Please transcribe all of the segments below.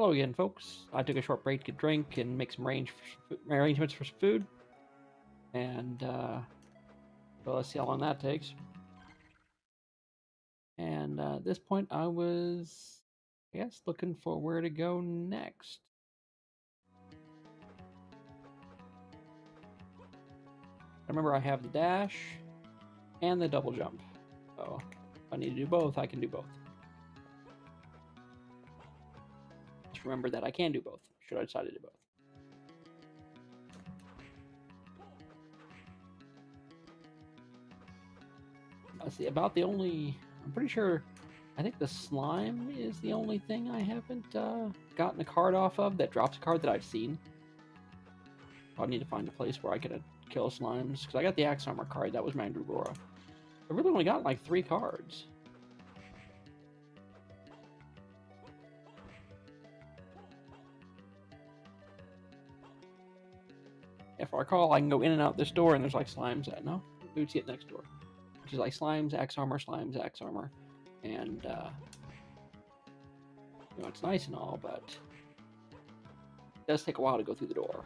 Hello again, folks. I took a short break to drink and make some arrangements for some food. And, so let's see how long that takes. And at this point, I was, I guess, looking for where to go next. I remember I have the dash and the double jump. So if I need to do both, I can do both. Just remember that I can do both, should I decide to do both. Let's see, about the only, I'm pretty sure, I think the slime is the only thing I haven't gotten a card off of that drops a card that I've seen. I need to find a place where I could kill slimes, because I got the Axe Armor card, that was Mandragora. I really only got like 3 cards. If I recall, I can go in and out this door and there's like slimes at, no? We would see it next door. Which is like slimes, Axe Armor, slimes, Axe Armor. And, you know, it's nice and all, but it does take a while to go through the door.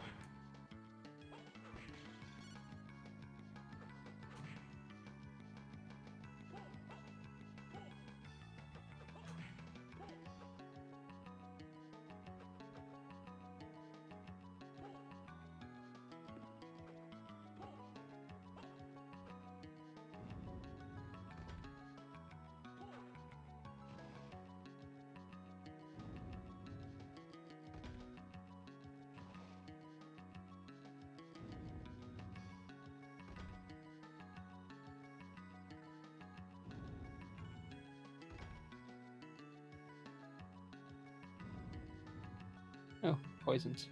Oh, poisons.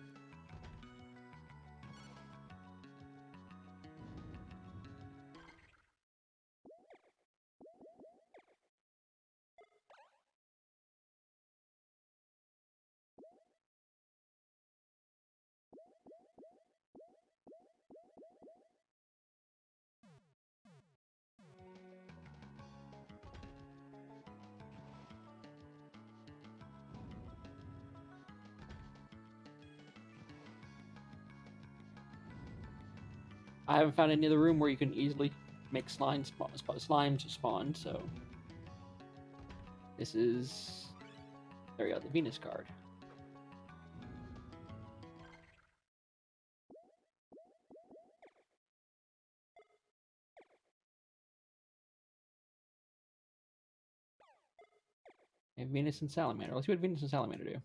I haven't found any other room where you can easily make slimes spawn, so this is, there we go, the Venus card. And Venus and Salamander. Let's see what Venus and Salamander do.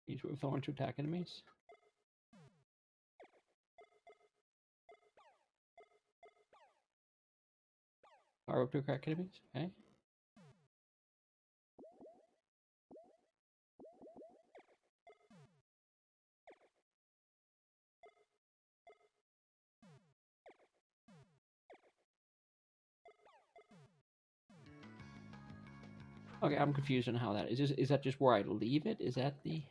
Use Root of Thorn to attack enemies. Fire Rope to attack enemies. Okay. Okay, I'm confused on how that is. Is that just where I leave it? Is that the...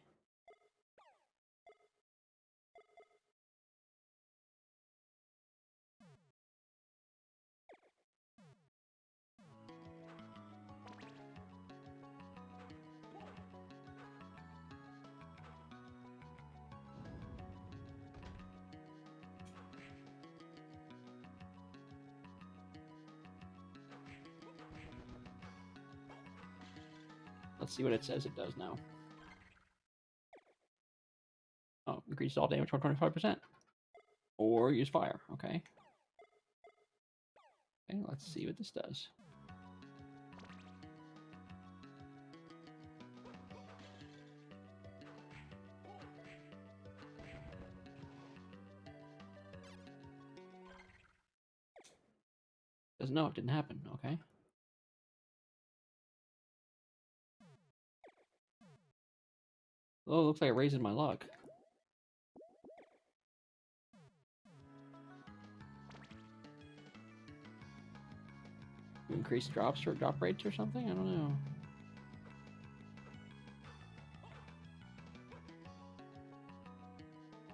Let's see what it says it does now. Oh, increases all damage by 25%. Or use fire. Okay. Okay, let's see what this does. Doesn't know, it didn't happen. Okay. Oh, looks like it raises my luck. Increase drops or drop rates or something? I don't know.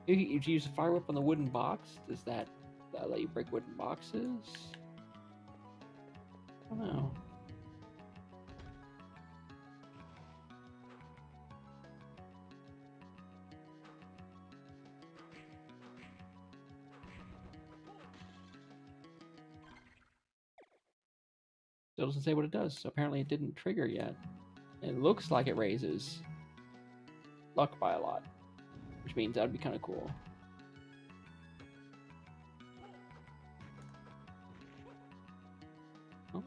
If you use a fire whip on the wooden box, does that let you break wooden boxes? I don't know. Still doesn't say what it does. So apparently it didn't trigger yet. It looks like it raises luck by a lot, which means that would be kind of cool. Oh.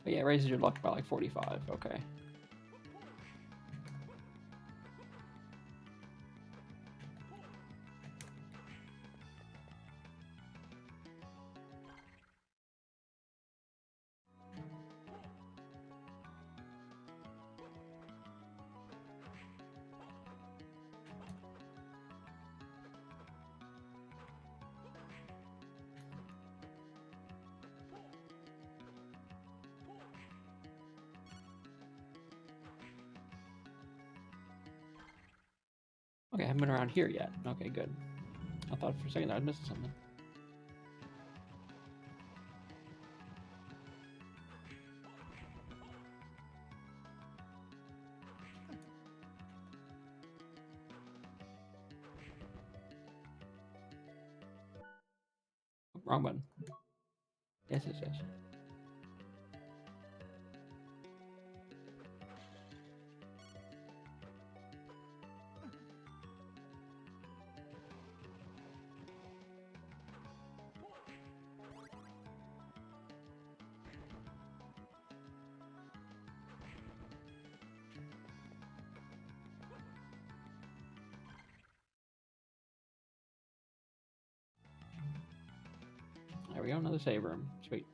But yeah, it raises your luck by like 45. Okay. Okay, I haven't been around here yet. Okay, good. I thought for a second I was missing something. Wrong button. Yes, yes, yes. There we go, another save room. Sweet.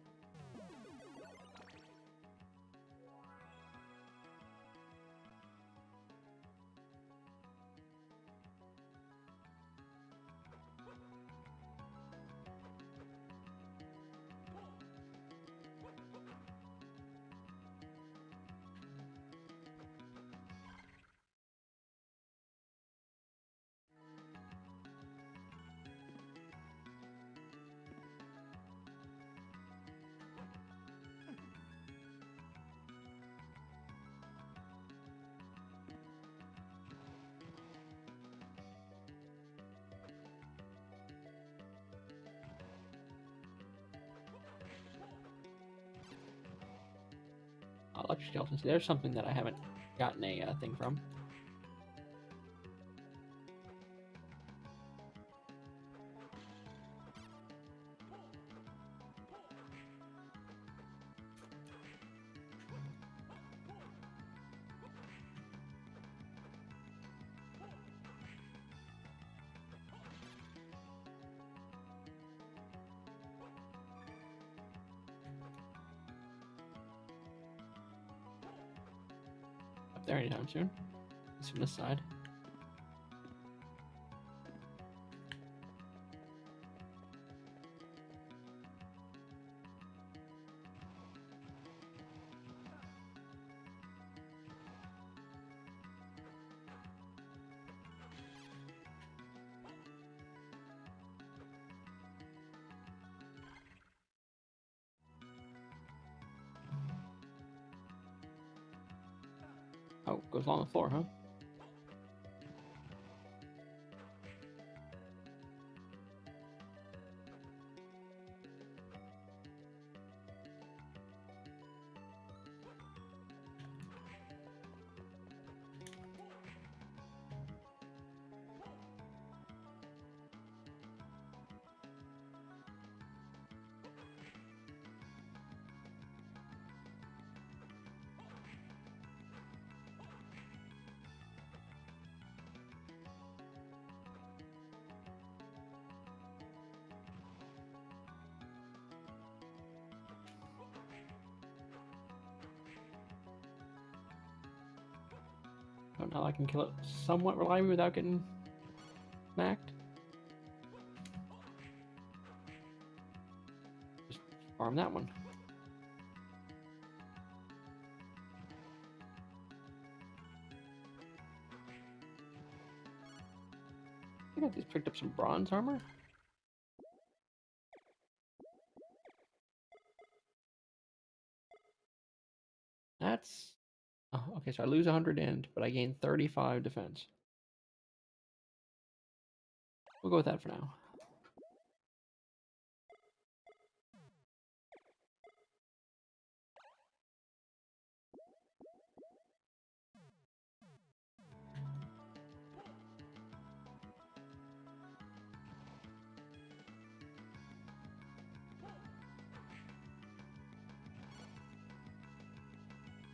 Electric skeletons. There's something that I haven't gotten a thing from. Up there anytime soon. It's from this side. Oh, goes along the floor, huh? So now I can kill it somewhat reliably without getting smacked. Just farm that one. I think I just picked up some bronze armor. That's... Oh, okay, so I lose 100 end, but I gain 35 defense. We'll go with that for now.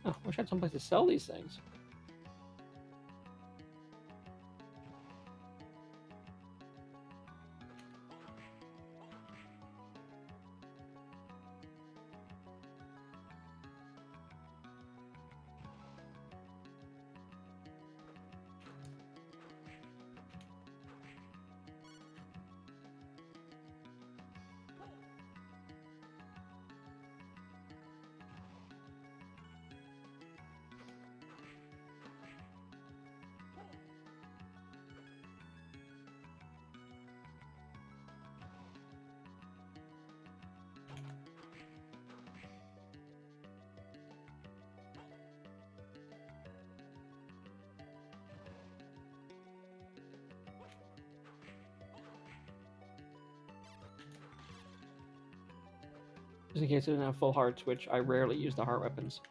Oh, wish I had someplace to sell these things. Just in case I didn't have full hearts, which I rarely use the heart weapons.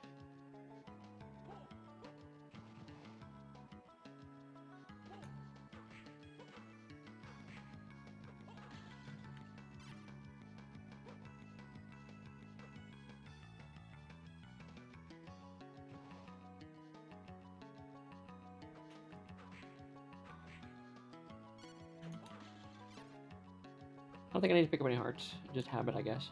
I don't think I need to pick up any hearts. Just habit, I guess.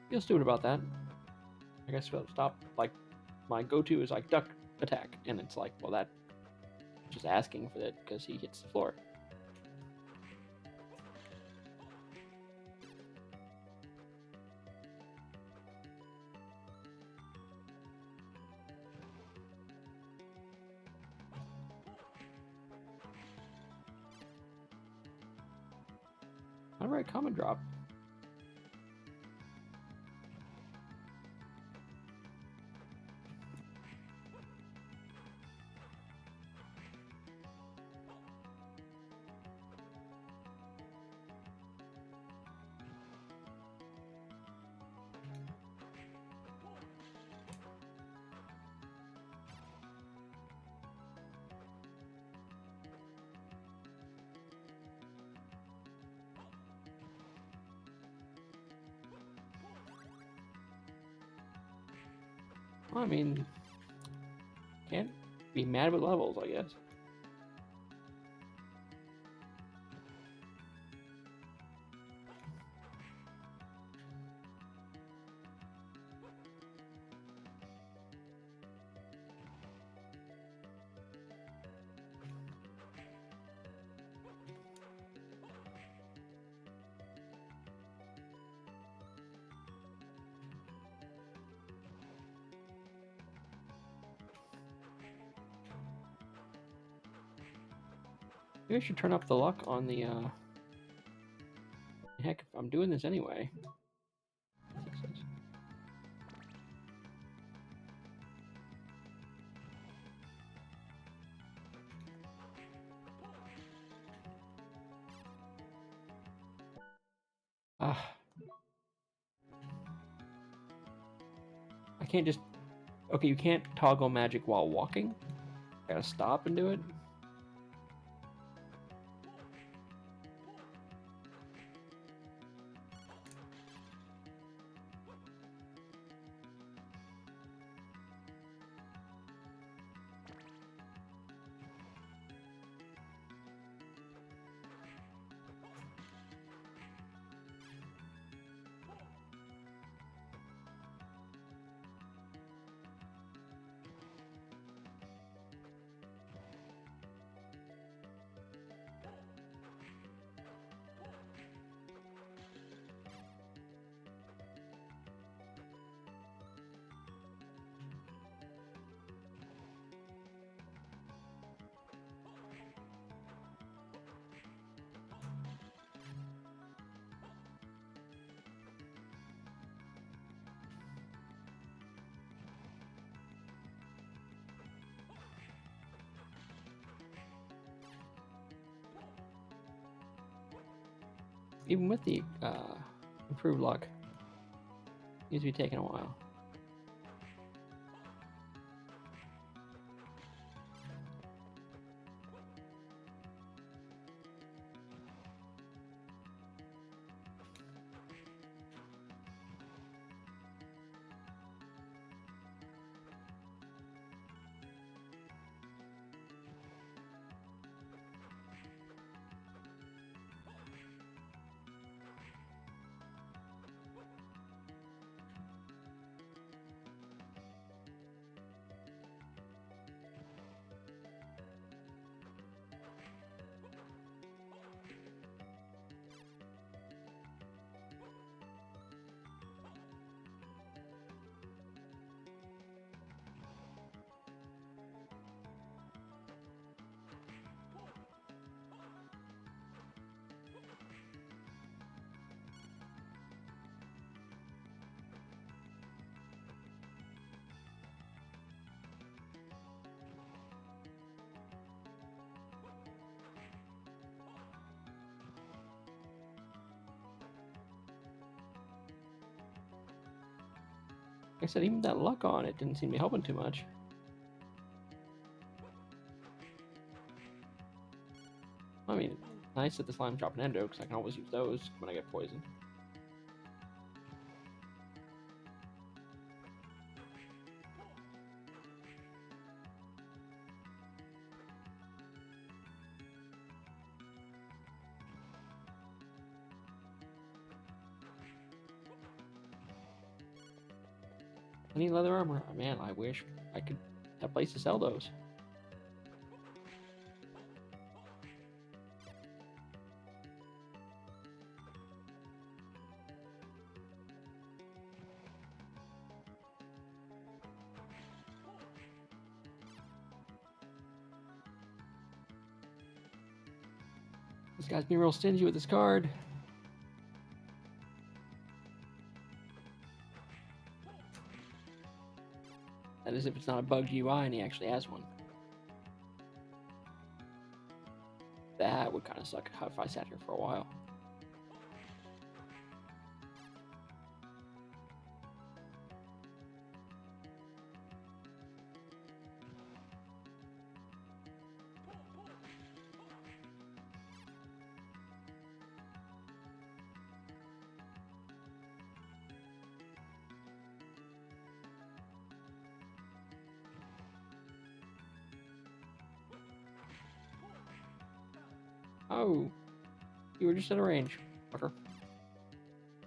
Feel stupid about that. I guess we'll stop. Like, my go-to is like duck attack, and it's like, well, that just asking for that because he hits the floor. All right, common drop. Well, I mean, can't be mad with levels, I guess. Maybe I should turn up the luck on the, Heck, if I'm doing this anyway. Success. Ah. I can't just... Okay, you can't toggle magic while walking. I gotta stop and do it. Even with the improved luck, seems to be taking a while. Like I said, even that luck on it didn't seem to be helping too much. I mean, nice that the slime drop an endo, because I can always use those when I get poisoned. I need leather armor. Oh, man, I wish I could have a place to sell those. This guy's being real stingy with his card. That is if it's not a bugged UI and he actually has one. That would kind of suck if I sat here for a while. Oh, you were just out of range, fucker.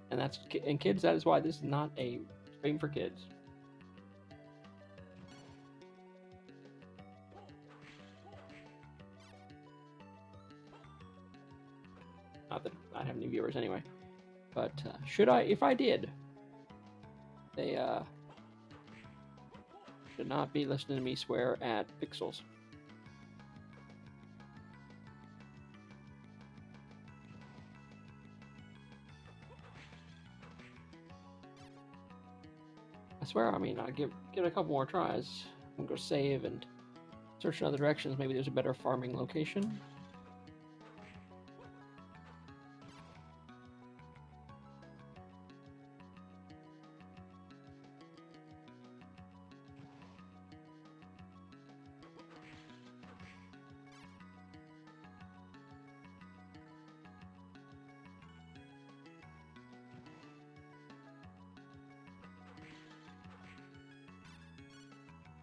And that's and kids. That is why this is not a stream for kids. Not that I have any viewers anyway, but should I? If I did, they should not be listening to me swear at pixels. I swear, I mean, I'll give it a couple more tries. I'm gonna go save and search in other directions. Maybe there's a better farming location.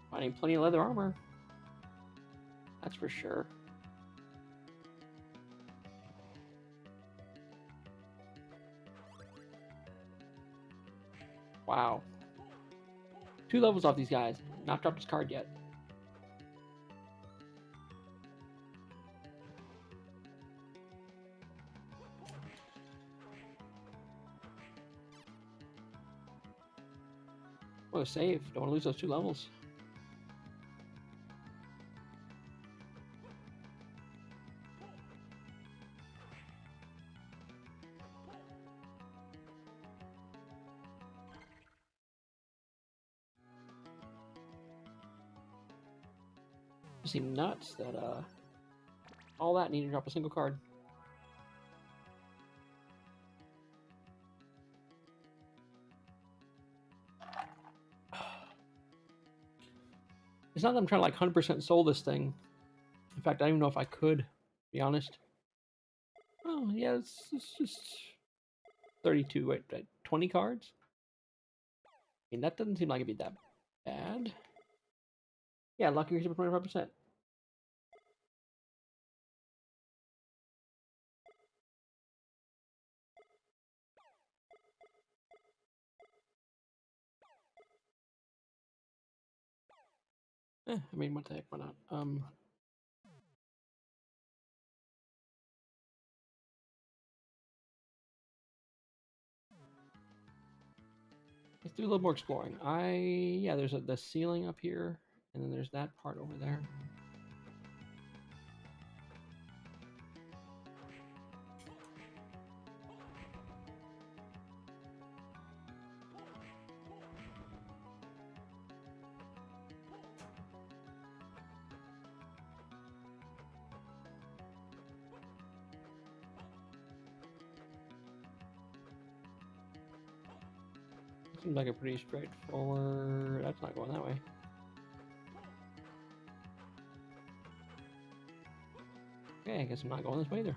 Finding plenty of leather armor. That's for sure. Wow. 2 levels off these guys. Not dropped his card yet. Oh, save. Don't want to lose those 2 levels. It seemed nuts that all that needed to drop a single card. It's not that I'm trying to like 100% soul this thing. In fact, I don't even know if I could, to be honest. Oh, yeah, it's just 32, wait, 20 cards? I mean, that doesn't seem like it'd be that bad. Yeah, lucky increase by 25%. I mean, what the heck, why not? Let's do a little more exploring. Yeah, there's the ceiling up here, and then there's that part over there. Seems like a pretty straightforward. That's not going that way. Okay, I guess I'm not going this way either.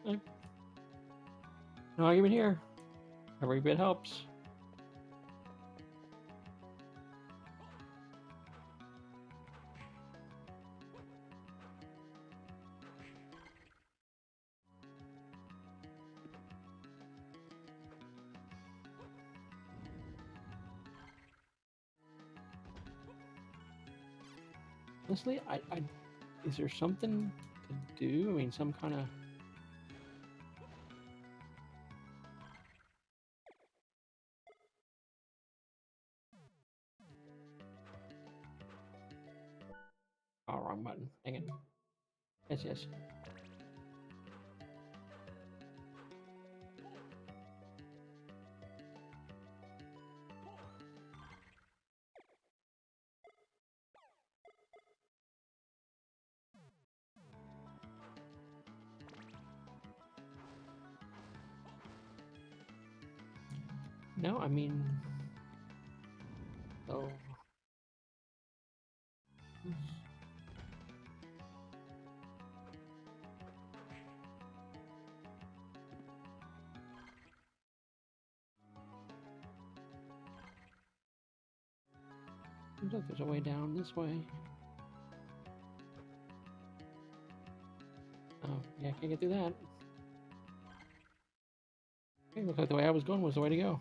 Okay. No argument here. Every bit helps. Honestly, is there something to do? I mean, some kind of. Oh, wrong button. Dang it. Yes, yes. No, I mean. So. Seems like there's a way down this way. Oh, yeah, I can't get through that. Okay, looks like the way I was going was the way to go.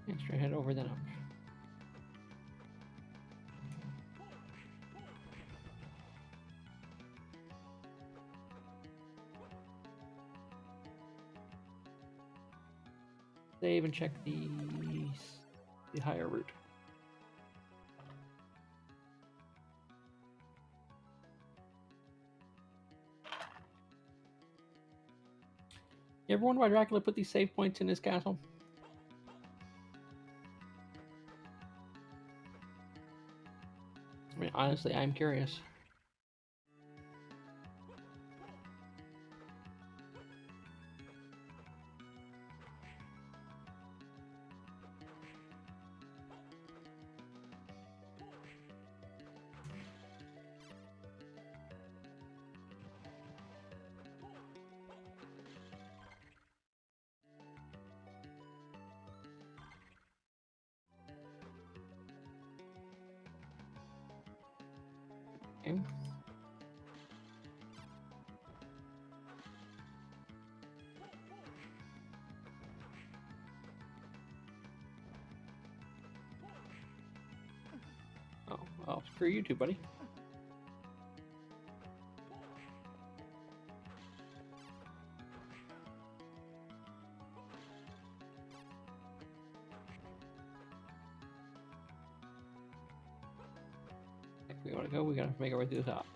Yeah, straight ahead over then up. Save and check the higher route. You ever wonder why Dracula put these save points in his castle? I mean, honestly, I'm curious. Okay. Oh, well, screw you too, buddy. If we want to go, we gotta make our way through the top.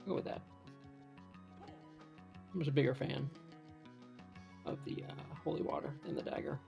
Go with that. I'm just a bigger fan of the holy water than the dagger.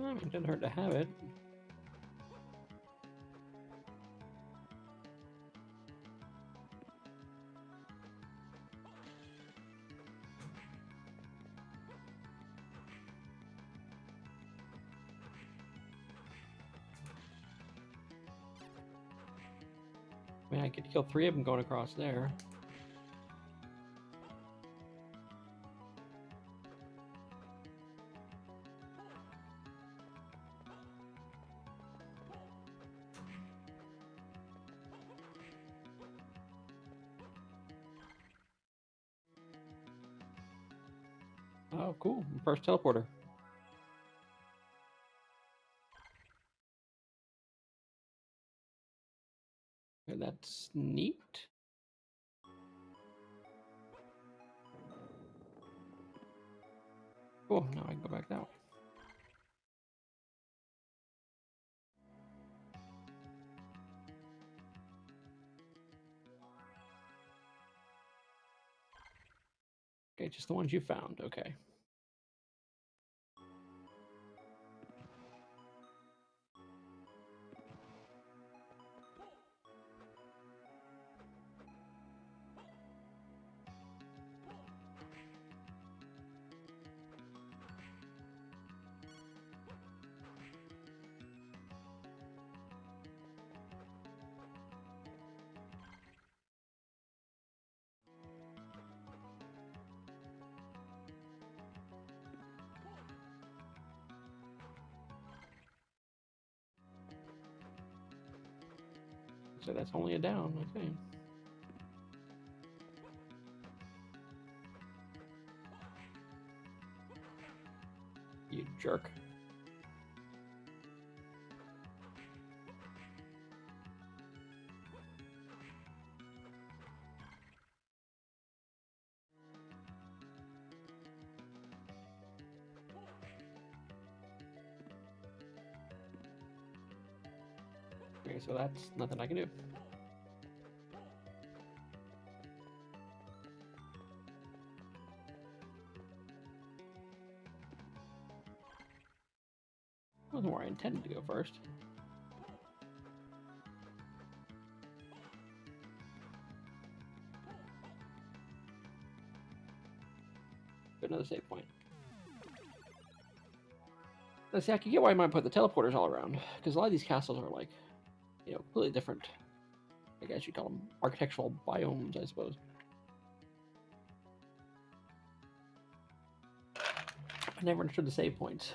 I mean, it doesn't hurt to have it. I mean, I could kill 3 of them going across there. Oh, cool. First teleporter. And that's neat. Cool, now I can go back that way. Okay, just the ones you found. Okay. So that's only a down, okay. You jerk. Okay, so that's nothing I can do. Wasn't where I intended to go first. another save point. Let's see, I can get why I might put the teleporters all around, because a lot of these castles are like, you know, completely different. I guess you call them architectural biomes, I suppose. I never understood the save points.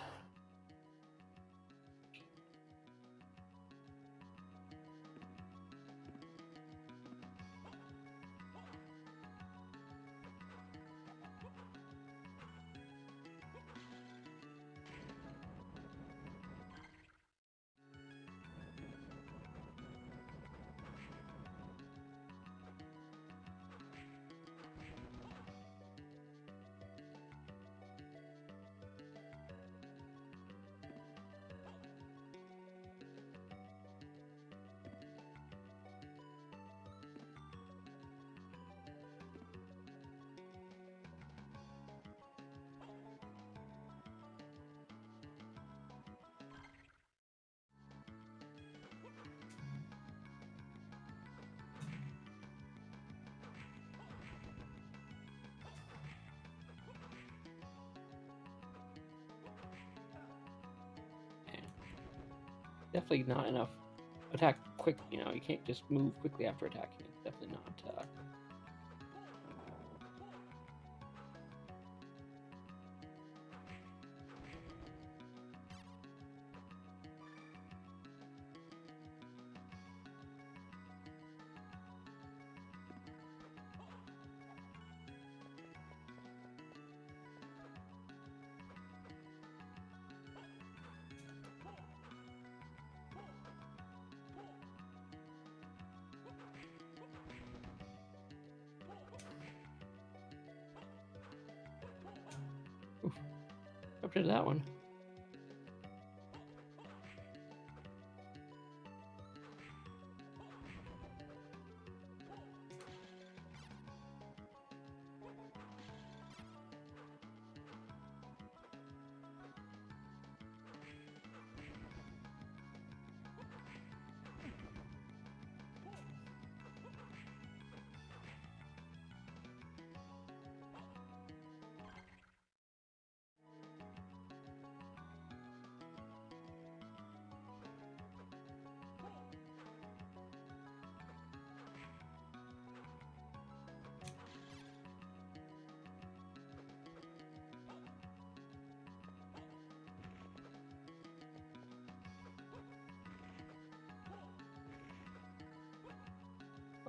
Definitely not enough attack quick, you know, you can't just move quickly after attacking. It's definitely not. Oof. Up to that one.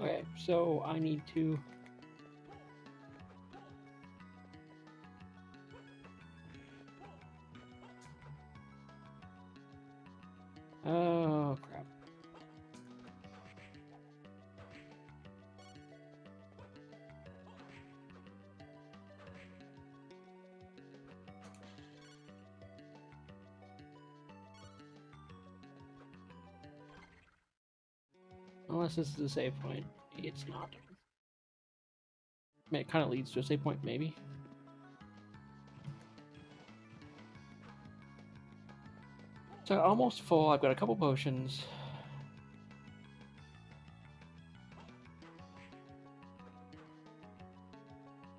Okay, so I need to... Oh, crap. Unless this is a save point. It's not. I mean, it kind of leads to a save point, maybe. So almost full. I've got a couple potions.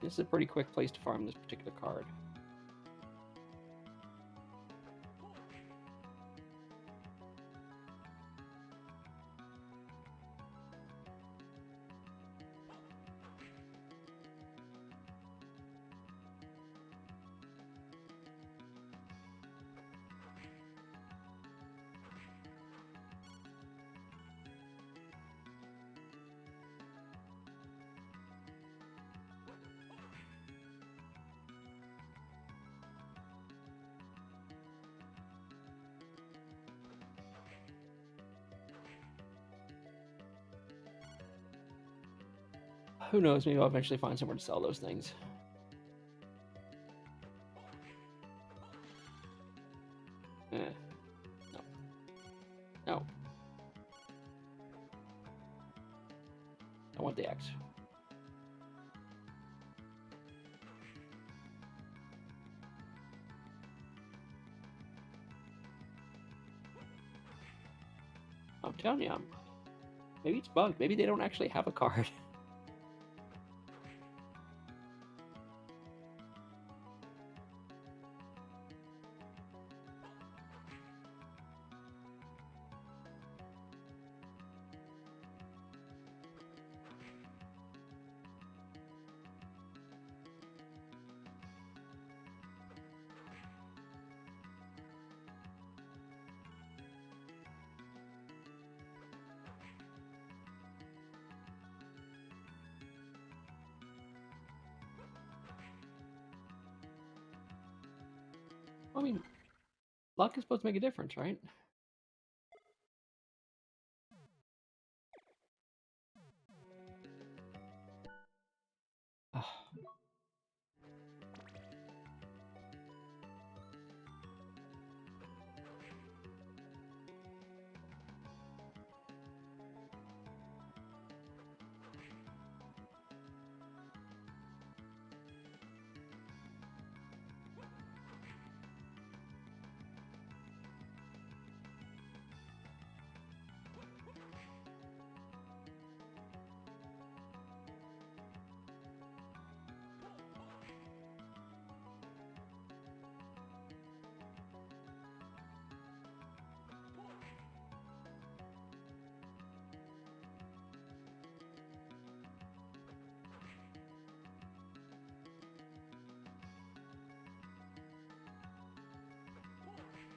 This is a pretty quick place to farm this particular card. Who knows, maybe I'll eventually find somewhere to sell those things. No. No. I want the X. I'm telling you, maybe it's bugged. Maybe they don't actually have a card. I mean, luck is supposed to make a difference, right?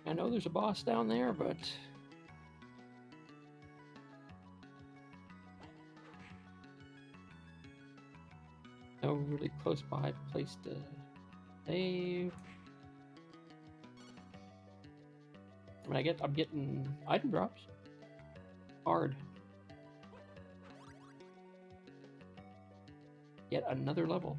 I know there's a boss down there, but no really close by place to save. I mean, I'm getting item drops. Hard. Yet another level.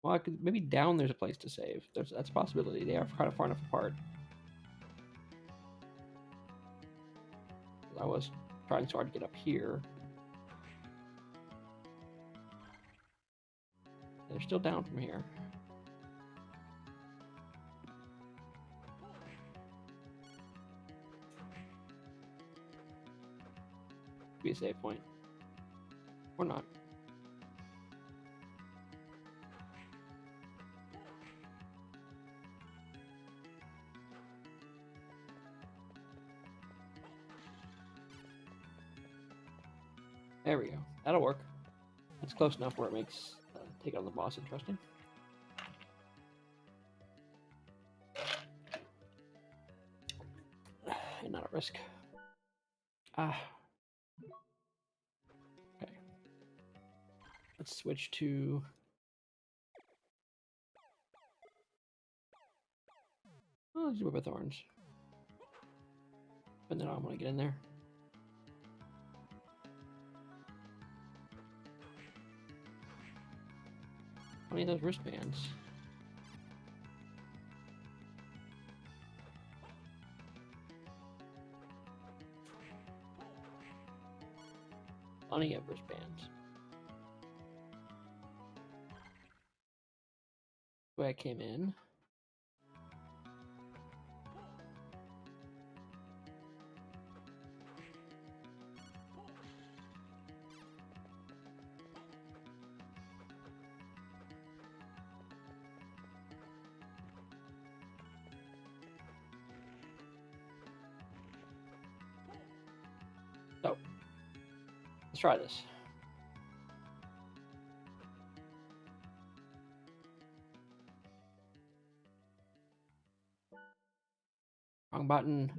Well, I could maybe down. There's a place to save. That's a possibility. They are kind of far enough apart. I was trying so hard to get up here. They're still down from here. Be a save point. Or not. There we go. That'll work. It's close enough where it makes taking on the boss interesting. And not a risk. Ah. Okay. Let's switch to... Oh, let's do Whip of Thorns. And then I want to get in there. How many of those wristbands? Plenty of wristbands. The way I came in. So, let's try this. Wrong button.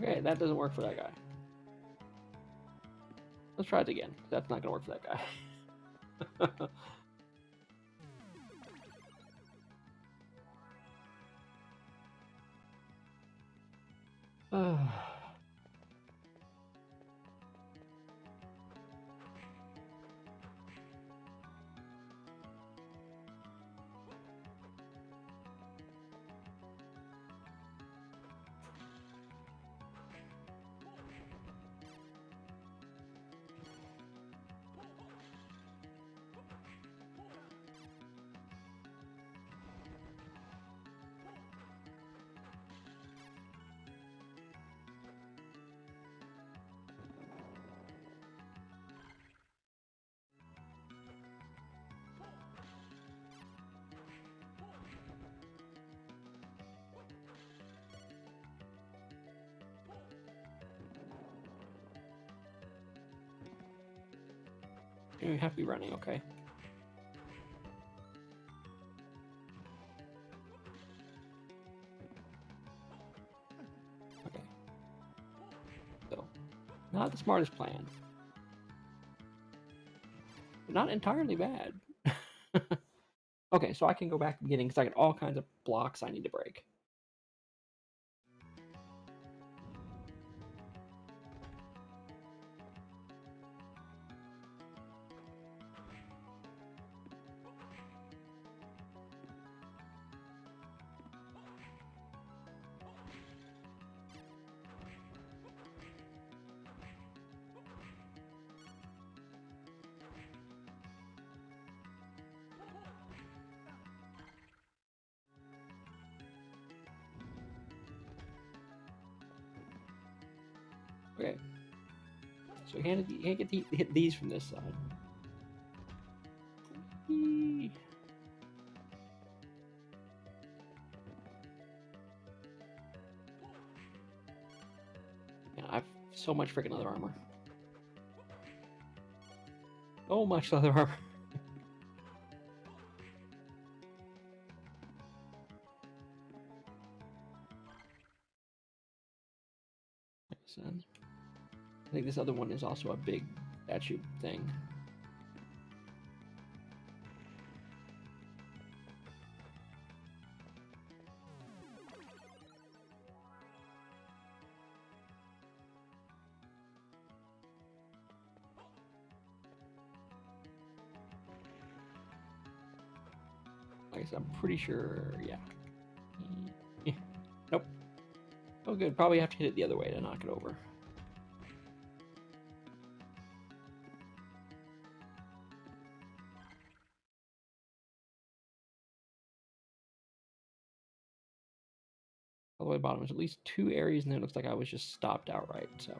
Okay, that doesn't work for that guy. Let's try it again. That's not gonna work for that guy. You have to be running, okay. Okay. So, not the smartest plan. But not entirely bad. Okay, so I can go back to the beginning because I got all kinds of blocks I need to break. Okay. So you can't get hit these from this side. Eee. Man, I've so much freaking leather armor. So much leather armor. I think this other one is also a big statue thing. Like I said, I'm pretty sure, yeah. Nope. Oh good, probably have to hit it the other way to knock it over. All the way bottom, there's at least 2 areas, and then it looks like I was just stopped outright, so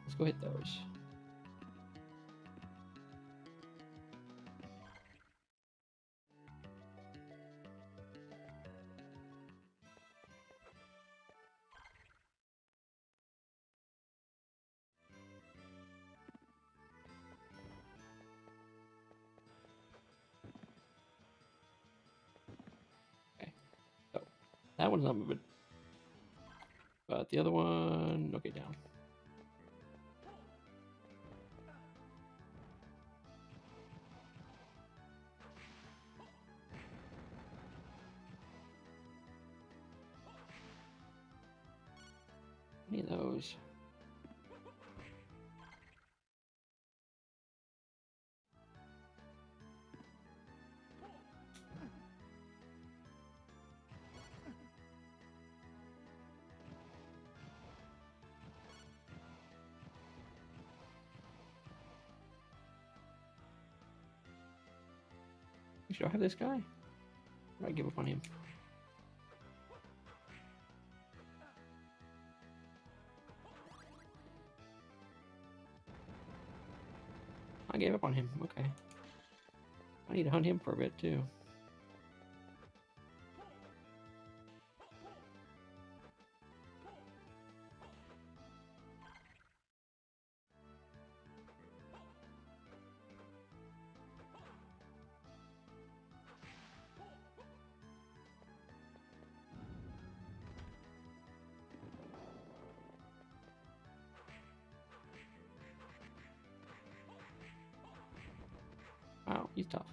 let's go hit those. Okay, so that one's not moving. But the other one, okay, down. Any of those. Should I have this guy? Or I give up on him? I gave up on him, okay. I need to hunt him for a bit too. Wow, he's tough.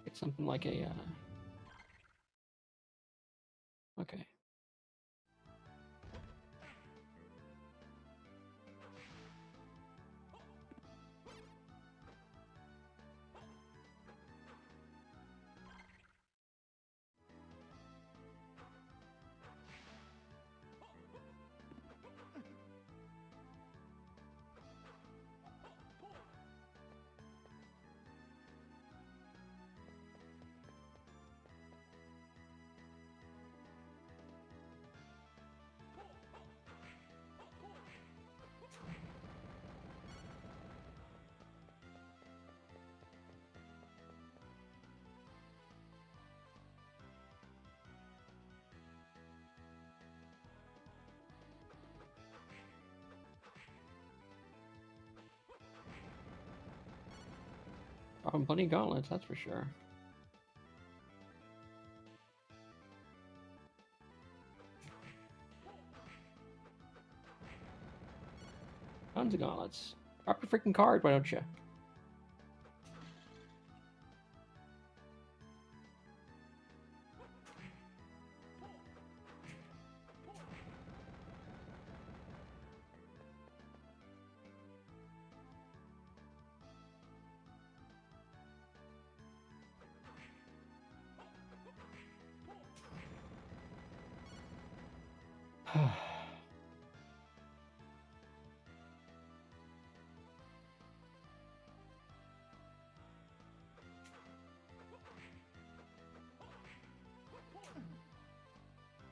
It's something like a, okay. Plenty of gauntlets, that's for sure. Tons of gauntlets. Drop your freaking card, why don't you?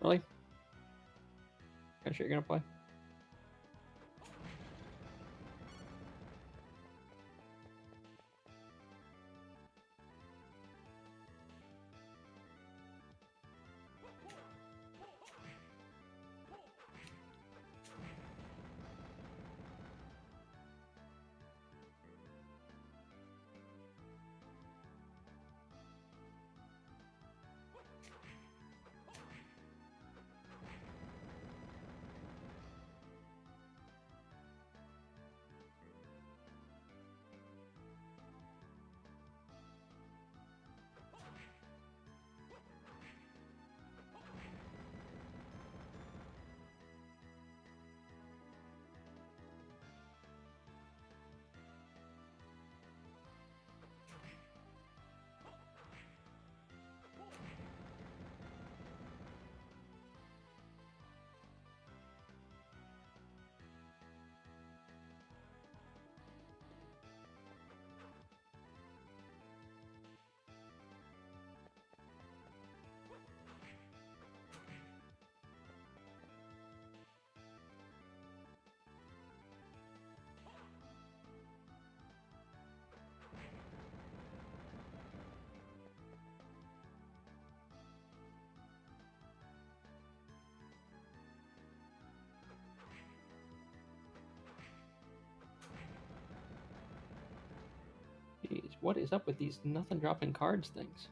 Really? You sure you're gonna play? Jeez, what is up with these nothing dropping cards things?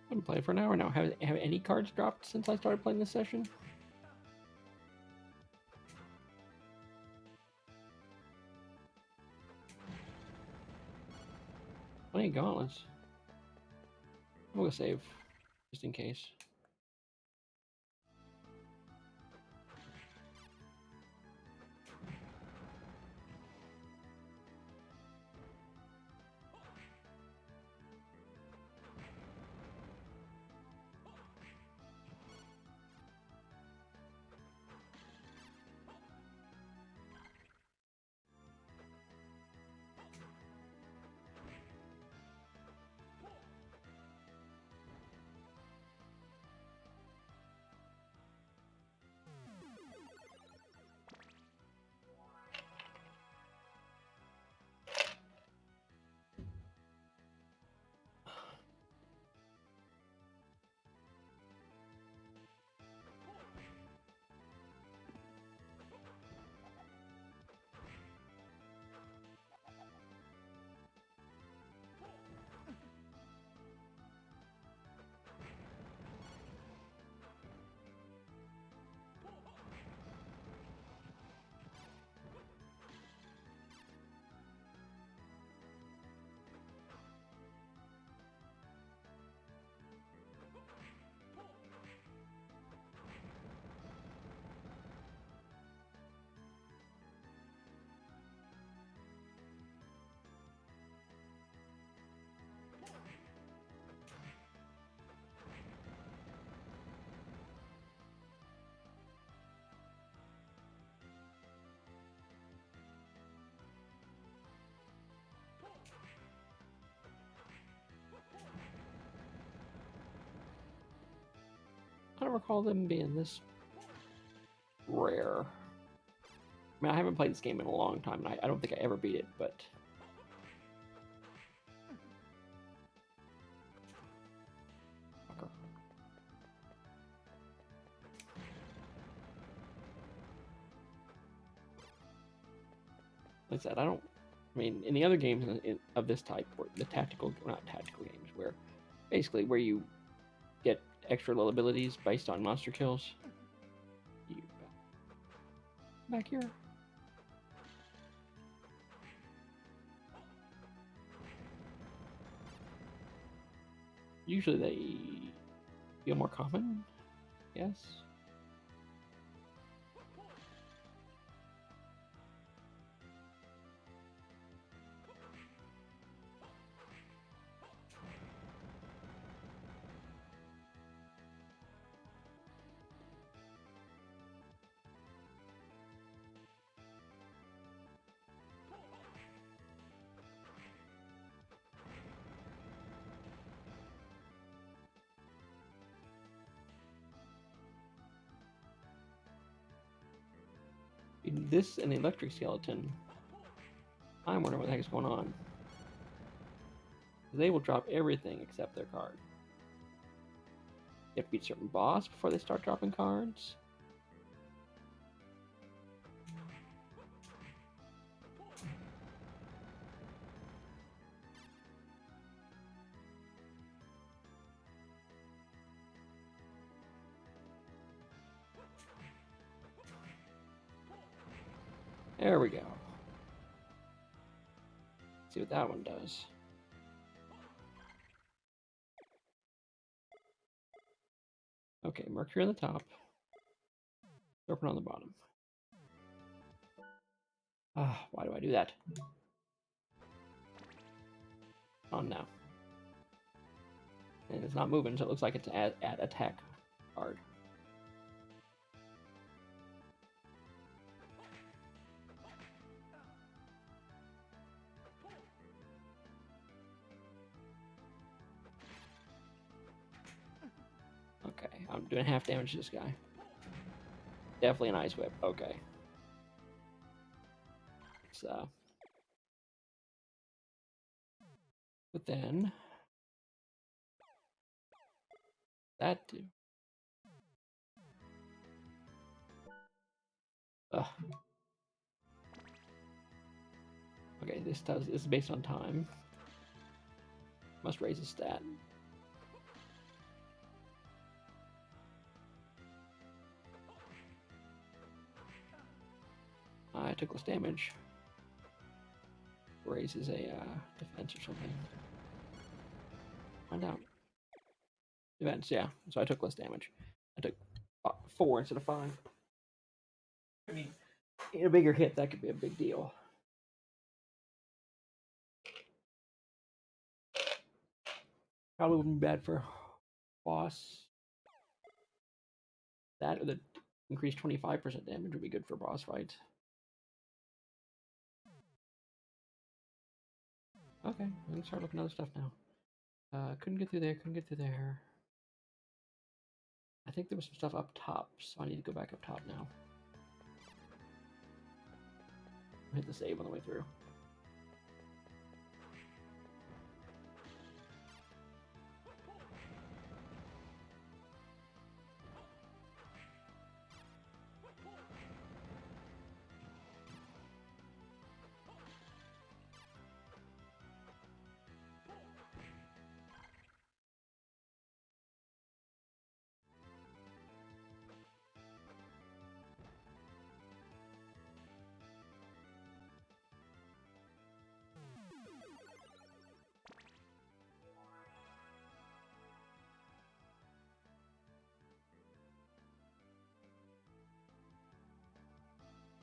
I've been playing for an hour now. Have any cards dropped since I started playing this session? Plenty of gauntlets. I'm gonna save just in case. don't recall them being this rare. I mean, I haven't played this game in a long time, and I don't think I ever beat it, but... Like I said, I mean, in the other games of this type, or the tactical, not tactical games, where basically where you get extra little abilities based on monster kills. You back here. Usually they feel more common, yes. This and the electric skeleton, I'm wondering what the heck is going on. They will drop everything except their card. You have to beat a certain boss before they start dropping cards. There we go. Let's see what that one does. Okay, Mercury on the top. Serpent on the bottom. Ah, why do I do that? On now. And it's not moving, so it looks like it's at attack card. Okay, I'm doing half damage to this guy. Definitely an ice whip. Okay. So, but then that too. Ugh. Okay, this is based on time. Must raise a stat. I took less damage. Raises a defense or something. Find out. Defense, yeah. So I took less damage. I took 4 instead of 5. I mean, in a bigger hit, that could be a big deal. Probably wouldn't be bad for boss. That or the increased 25% damage would be good for boss fights. Okay, we can start looking at other stuff now. Couldn't get through there, couldn't get through there. I think there was some stuff up top, so I need to go back up top now. Hit the save on the way through.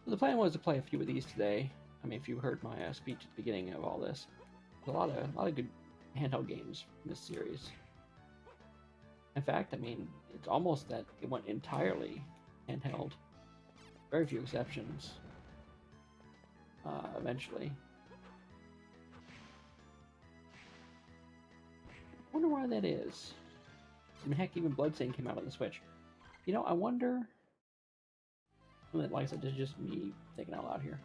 The plan was to play a few of these today. I mean, if you heard my speech at the beginning of all this, there's a lot of good handheld games in this series. In fact, I mean, it's almost that it went entirely handheld. Very few exceptions. Eventually. I wonder why that is. I mean, heck, even Bloodstained came out on the Switch. I wonder. Like I said, this is just me thinking out loud here.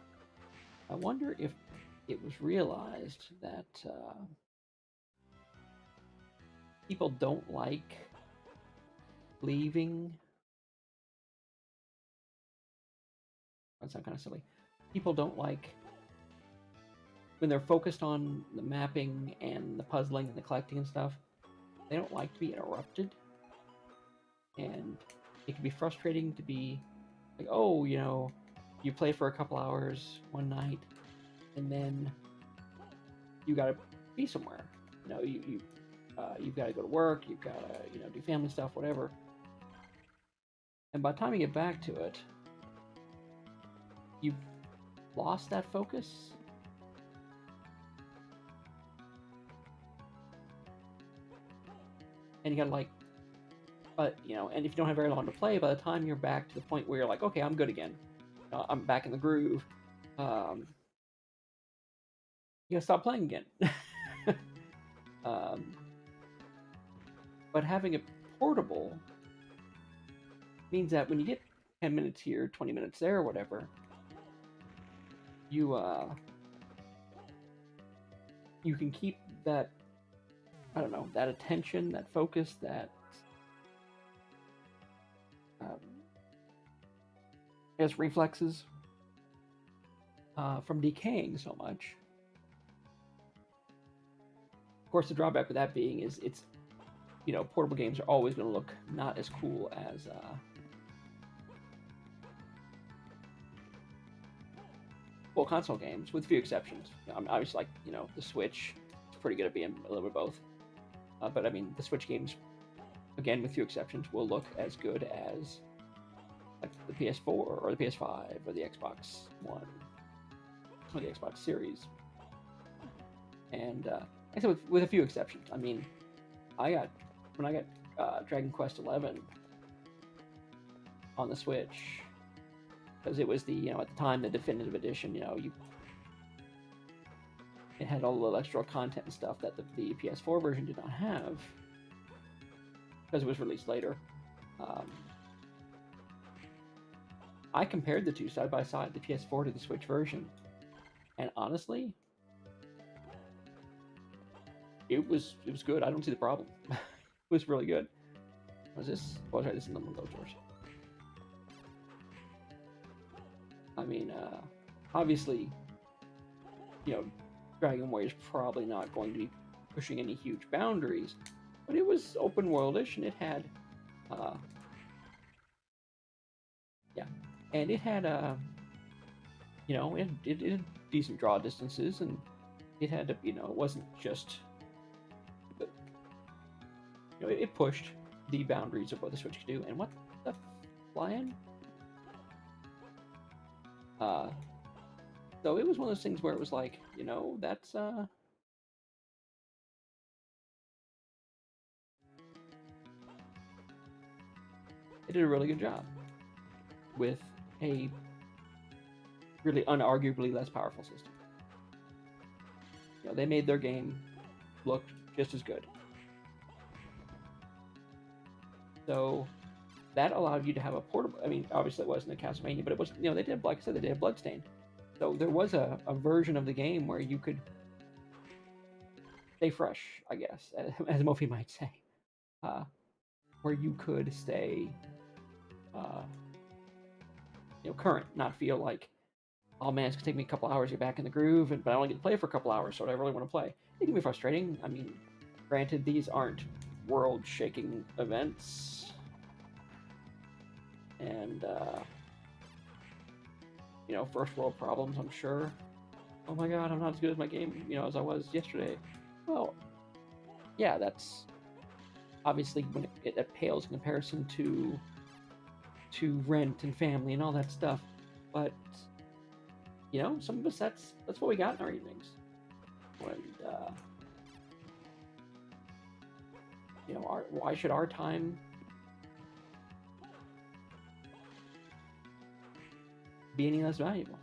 I wonder if it was realized that people don't like leaving. That sounds kind of silly. People don't like when they're focused on the mapping and the puzzling and the collecting and stuff. They don't like to be interrupted, and it can be frustrating to be like, oh, you play for a couple hours one night, and then you gotta be somewhere. You've got to go to work. You've got to do family stuff, whatever. And by the time you get back to it, you've lost that focus. And you gotta and if you don't have very long to play, by the time you're back to the point where you're like, okay, I'm good again, I'm back in the groove, you gotta stop playing again. But having it portable means that when you get 10 minutes here, 20 minutes there, or whatever, you can keep that, I don't know, that attention, that focus, that I guess reflexes from decaying so much. Of course, the drawback with that being is it's portable games are always going to look not as cool as console games, with a few exceptions. Obviously, like the Switch is pretty good at being a little bit of both. But I mean, the Switch games, again, with few exceptions, will look as good as like the PS4 or the PS5 or the Xbox One or the Xbox Series. And like I said, with a few exceptions. I mean, when I got Dragon Quest XI on the Switch, because it was the at the time the definitive edition. It had all the extra content and stuff that the PS4 version did not have because it was released later. I compared the two side by side, the PS4 to the Switch version, and honestly, it was good. I don't see the problem. It was really good. Was this? Oh, sorry, this is one of those doors. I mean, obviously, Dragon Warrior is probably not going to be pushing any huge boundaries, but it was open worldish, and it had, and it had, it had decent draw distances, and it had to, it wasn't just, it pushed the boundaries of what the Switch could do. And what the flying? So it was one of those things where it was like, that's it did a really good job with a really unarguably less powerful system. They made their game look just as good. So that allowed you to have a portable. I mean, obviously it wasn't a Castlevania, but it was. They did, like I said, they did Bloodstained. So there was a version of the game where you could stay fresh, I guess, as Mofi might say, where you could stay, current, not feel like, oh man, it's gonna take me a couple hours to get back in the groove, but I only get to play for a couple hours, so I really want to play. It can be frustrating. I mean, granted, these aren't world-shaking events, and first world problems, I'm sure. Oh my god, I'm not as good as my game, as I was yesterday. Well, yeah, that's obviously when it pales in comparison to rent and family and all that stuff. But some of us, that's what we got in our evenings. And why should our time be any less valuable?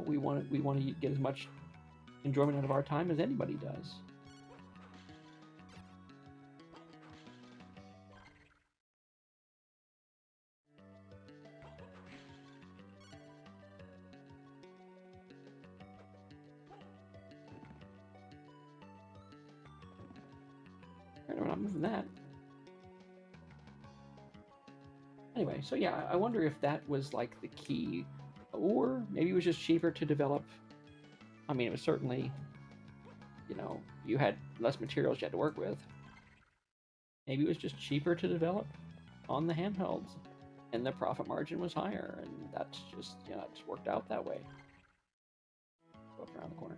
We want to get as much enjoyment out of our time as anybody does. other than that. Anyway, so yeah, I wonder if that was like the key, or maybe it was just cheaper to develop. I mean, it was certainly, you had less materials you had to work with. Maybe it was just cheaper to develop on the handhelds, and the profit margin was higher, and that's just, it just worked out that way. Go up around the corner.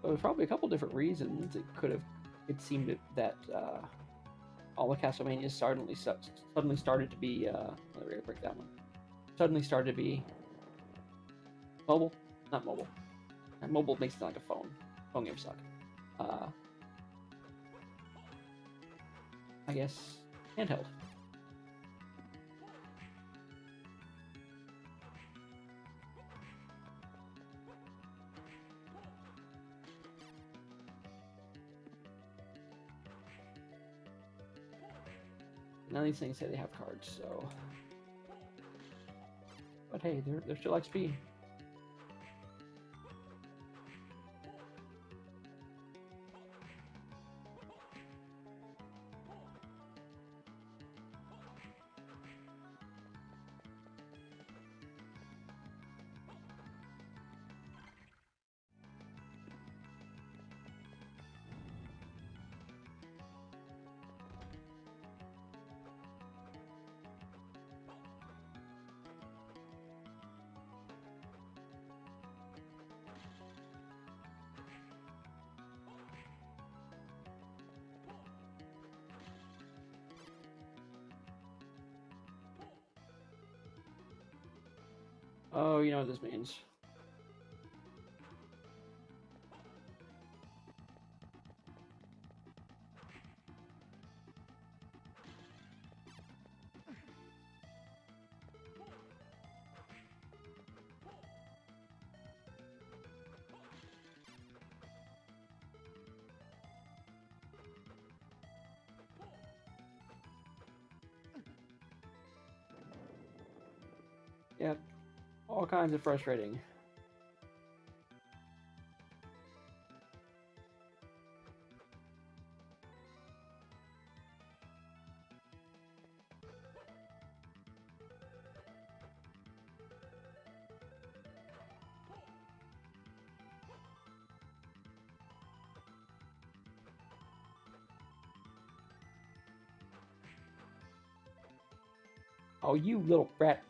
There was probably a couple different reasons it seemed that all the Castlevanias suddenly started to be, let me break that one. Suddenly started to be mobile, not mobile. And mobile makes it like a phone. Phone games suck. I guess handheld. None of these things say they have cards, so. But hey, they're still XP. Oh, you know what this means. Yep, all kinds of frustrating. Oh, you little brat.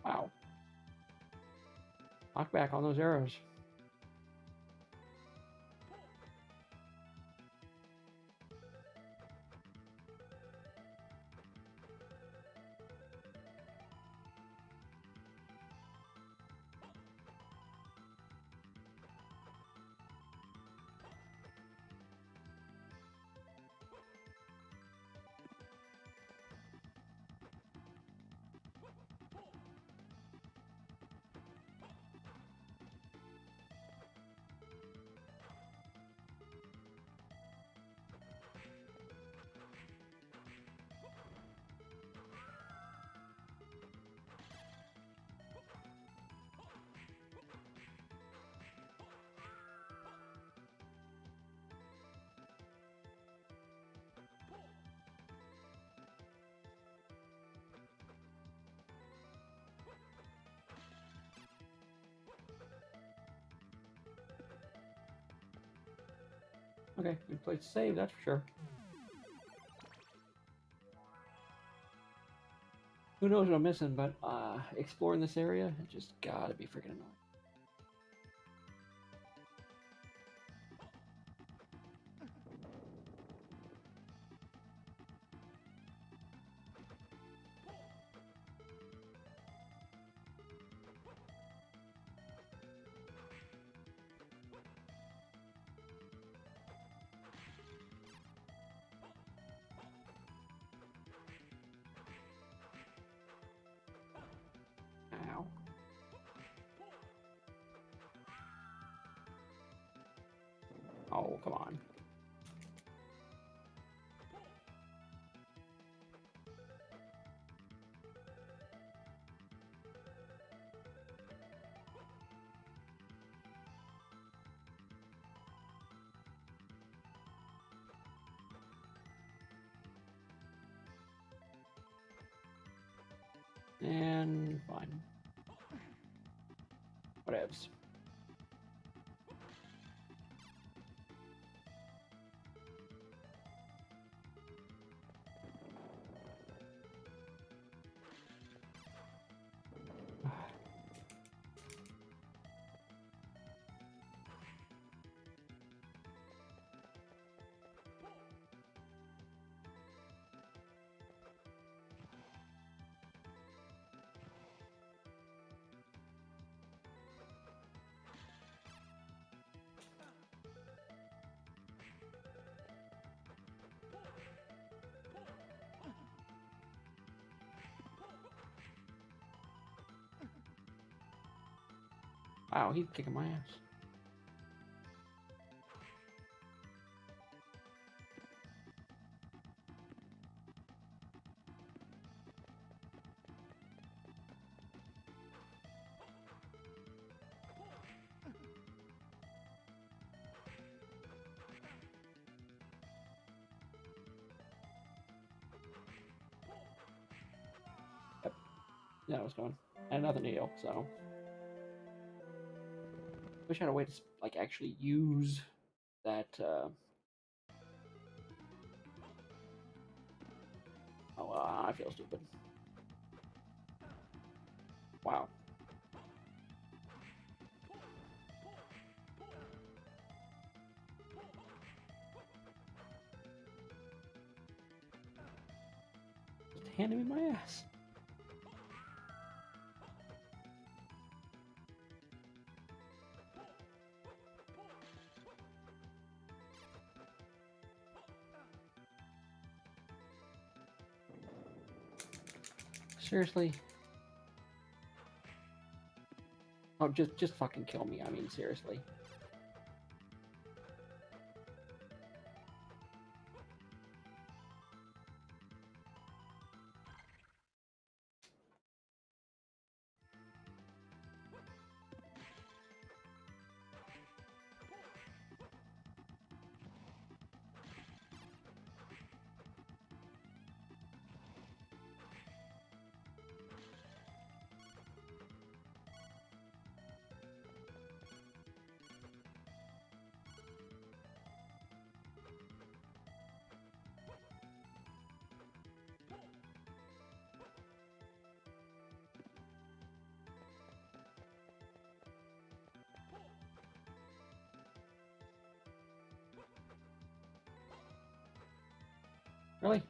Wow. Knock back on those arrows. Okay, good place to save, that's for sure. Who knows what I'm missing, but exploring this area, it just gotta be freaking annoying. Ow. Oh, come on. And fine. Whatevs. Wow, he's kicking my ass. Yep. Yeah, I was going. And nothing to heal, so. Wish I had a way to, like, actually use that, Oh, I feel stupid. Wow. Just handing me my ass. Seriously? Oh, just fucking kill me. I mean, seriously. Really?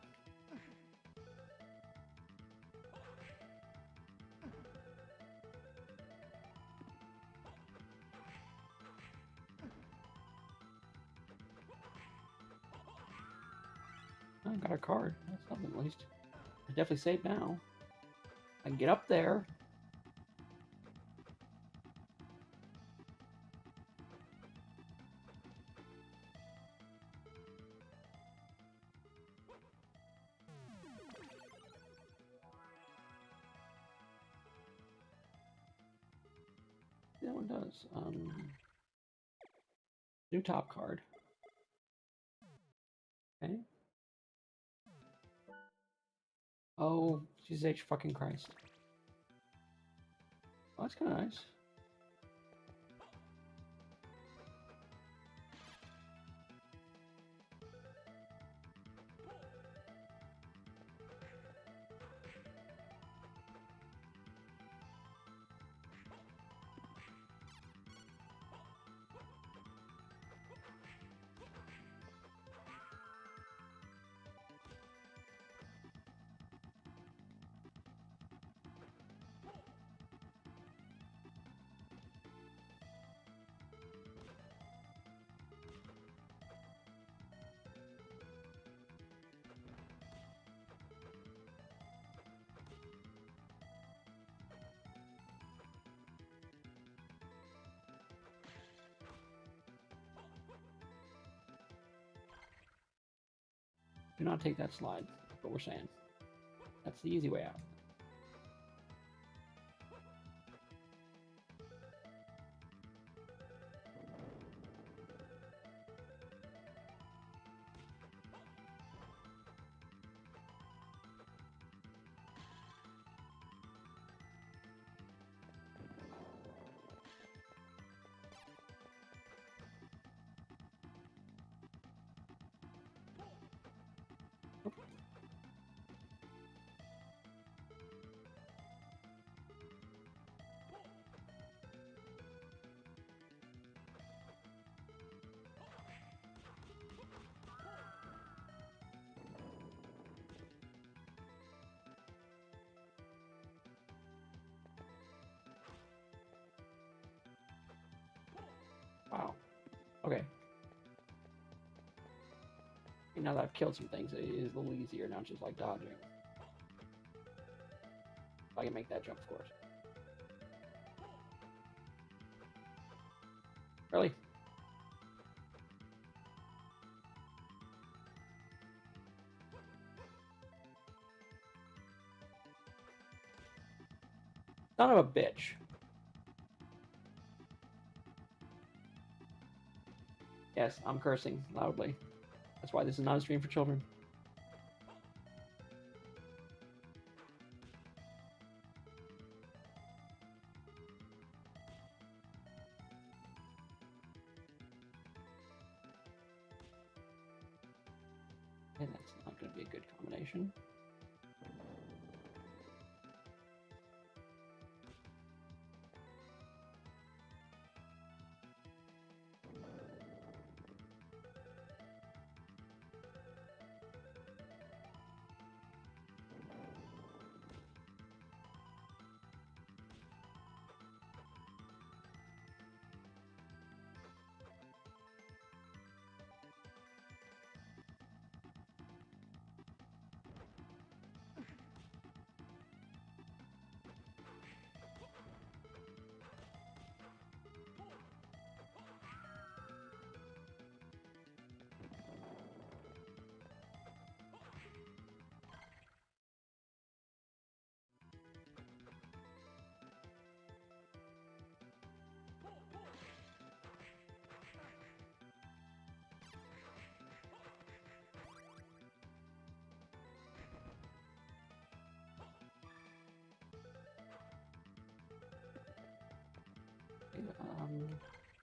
I got a card. That's something at least. I definitely save now. I can get up there. That one does. New top card. Okay. Oh, Jesus H fucking Christ. Oh, that's kind of nice. Do not take that slide. That's what we're saying. That's the easy way out. Wow. Okay. Now that I've killed some things, it is a little easier now, just like dodging. I can make that jump, of course. Really? Son of a bitch. Yes, I'm cursing loudly. That's why this is not a stream for children. And that's not going to be a good combination.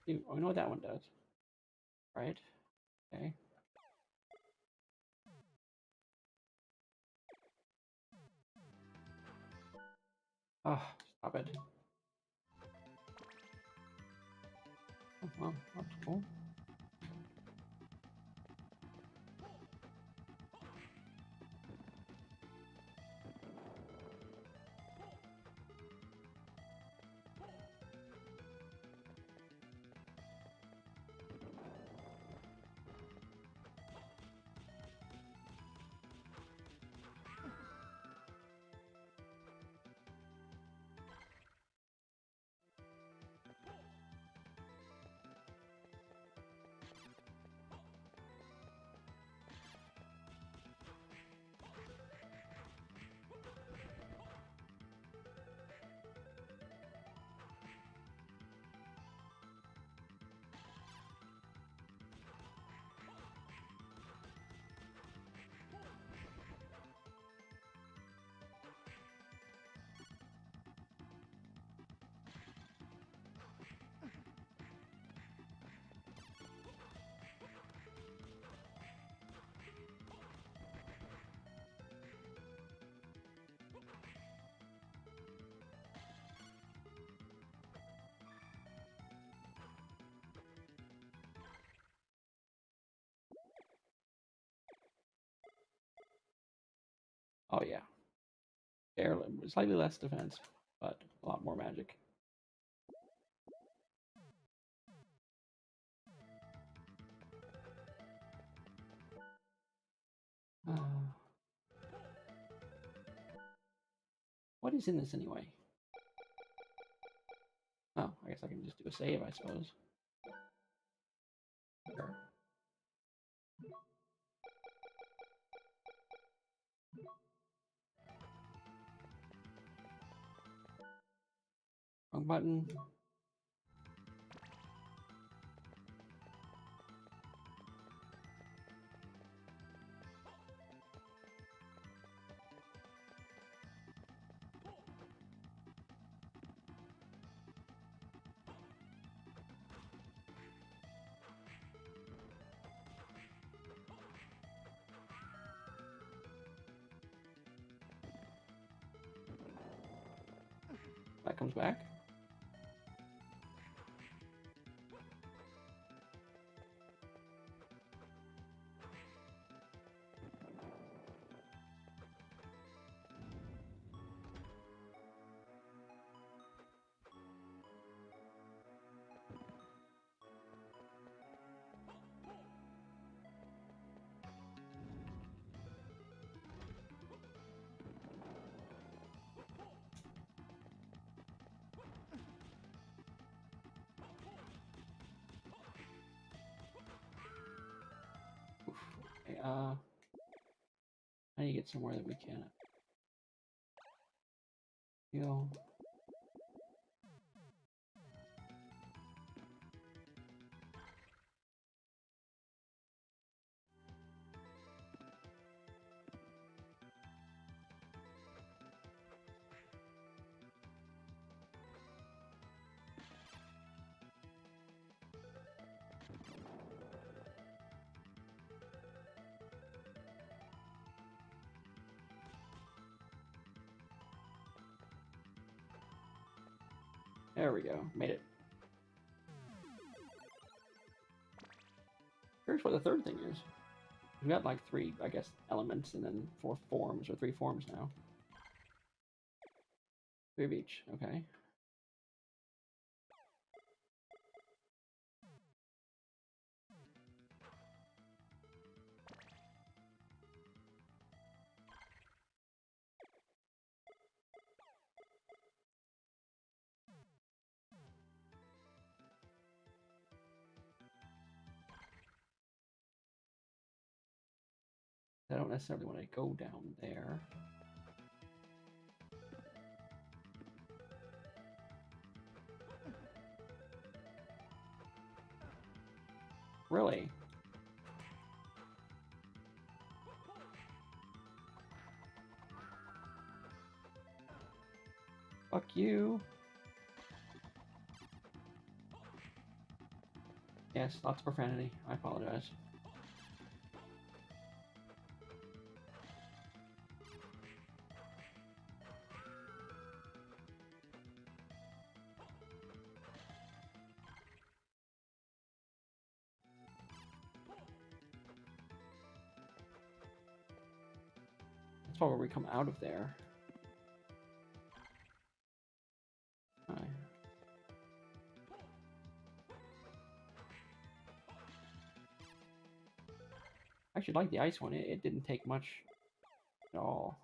I know what that one does. Right? Okay. Oh, stop it. Oh, well, that's cool. Oh, yeah. Slightly less defense, but a lot more magic. What is in this anyway? Oh, I guess I can just do a save, I suppose. Sure. Wrong button. That comes back. Okay, I need to get somewhere that we can heal. There we go. Made it. Here's what the third thing is. We've got like 3, I guess, elements and then 4 forms, or 3 forms now. 3 of each, okay. I don't necessarily want to go down there. Really? Fuck you. Yes, lots of profanity. I apologize. That's probably where we come out of there. Hi. I actually like the ice one. It didn't take much at all.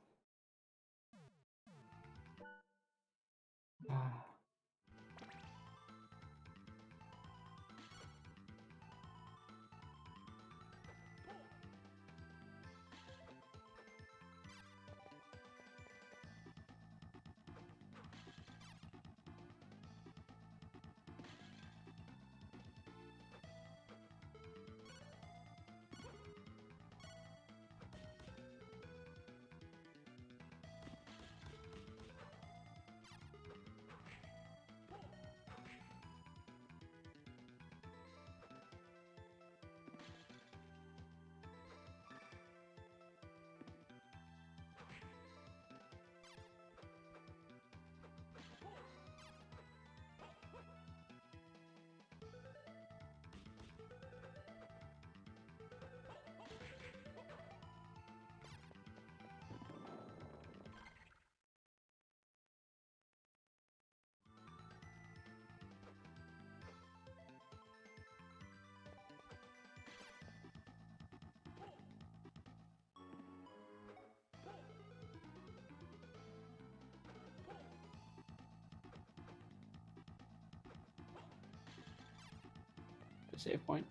The save point?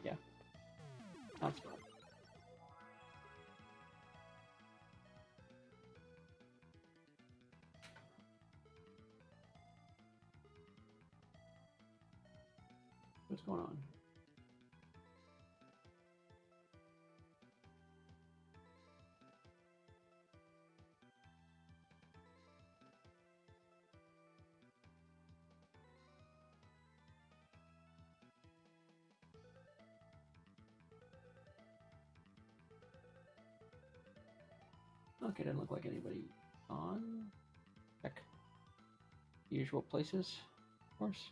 Yeah. That's fine. What's going on? Okay, doesn't look like anybody on. Check usual places, of course.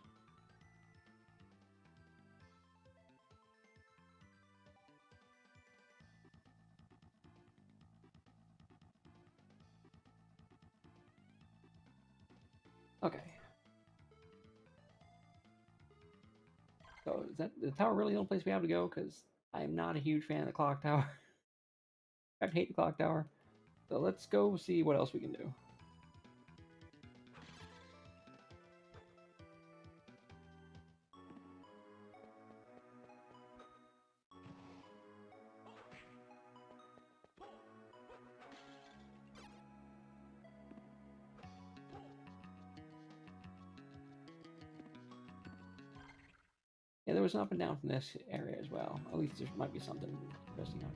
Okay. So is that the tower really the only place we have to go? Because I'm not a huge fan of the clock tower. I hate the clock tower. So let's go see what else we can do. Yeah, there was an up and down from this area as well. At least there might be something interesting on.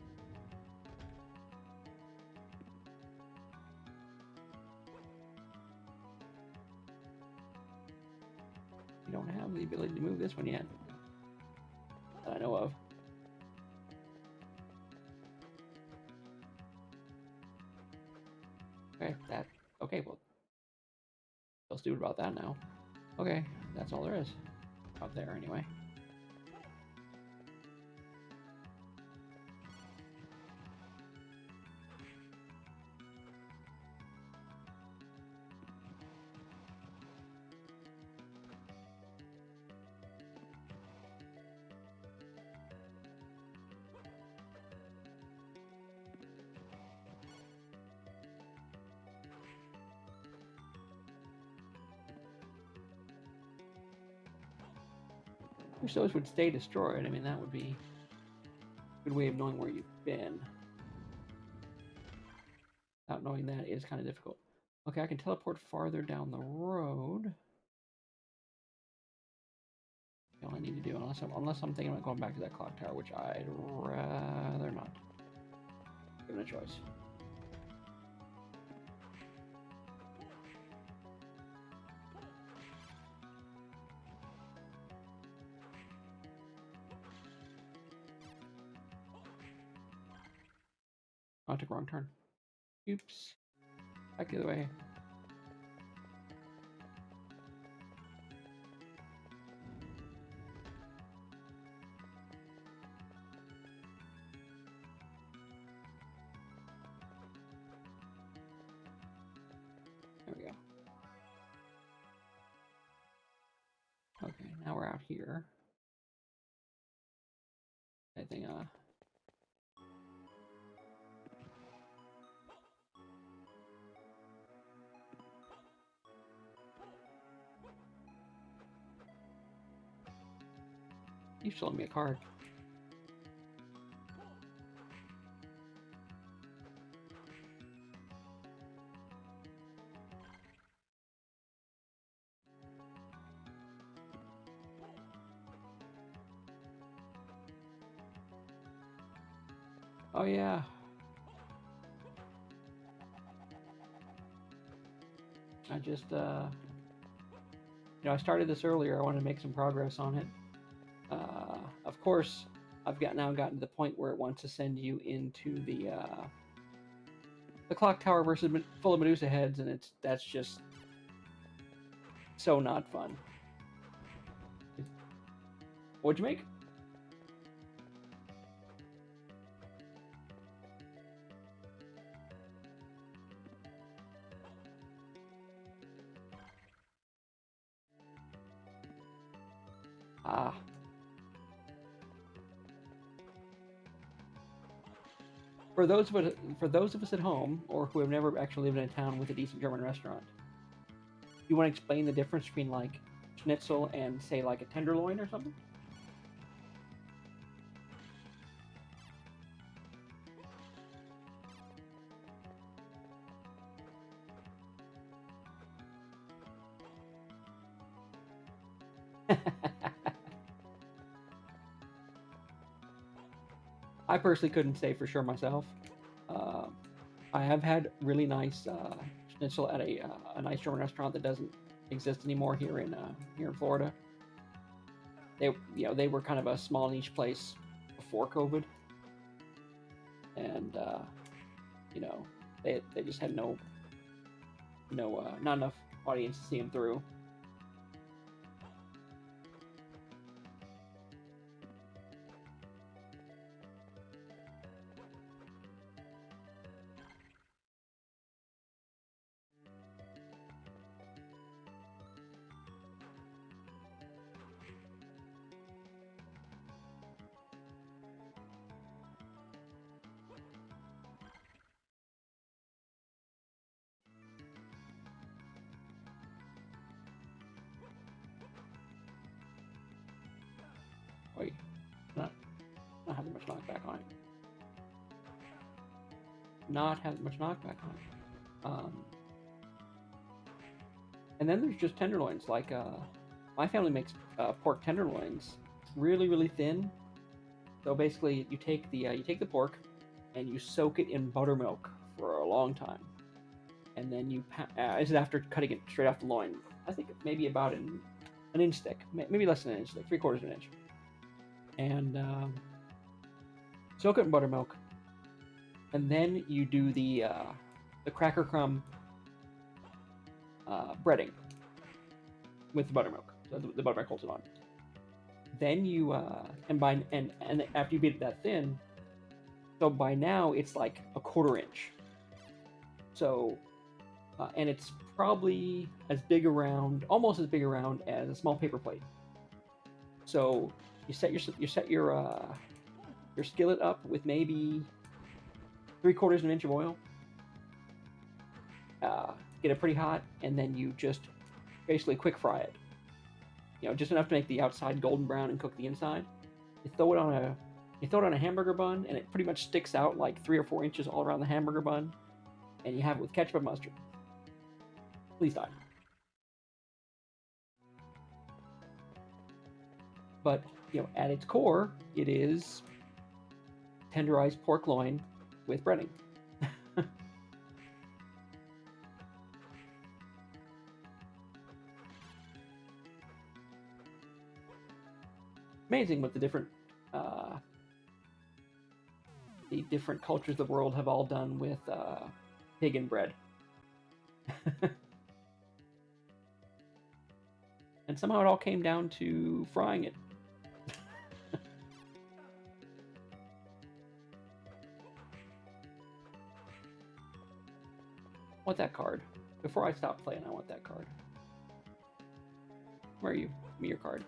We don't have the ability to move this one yet, that I know of. Okay, okay, well, let's do it about that now. Okay, that's all there is. Out there, anyway. I wish those would stay destroyed. I mean, that would be a good way of knowing where you've been. Without knowing that is kind of difficult. Okay, I can teleport farther down the road. All I need to do, unless I'm thinking about going back to that clock tower, which I'd rather not. Given a choice. Oh, I took a wrong turn. Oops. Back the other way. There we go. Okay, now we're out here. I think, you've shown me a card. Oh, yeah. I just, I started this earlier. I wanted to make some progress on it. Of course, I've now gotten to the point where it wants to send you into the clock tower versus full of Medusa heads, and that's just so not fun. What'd you make? Ah. For those of us at home, or who have never actually lived in a town with a decent German restaurant, you want to explain the difference between like schnitzel and say like a tenderloin or something? I personally couldn't say for sure myself. Uh, I have had really nice schnitzel at a nice German restaurant that doesn't exist anymore here in Florida. They were kind of a small niche place before COVID, and you know they just had not enough audience to see them through. Wait, not not having much knockback on it. Not having much knockback on it. And then there's just tenderloins. Like my family makes pork tenderloins really really thin. So basically, you take the pork and you soak it in buttermilk for a long time, and then this is after cutting it straight off the loin. I think maybe about an inch thick, maybe less than an inch thick, 3/4 of an inch, and soak it in buttermilk, and then you do the cracker crumb breading with the buttermilk. So the buttermilk holds it on. Then you and after you beat it that thin, so by now it's like a 1/4 inch. So and it's probably almost as big around as a small paper plate. So you set your skillet up with maybe 3/4 of an inch of oil. Get it pretty hot, and then you just basically quick fry it. Just enough to make the outside golden brown and cook the inside. You throw it on a hamburger bun, and it pretty much sticks out like 3 or 4 inches all around the hamburger bun, and you have it with ketchup and mustard. Please die. But at its core, it is tenderized pork loin with breading. Amazing what the different cultures of the world have all done with pig and bread. And somehow it all came down to frying it. I want that card. Before I stop playing, I want that card. Where are you? Give me your card.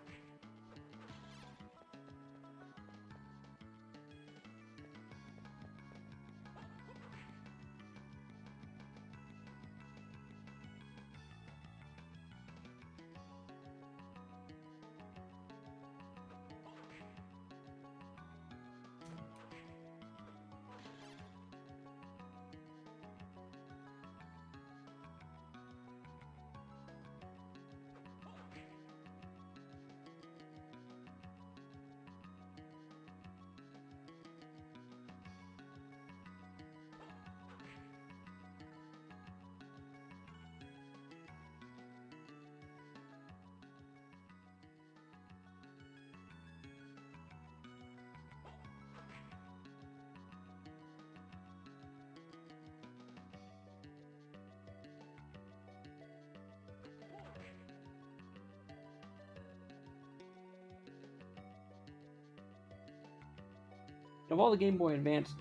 Of all the Game Boy Advance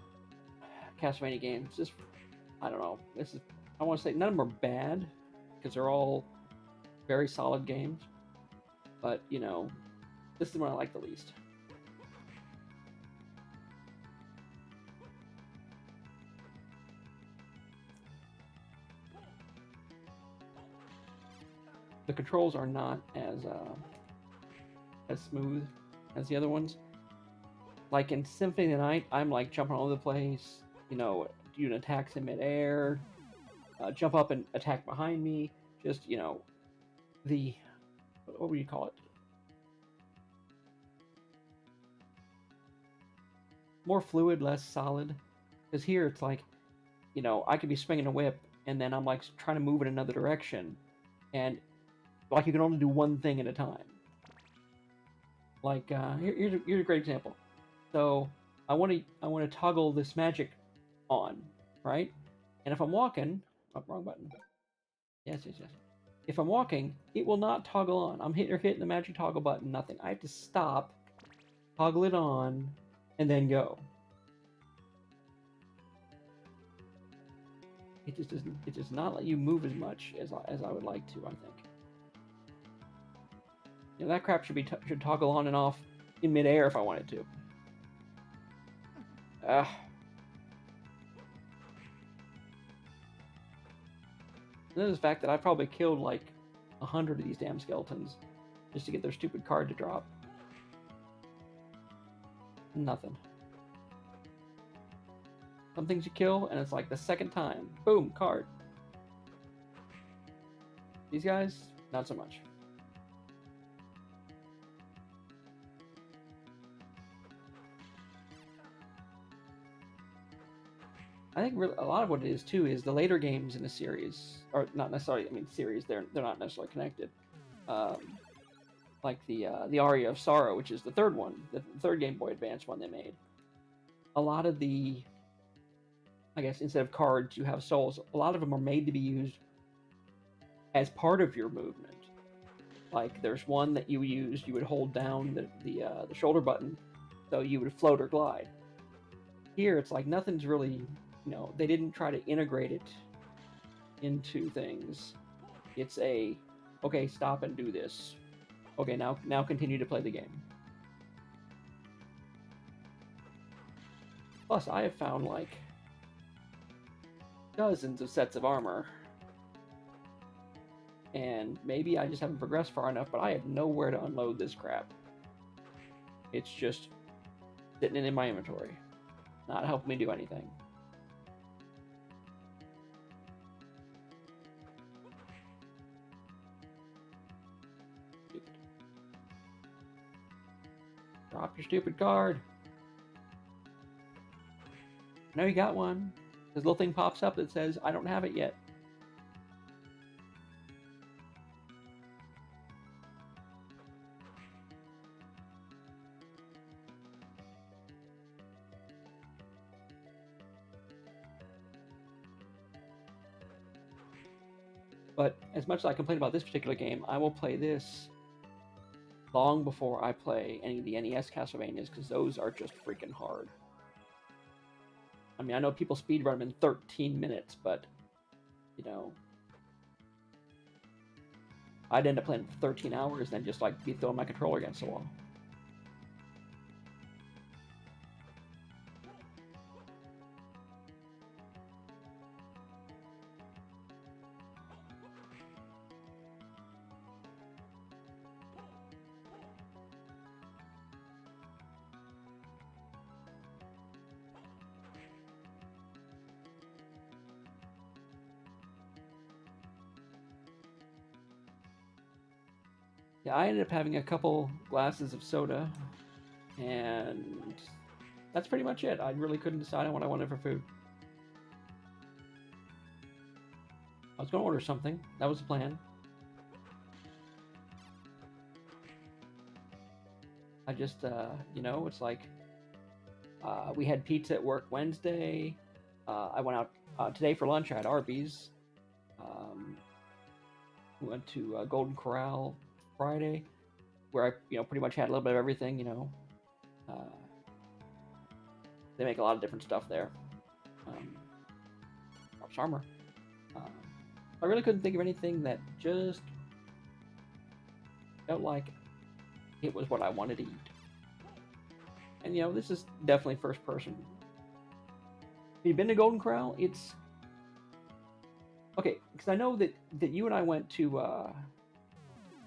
Castlevania games, I don't know. I want to say none of them are bad because they're all very solid games. But this is the one I like the least. The controls are not as smooth as the other ones. Like in Symphony of the Night, I'm like jumping all over the place, doing attacks in midair, jump up and attack behind me. Just the what would you call it? more fluid, less solid. Because here it's like, you know, I could be swinging a whip and then I'm like trying to move in another direction, and like you can only do one thing at a time. Like here's a great example. So I want to toggle this magic on, right? And if I'm walking, oh, wrong button. Yes. If I'm walking, it will not toggle on. I'm hitting the magic toggle button, nothing. I have to stop, toggle it on, and then go. It just doesn't. It does not let you move as much as I would like to. I think. You know, that crap should toggle on and off in midair if I wanted to. There's the fact that I probably killed like 100 of these damn skeletons just to get their stupid card to drop. Nothing. Some things you kill, and it's like the second time, boom, card. These guys, not so much. I think a lot of what it is too is the later games in the series, or not necessarily. I mean, series. They're not necessarily connected. Like the Aria of Sorrow, which is the third one, the third Game Boy Advance one they made. A lot of the, I guess instead of cards, you have souls. A lot of them are made to be used as part of your movement. Like there's one that you used, you would hold down the shoulder button, so you would float or glide. Here, it's like nothing's really. You know, they didn't try to integrate it into things. It's a, okay, stop and do this. Okay, now continue to play the game. Plus, I have found like dozens of sets of armor. And maybe I just haven't progressed far enough, but I have nowhere to unload this crap. It's just sitting in my inventory, not helping me do anything. Drop your stupid card. I know you got one. This little thing pops up that says, I don't have it yet. But as much as I complain about this particular game, I will play this long before I play any of the NES Castlevanias, because those are just freaking hard. I mean, I know people speedrun them in 13 minutes, but, you know, I'd end up playing for 13 hours and then just, like, be throwing my controller against the wall. Yeah, I ended up having a couple glasses of soda, and that's pretty much it. I really couldn't decide on what I wanted for food. I was going to order something. That was the plan. I just, you know, it's like we had pizza at work Wednesday. I went out today for lunch. I had Arby's. We went to Golden Corral Friday, where I, you know, pretty much had a little bit of everything. You know, they make a lot of different stuff there. Charmer. I really couldn't think of anything that just felt like it was what I wanted to eat. And you know, this is definitely first person. Have you been to Golden Corral? It's okay, because I know that you and I went to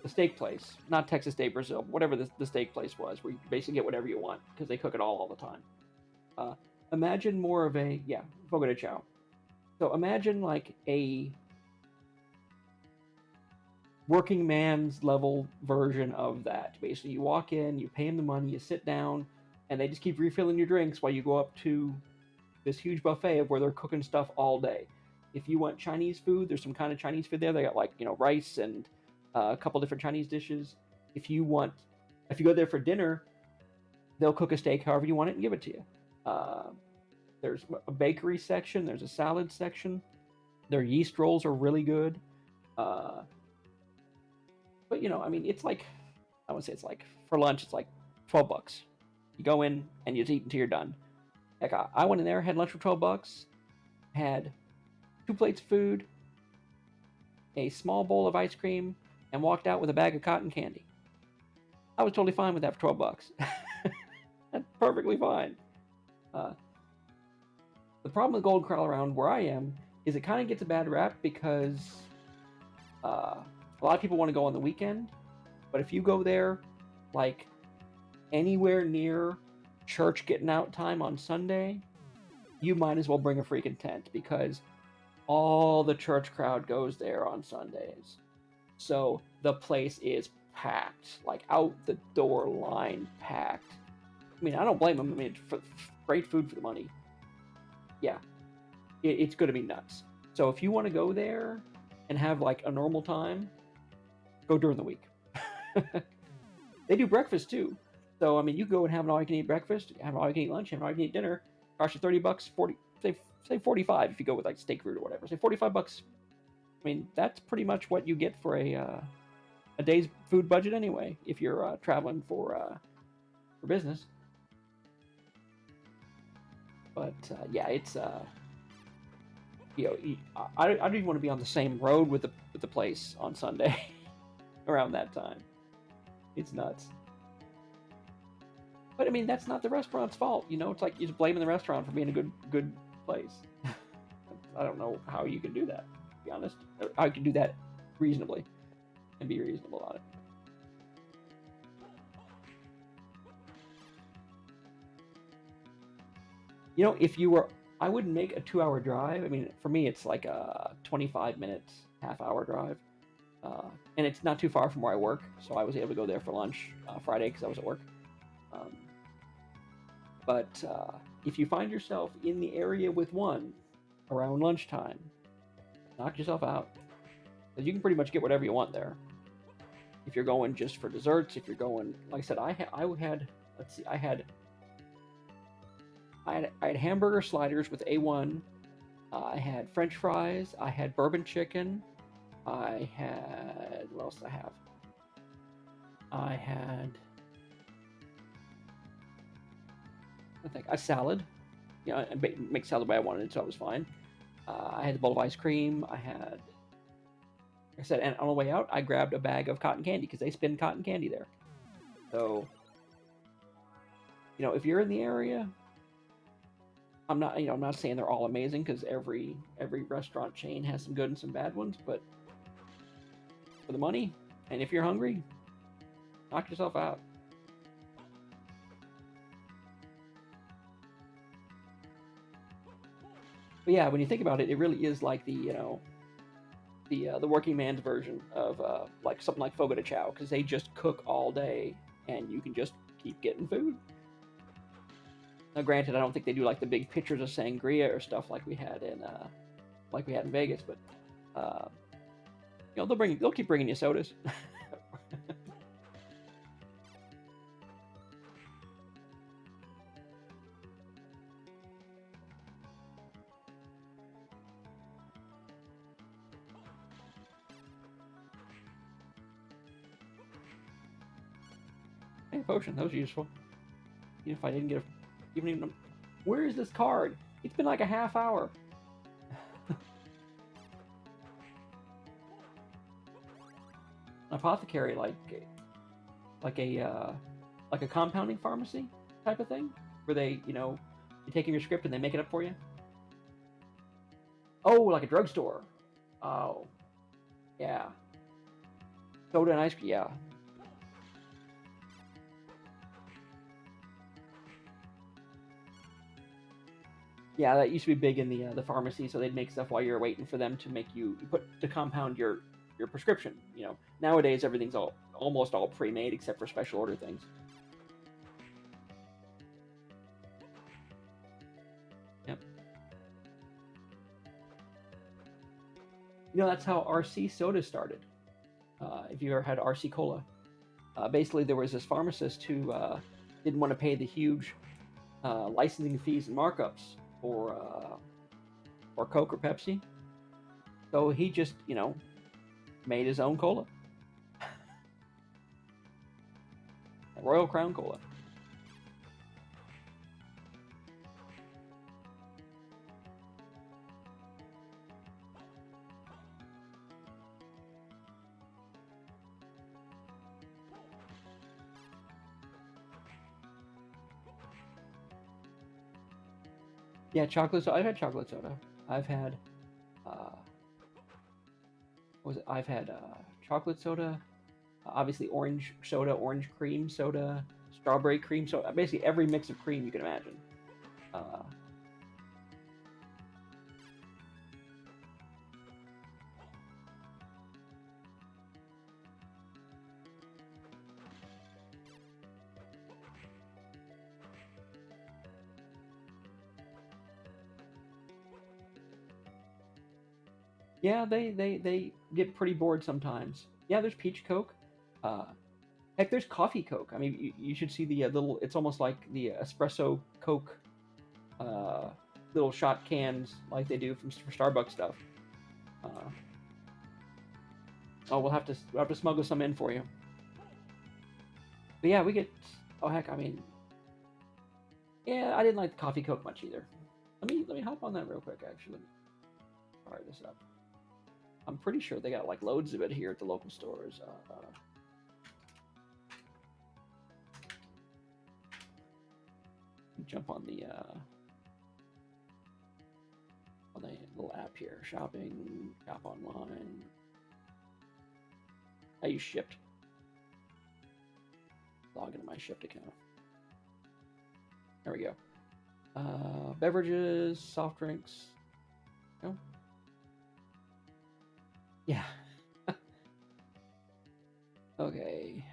the steak place, not Texas Day Brazil, whatever the steak place was, where you basically get whatever you want because they cook it all the time. Imagine more of a Fogo de Chao. So imagine like a working man's level version of that. Basically, you walk in, you pay him the money, you sit down, and they just keep refilling your drinks while you go up to this huge buffet of where they're cooking stuff all day. If you want Chinese food, there's some kind of Chinese food there. They got like rice and a couple different Chinese dishes. If you go there for dinner, they'll cook a steak however you want it and give it to you. There's a bakery section. There's a salad section. Their yeast rolls are really good. But I mean, it's like, I would say it's like for lunch, it's like $12. You go in and you just eat until you're done. Heck, I went in there, had lunch for $12, had 2 plates of food, a small bowl of ice cream, and walked out with a bag of cotton candy. I was totally fine with that for $12. That's perfectly fine. The problem with Golden Corral around where I am is it kind of gets a bad rap because a lot of people want to go on the weekend, but if you go there like anywhere near church getting out time on Sunday, you might as well bring a freaking tent because all the church crowd goes there on Sundays. So the place is packed, like out the door line packed. I mean, I don't blame them. I mean, great food for the money. Yeah, it's going to be nuts. So if you want to go there and have like a normal time, go during the week. They do breakfast too. So I mean, you go and have an all-you-can-eat breakfast, have an all-you-can-eat lunch, have an all-you-can-eat dinner. Cost you $30, 40, say 45 if you go with like steak root or whatever. Say $45. I mean, that's pretty much what you get for a day's food budget anyway. If you're traveling for business. But yeah, it's I don't even want to be on the same road with the place on Sunday around that time. It's nuts. But I mean, that's not the restaurant's fault. It's like you're just blaming the restaurant for being a good place. I don't know how you can do that, to be honest. How you can do that reasonably and be reasonable on it. If you were, I wouldn't make a 2-hour drive. I mean, for me, it's like a 25 minutes, half-hour drive. And it's not too far from where I work, so I was able to go there for lunch Friday because I was at work. But if you find yourself in the area with one around lunchtime, knock yourself out. Because you can pretty much get whatever you want there. If you're going just for desserts, if you're going, like I said, I had hamburger sliders with A1. I had French fries. I had bourbon chicken. I had, what else did I have? I had, I think, a salad. I make salad the way I wanted it, so it was fine. I had a bowl of ice cream. I had, like I said, and on the way out, I grabbed a bag of cotton candy because they spin cotton candy there. So, if you're in the area, I'm not saying they're all amazing because every restaurant chain has some good and some bad ones, but for the money, and if you're hungry, knock yourself out. But yeah, when you think about it, it really is like the working man's version of like something like Fogo de Chao, because they just cook all day and you can just keep getting food. Now, granted, I don't think they do like the big pitchers of sangria or stuff like we had in Vegas, but they'll keep bringing you sodas. Hey, potion, that was useful. Even if I didn't get even where is this card? It's been like a half hour. Apothecary, like a compounding pharmacy type of thing, where they you take in your script and they make it up for you. Oh, like a drugstore. Oh, yeah. Soda and ice cream. Yeah. Yeah, that used to be big in the pharmacy, so they'd make stuff while you're waiting for them to make you put to compound your prescription. Nowadays everything's almost all pre-made except for special order things. You know, that's how RC soda started. If you ever had RC cola, basically there was this pharmacist who didn't want to pay the huge licensing fees and markups for Coke or Pepsi, so he just made his own cola, Royal Crown Cola. Yeah, chocolate soda. I've had chocolate soda. I've had uh, I've had chocolate soda. Obviously, orange soda, orange cream soda, strawberry cream soda. Basically, every mix of cream you can imagine. Uh, yeah, they get pretty bored sometimes. Yeah, there's peach Coke. Uh, Heck, there's coffee Coke. I mean, you should see the little. It's almost like the espresso Coke, uh, little shot cans like they do for Starbucks stuff. Uh, oh, we'll have to smuggle some in for you. But yeah, we get. Oh heck, I mean, yeah, I didn't like the coffee Coke much either. Let me hop on that real quick. Actually, let me fire this up. I'm pretty sure they got like loads of it here at the local stores. Jump on the little app here. Shopping, shop online. I use Shipped. Log into my Shipped account. There we go. Beverages, soft drinks. No. Yeah. Okay.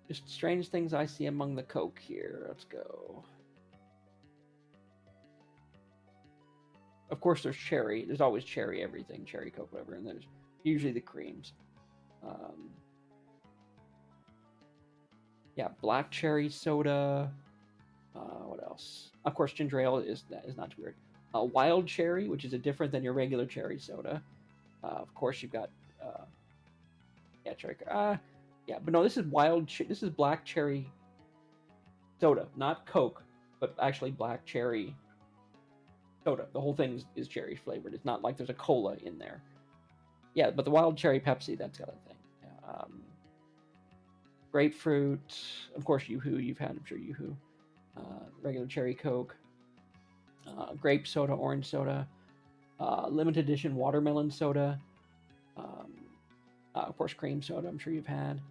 Just strange things I see among the Coke here. Let's go. Of course, there's cherry. There's always cherry everything, cherry Coke, whatever, and there's usually the creams. Yeah, black cherry soda. What else? Of course, ginger ale is not too weird. Wild cherry, which is a different than your regular cherry soda. Of course, you've got yeah, cherry. Yeah, but no, this is this is black cherry soda, not Coke, but actually black cherry soda. The whole thing is cherry flavored. It's not like there's a cola in there. Yeah, but the wild cherry Pepsi, that's got a thing. Yeah, grapefruit, of course, Yoo-hoo. You've had, I'm sure, Yoo-hoo. Regular cherry Coke, grape soda, orange soda, limited edition watermelon soda, of course, cream soda. I'm sure you've had.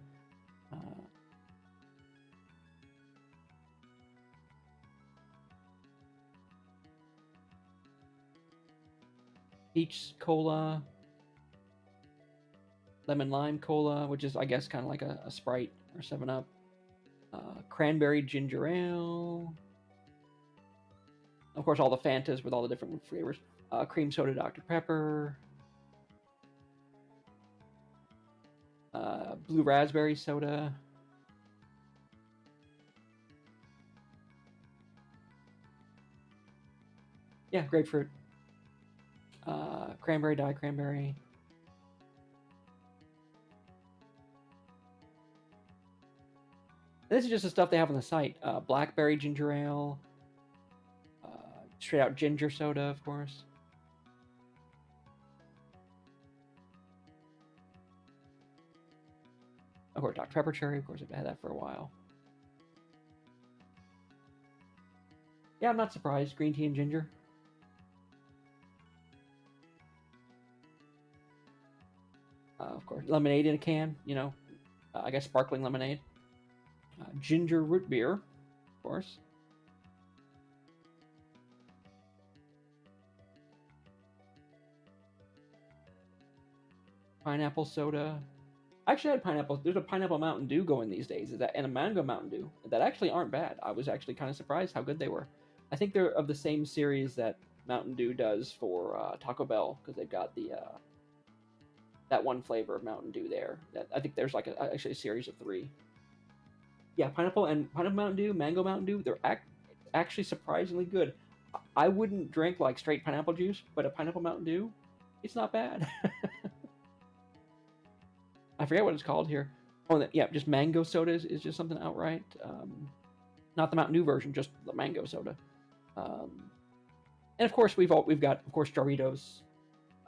Peach cola, lemon lime cola, which is, I guess, kind of like a Sprite or 7 Up. Cranberry ginger ale. Of course, all the Fantas with all the different flavors. Cream soda Dr. Pepper. Blue raspberry soda. Yeah, grapefruit. Cranberry dye cranberry. This is just the stuff they have on the site. Blackberry ginger ale. Straight out ginger soda, of course. Of course, Dr. Pepper cherry. Of course, I've had that for a while. Yeah, I'm not surprised. Green tea and ginger. Of course, lemonade in a can. I guess sparkling lemonade. Ginger root beer, of course. Pineapple soda. I actually had pineapple. There's a pineapple Mountain Dew going these days. Is that and a mango Mountain Dew that actually aren't bad. I was actually kind of surprised how good they were. I think they're of the same series that Mountain Dew does for Taco Bell, because they've got the that one flavor of Mountain Dew there. That I think there's like actually a series of 3. Yeah, pineapple Mountain Dew, mango Mountain Dew. They're actually surprisingly good. I wouldn't drink like straight pineapple juice, but a pineapple Mountain Dew, it's not bad. I forget what it's called here. Oh, yeah, just mango soda is just something outright. Not the Mountain Dew version, just the mango soda. And of course we've got of course Doritos.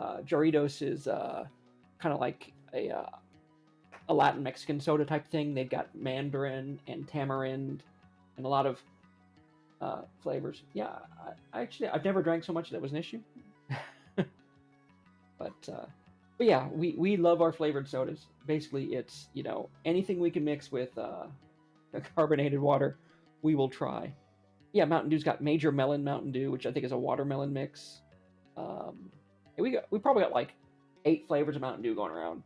Doritos is kind of like a Latin Mexican soda type thing. They've got mandarin and tamarind and a lot of flavors. Yeah, I've never drank so much that was an issue. But yeah, we love our flavored sodas. Basically, it's anything we can mix with carbonated water, we will try. Yeah, Mountain Dew's got Major Melon Mountain Dew, which I think is a watermelon mix. We probably got like 8 flavors of Mountain Dew going around.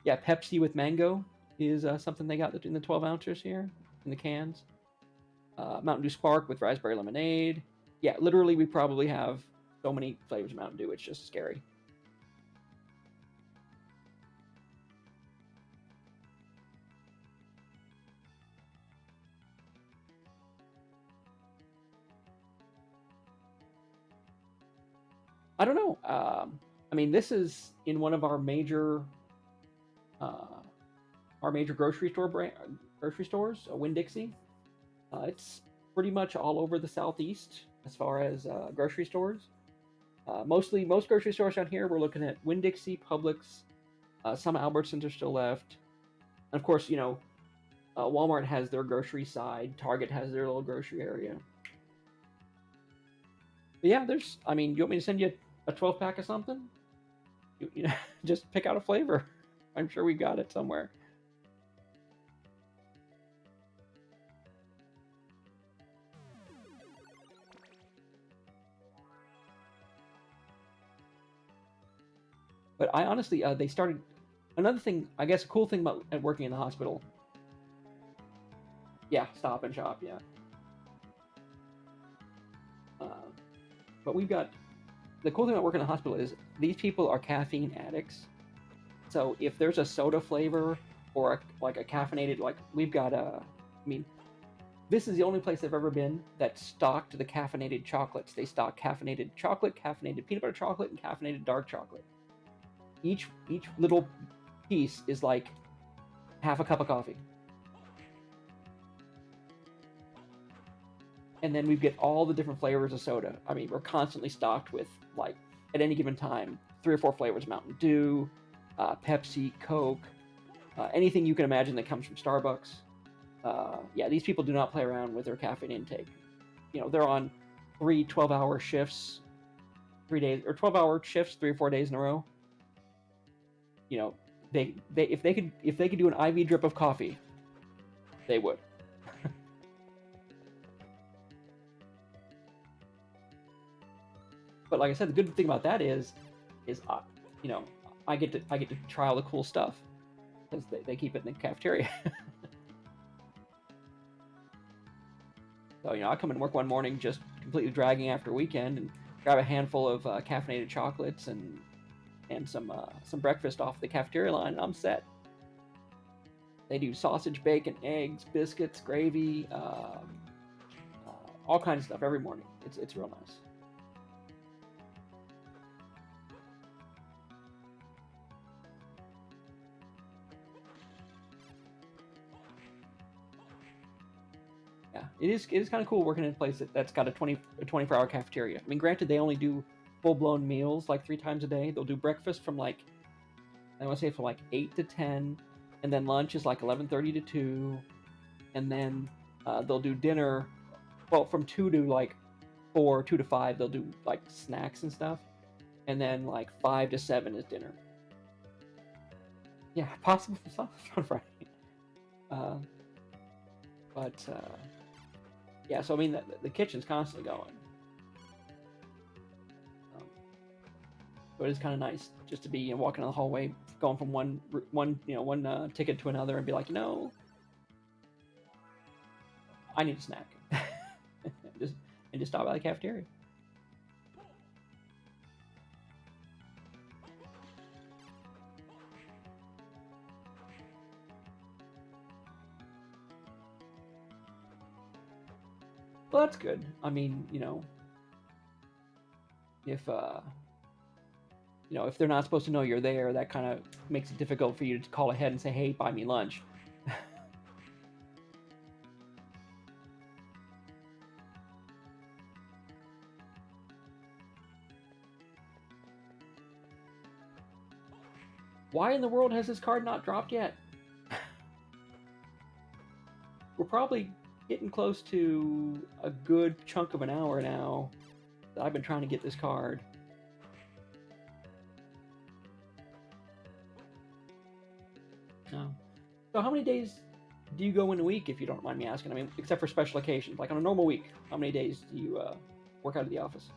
Yeah, Pepsi with mango is something they got in the 12 ounces here in the cans. Mountain Dew Spark with raspberry lemonade. Yeah, literally, we probably have so many flavors of Mountain Dew, it's just scary. I don't know. I mean, this is in one of our major grocery stores, Winn-Dixie. It's pretty much all over the Southeast as far as grocery stores. Most grocery stores down here, we're looking at Winn-Dixie, Publix, some Albertsons are still left. And of course, Walmart has their grocery side. Target has their little grocery area. But yeah, I mean, you want me to send you a 12-pack of something? Just pick out a flavor. I'm sure we got it somewhere. But I honestly, they started. Another thing, I guess, a cool thing about working in the hospital. Yeah, Stop and Shop. Yeah. But we've got the cool thing about working in the hospital is these people are caffeine addicts. So if there's a soda flavor or like a caffeinated, like we've got I mean, this is the only place I've ever been that stocked the caffeinated chocolates. They stock caffeinated chocolate, caffeinated peanut butter chocolate, and caffeinated dark chocolate. Each little piece is like half a cup of coffee. And then we get all the different flavors of soda. I mean, we're constantly stocked with, like, at any given time, 3 or 4 flavors: Mountain Dew, Pepsi, Coke, anything you can imagine that comes from Starbucks. Yeah, these people do not play around with their caffeine intake. They're on 3 12-hour shifts, 3 days, or 12-hour shifts 3 or 4 days in a row. They if they could do an IV drip of coffee, they would. But like I said, the good thing about that is I get to try all the cool stuff because they keep it in the cafeteria. So I come and work one morning just completely dragging after a weekend and grab a handful of caffeinated chocolates and some breakfast off the cafeteria line, and I'm set. They do sausage, bacon, eggs, biscuits, gravy, all kinds of stuff every morning. It's real nice. Yeah, it is kind of cool working in a place that's got a 24-hour cafeteria. I mean, granted, they only do full-blown meals like 3 times a day. They'll do breakfast from like, I want to say from like 8 to 10, and then lunch is like 11:30 to 2, and then they'll do dinner, well, from 2 to like 4, 2 to 5, they'll do like snacks and stuff, and then like 5 to 7 is dinner. Yeah, possible on Friday. But yeah, so I mean, the kitchen's constantly going. So it is kind of nice just to be walking in the hallway, going from one ticket to another, and be like, I need a snack. Just stop by the cafeteria. Well, that's good. I mean, if if they're not supposed to know you're there, that kind of makes it difficult for you to call ahead and say, "Hey, buy me lunch." Why in the world has this card not dropped yet? We're probably getting close to a good chunk of an hour now that I've been trying to get this card. No. So how many days do you go in a week, if you don't mind me asking? I mean, except for special occasions. Like on a normal week, how many days do you work out of the office?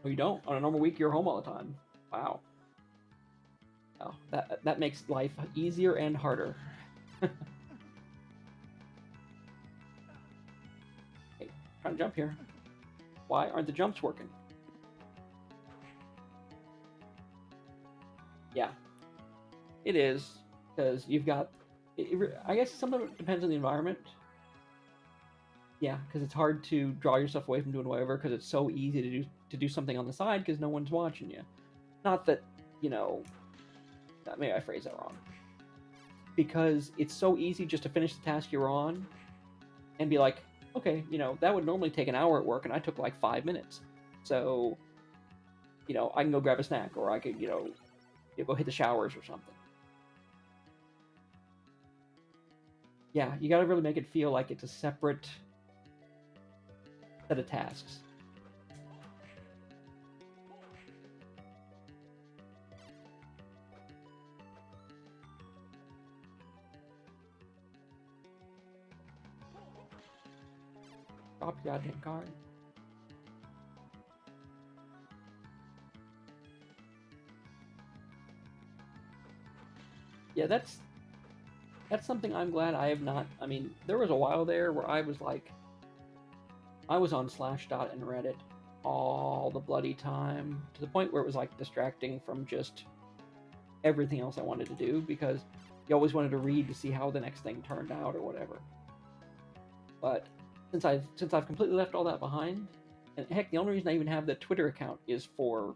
Oh, you don't? On a normal week, you're home all the time. Wow. Oh, that makes life easier and harder. Hey, trying to jump here. Why aren't the jumps working? Yeah, it is, because you've got. I guess some of it depends on the environment. Yeah, because it's hard to draw yourself away from doing whatever, because it's so easy to do something on the side because no one's watching you. Not that maybe I phrased that wrong. Because it's so easy just to finish the task you're on, and be like, okay, that would normally take an hour at work, and I took like 5 minutes. So, I can go grab a snack, or I could, go hit the showers or something. Yeah, you gotta really make it feel like it's a separate set of tasks. Drop your goddamn card. Yeah, that's something I'm glad I have not. I mean, there was a while there where I was like, I was on Slashdot and Reddit all the bloody time, to the point where it was like distracting from just everything else I wanted to do, because you always wanted to read to see how the next thing turned out or whatever. But since I've completely left all that behind, and heck, the only reason I even have the Twitter account is for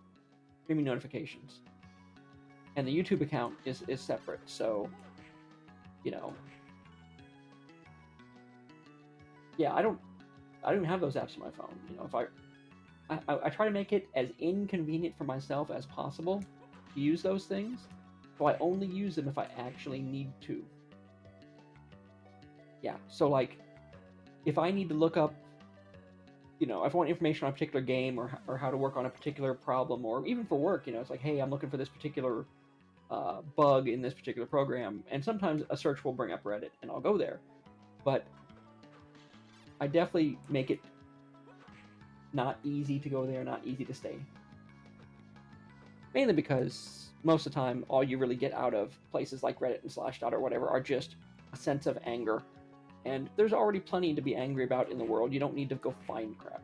streaming notifications, and the YouTube account is separate. So, yeah, I don't even have those apps on my phone. If I try to make it as inconvenient for myself as possible to use those things, so I only use them if I actually need to. Yeah, so like, if I need to look up, if I want information on a particular game, or how to work on a particular problem, or even for work, it's like, hey, I'm looking for this particular bug in this particular program, and sometimes a search will bring up Reddit, and I'll go there. But I definitely make it not easy to go there, not easy to stay. Mainly because most of the time, all you really get out of places like Reddit and Slashdot or whatever are just a sense of anger. And there's already plenty to be angry about in the world. You don't need to go find crap.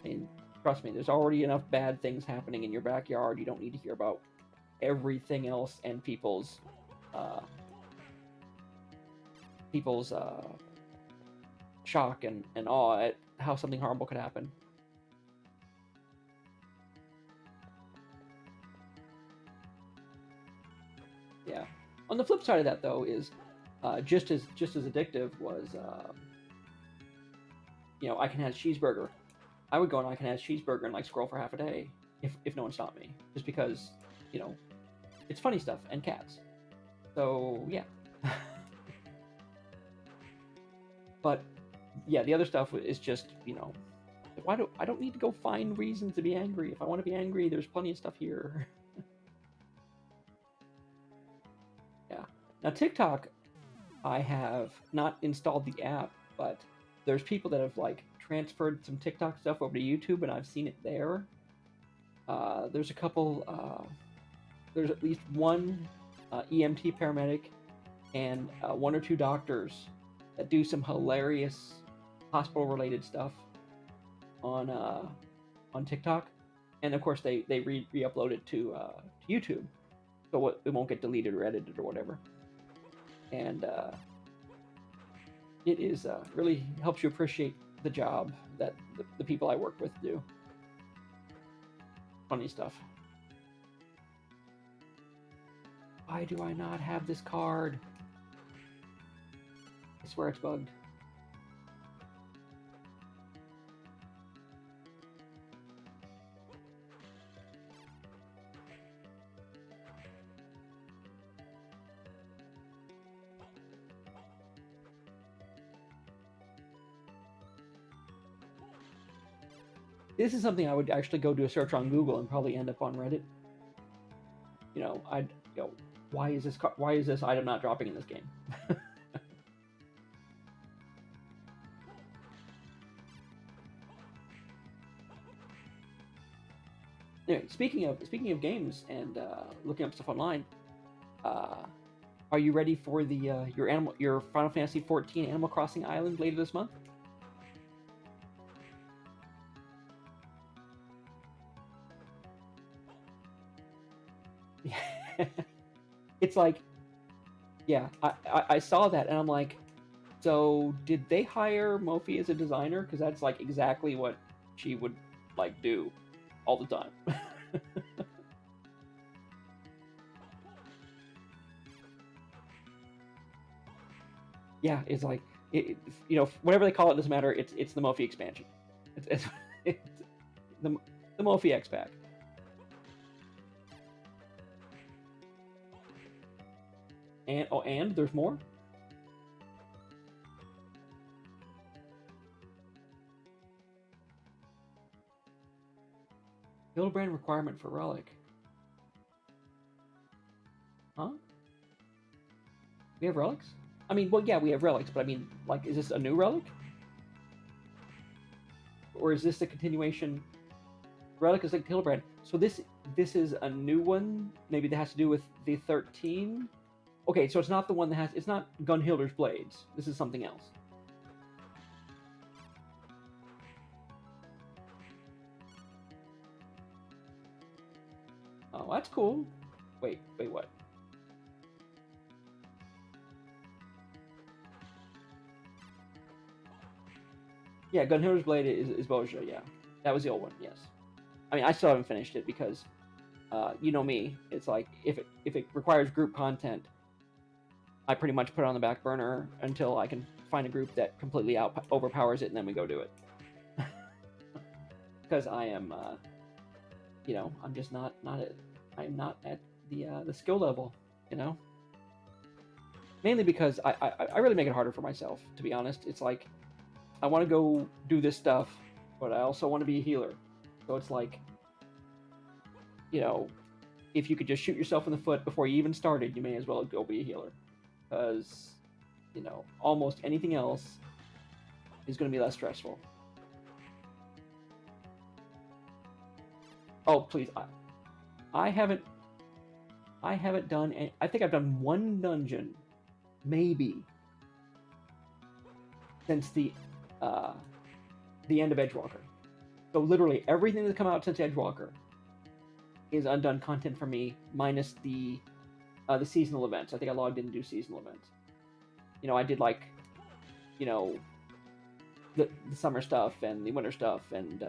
I mean, trust me, there's already enough bad things happening in your backyard. You don't need to hear about everything else and people's shock and awe at how something horrible could happen. Yeah. On the flip side of that, though, is just as addictive was I Can Have Cheeseburger. I would go on I Can Have Cheeseburger and like scroll for half a day if no one stopped me, just because it's funny stuff and cats. So yeah. But yeah, the other stuff is just I don't need to go find reasons to be angry. If I want to be angry, there's plenty of stuff here. Yeah. Now TikTok, I have not installed the app, but there's people that have like transferred some TikTok stuff over to YouTube, and I've seen it there. There's a couple. There's at least one EMT paramedic and one or two doctors that do some hilarious hospital-related stuff on TikTok, and of course they re-upload it to YouTube, so it won't get deleted or edited or whatever. And it is really helps you appreciate the job that the people I work with do. Funny stuff. Why do I not have this card? I swear it's bugged. This is something I would actually go do a search on Google and probably end up on Reddit. You know, why is this item not dropping in this game? Anyway, speaking of games and looking up stuff online, are you ready for the your Final Fantasy XIV Animal Crossing Island later this month? It's like, yeah, I saw that and I'm like, so did they hire Mofi as a designer? Because that's like exactly what she would like do all the time. Yeah, it's like whatever they call it doesn't matter. It's the Mofi expansion. It's the Mofi X pack. And there's more. Hildebrand requirement for relic. Huh? We have relics? I mean, well, yeah, we have relics, but I mean, like, is this a new relic? Or is this a continuation? Relic is like Hildebrand. So this is a new one? Maybe that has to do with the 13? Okay, so it's not the one that has... It's not Gunhilder's Blades. This is something else. Oh, that's cool. Wait, what? Yeah, Gunhilder's Blade is Boja, yeah. That was the old one, yes. I mean, I still haven't finished it because, you know me, it's like, if it requires group content, I pretty much put it on the back burner until I can find a group that completely overpowers it, and then we go do it. Because I am, I'm just not I'm not at the skill level, Mainly because I really make it harder for myself, to be honest. It's like, I want to go do this stuff, but I also want to be a healer. So it's like, if you could just shoot yourself in the foot before you even started, you may as well go be a healer. Because, almost anything else is going to be less stressful. Oh, please. I haven't done any, I think I've done one dungeon, maybe, since the end of Edgewalker. So literally everything that's come out since Edgewalker is undone content for me, minus the seasonal events. I think I logged in to do seasonal events. I did like, the summer stuff and the winter stuff and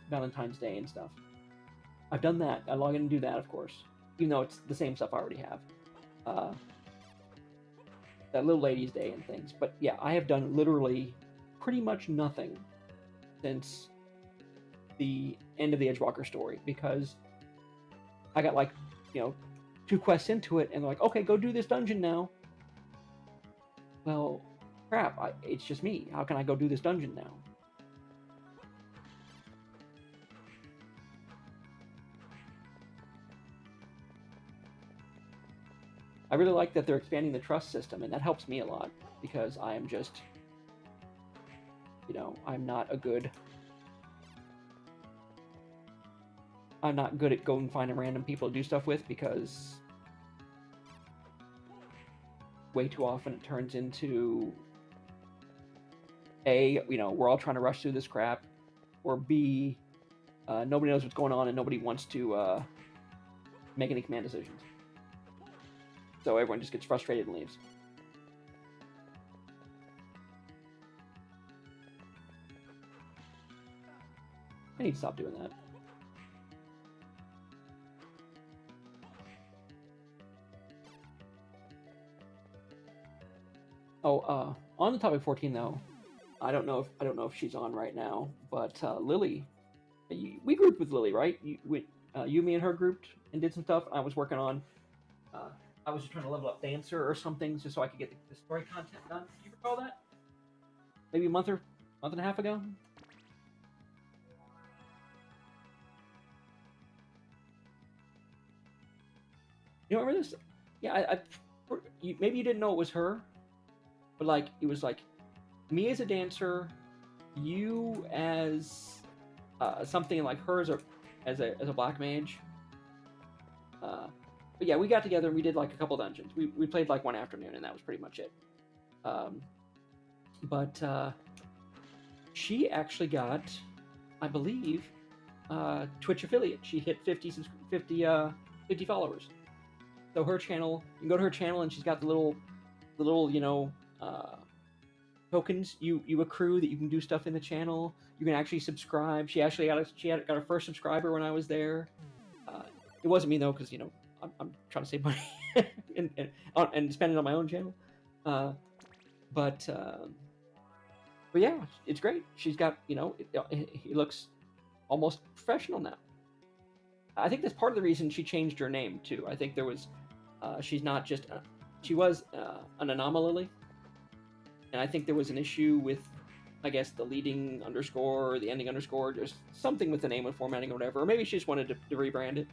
Valentine's Day and stuff. I've done that. I log in and do that, of course, even though it's the same stuff I already have. That Little Ladies Day and things. But yeah, I have done literally pretty much nothing since the end of the Edgewalker story, because I got like, 2 quests into it and they're like, okay, go do this dungeon now. Well, crap, it's just me. How can I go do this dungeon now? I really like that they're expanding the trust system, and that helps me a lot, because I am just, I'm not good at going and finding random people to do stuff with, because way too often it turns into A, we're all trying to rush through this crap, or B, nobody knows what's going on and nobody wants to make any command decisions. So everyone just gets frustrated and leaves. I need to stop doing that. Oh, on the topic 14 though, I don't know if she's on right now, but Lily, we grouped with Lily, right? You, me, and her grouped and did some stuff. I was working on. I was just trying to level up Dancer or something, just so I could get the story content done. Do you recall that? Maybe a month and a half ago. You remember this? Yeah, maybe you didn't know it was her, but like it was like me as a dancer, you as something like her as a black mage. But yeah, we got together and we did like a couple dungeons. We played like one afternoon and that was pretty much it. But she actually got, I believe, Twitch affiliate. She hit 50 followers. So her channel, you can go to her channel and she's got the little tokens you accrue that you can do stuff in the channel. You can actually subscribe. She actually got her first subscriber when I was there. It wasn't me though, because I'm trying to save money and spend it on my own channel. But yeah, it's great. She's got he looks almost professional now. I think that's part of the reason she changed her name too. I think there was she's not just she was an anomaly, and I think there was an issue with, I guess, the leading underscore or the ending underscore. There's something with the name and formatting or whatever. Or maybe she just wanted to rebrand it.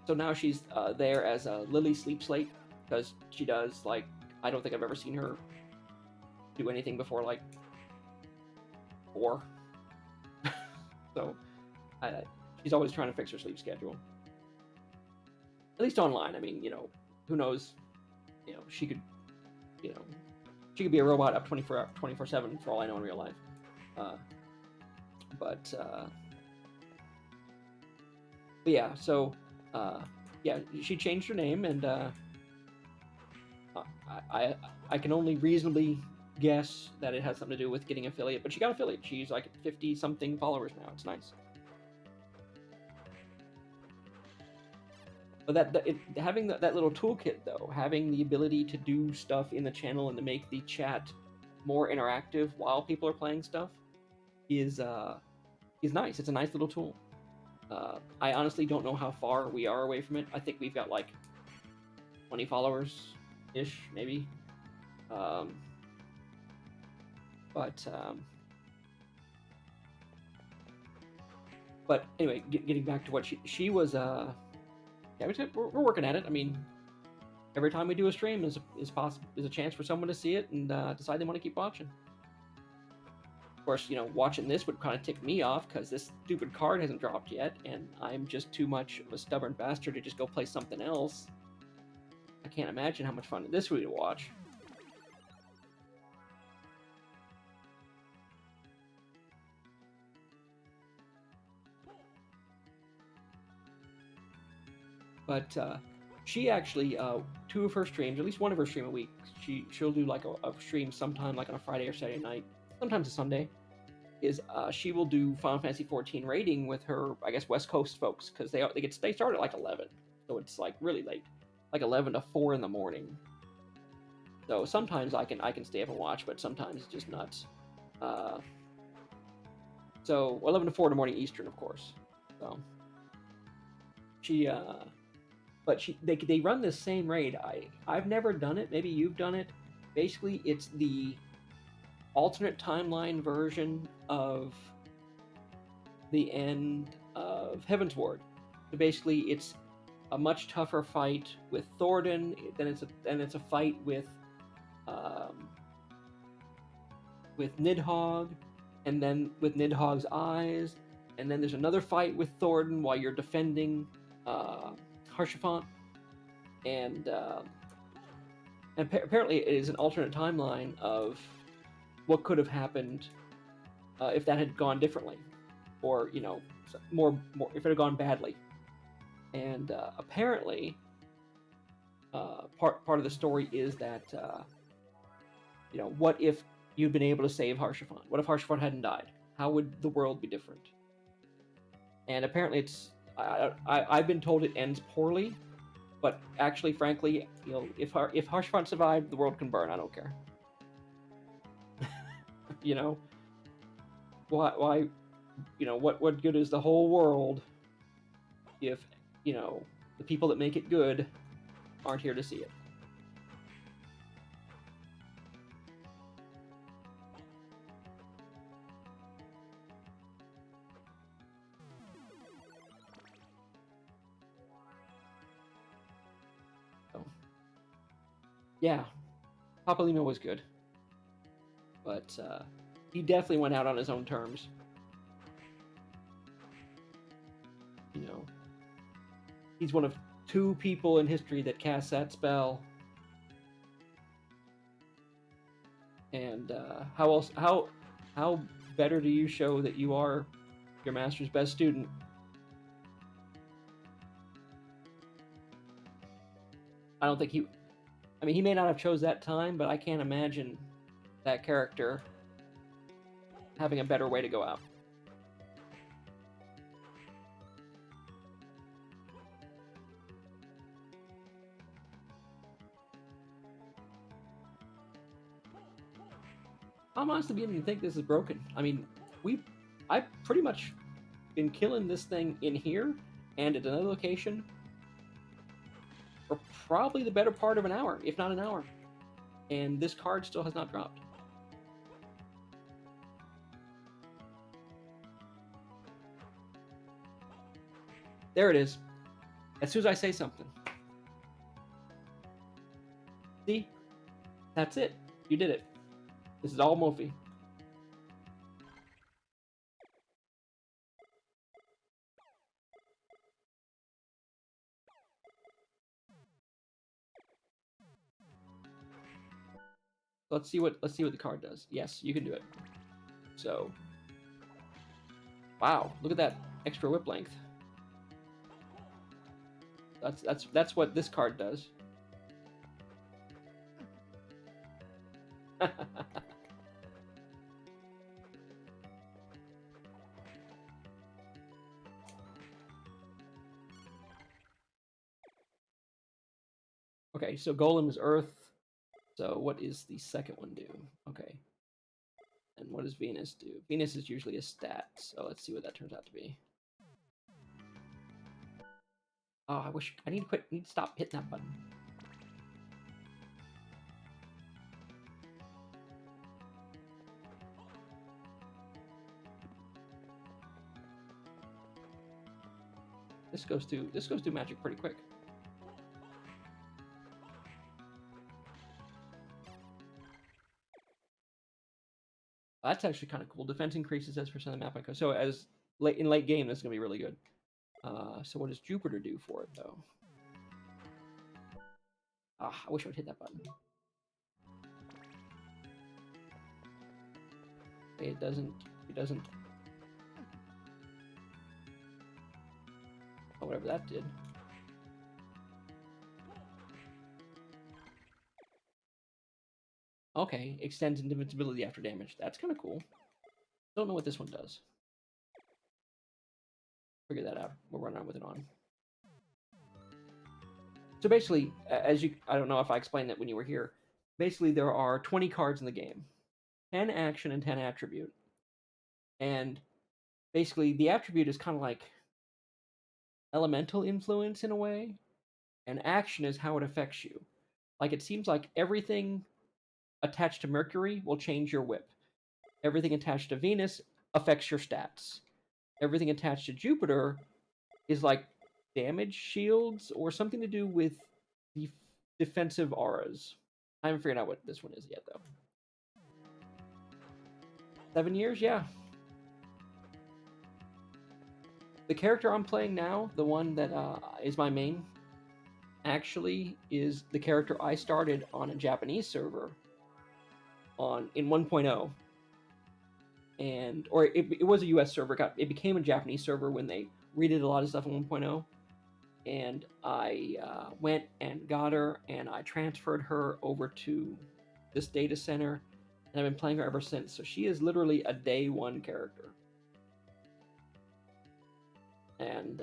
So now she's there as Lily Sleep Slate, because she does, like, I don't think I've ever seen her do anything before, like, 4. So she's always trying to fix her sleep schedule. At least online. I mean, who knows? She could, she could be a robot up 24/7 for all I know in real life. But yeah, so yeah, she changed her name, and I can only reasonably guess that it has something to do with getting affiliate. But she got affiliate. She's like 50 something followers now. It's nice. But having that little toolkit though, having the ability to do stuff in the channel and to make the chat more interactive while people are playing stuff is nice. It's a nice little tool. I honestly don't know how far we are away from it. I think we've got like 20 followers-ish, maybe. But anyway, getting back to what she was, yeah, we're working at it. I mean, every time we do a stream is a chance for someone to see it and decide they want to keep watching. Of course, watching this would kind of tick me off because this stupid card hasn't dropped yet, and I'm just too much of a stubborn bastard to just go play something else. I can't imagine how much fun this would be to watch. But she actually, 2 of her streams, at least one of her stream a week, she'll do like a stream sometime like on a Friday or Saturday night, sometimes a Sunday, is she will do Final Fantasy 14 raiding with her, I guess, West Coast folks, because they start at like 11, so it's like really late, like 11 to 4 in the morning. So sometimes I can stay up and watch, but sometimes it's just nuts. So 11 to 4 in the morning Eastern, of course. So they run this same raid. I've never done it. Maybe you've done it. Basically, it's the alternate timeline version of the end of Heavensward. So basically, it's a much tougher fight with Thornton. Then it's a fight with Nidhogg, and then with Nidhogg's eyes, and then there's another fight with Thornton while you're defending Haurchefant, and And apparently it is an alternate timeline of what could have happened if that had gone differently, or more if it had gone badly. And apparently, part of the story is that what if you'd been able to save Harshaphon? What if Harshaphon hadn't died? How would the world be different? And apparently, I've been told it ends poorly, but actually, frankly, if Harshaphon survived, the world can burn. I don't care. Why? What good is the whole world if the people that make it good aren't here to see it? So, yeah, Papalymo was good, but he definitely went out on his own terms. He's one of 2 people in history that cast that spell. And how better do you show that you are your master's best student? I don't think he may not have chose that time, but I can't imagine that character having a better way to go out. I'm honestly beginning to think this is broken. I mean, I've pretty much been killing this thing in here and at another location for probably the better part of an hour, if not an hour. And this card still has not dropped. There it is. As soon as I say something. See? That's it. You did it. This is all Mophie. Let's see what the card does. Yes, you can do it. So, wow, look at that extra whip length. That's what this card does. Okay, so Golem is Earth. So what is the second one do? Okay. And what does Venus do? Venus is usually a stat, so let's see what that turns out to be. Oh, I need to quit. I need to stop hitting that button. This goes through magic pretty quick. That's actually kind of cool. Defense increases as percent of the map I go. So as in late game, this is gonna be really good. So what does Jupiter do for it though? Ah, I wish I would hit that button. It doesn't. It doesn't. Oh, whatever that did. Okay, extends invincibility after damage. That's kind of cool. Don't know what this one does. Figure that out. We'll run around with it on. So basically, I don't know if I explained that when you were here. Basically, there are 20 cards in the game. 10 action and 10 attribute. And basically, the attribute is kind of like elemental influence in a way. And action is how it affects you. Like, it seems like everything attached to Mercury will change your whip. Everything attached to Venus affects your stats. Everything attached to Jupiter is like damage shields or something to do with defensive auras. I haven't figured out what this one is yet, though. 7 years? Yeah. The character I'm playing now, the one that is my main, actually is the character I started on a Japanese server in 1.0. Or it was a US server. It became a Japanese server when they redid a lot of stuff in 1.0. And I went and got her, and I transferred her over to this data center, and I've been playing her ever since. So she is literally a day one character. And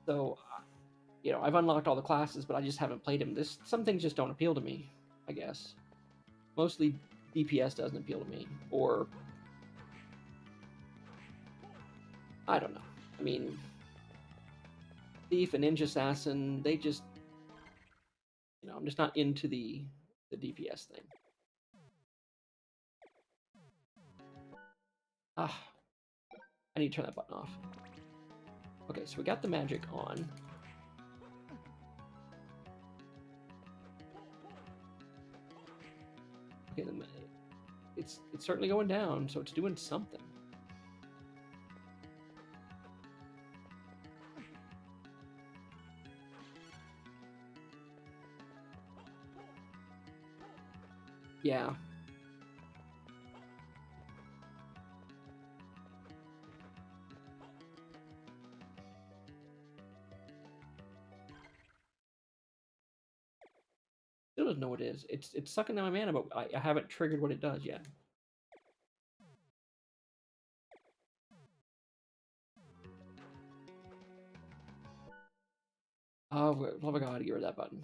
so, I've unlocked all the classes, but I just haven't played them. Some things just don't appeal to me, I guess. Mostly DPS doesn't appeal to me, or I don't know. I mean, Thief and Ninja Assassin, they just, I'm just not into the DPS thing. I need to turn that button off. Okay, so we got the magic on. Okay, it's certainly going down, so it's doing something. Yeah. Still doesn't know what it is. It's sucking down my mana, but I haven't triggered what it does yet. Oh, love of God, get rid of that button.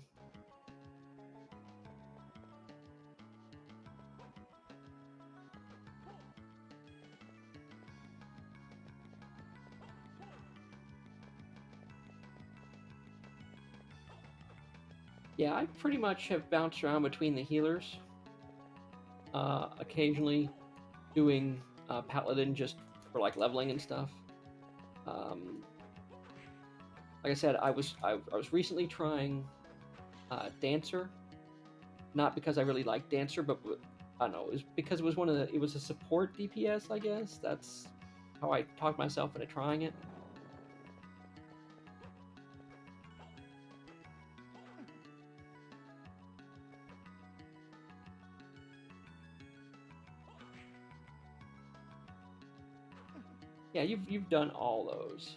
Yeah, I pretty much have bounced around between the healers. Occasionally doing Paladin just for like leveling and stuff. Like I said, I was recently trying Dancer, not because I really like Dancer, but I don't know, it was because it was a support DPS, I guess. That's how I talked myself into trying it. Yeah, you've done all those.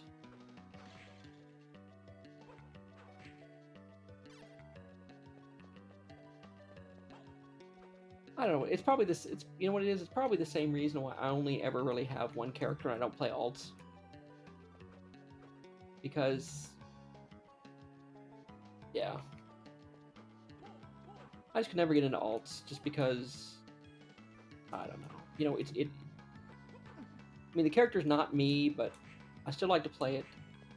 I don't know. It's probably this. It's you know what it is. It's probably the same reason why I only ever really have one character and I don't play alts. Because, yeah, I just could never get into alts just because I don't know. I mean, the character's not me, but I still like to play it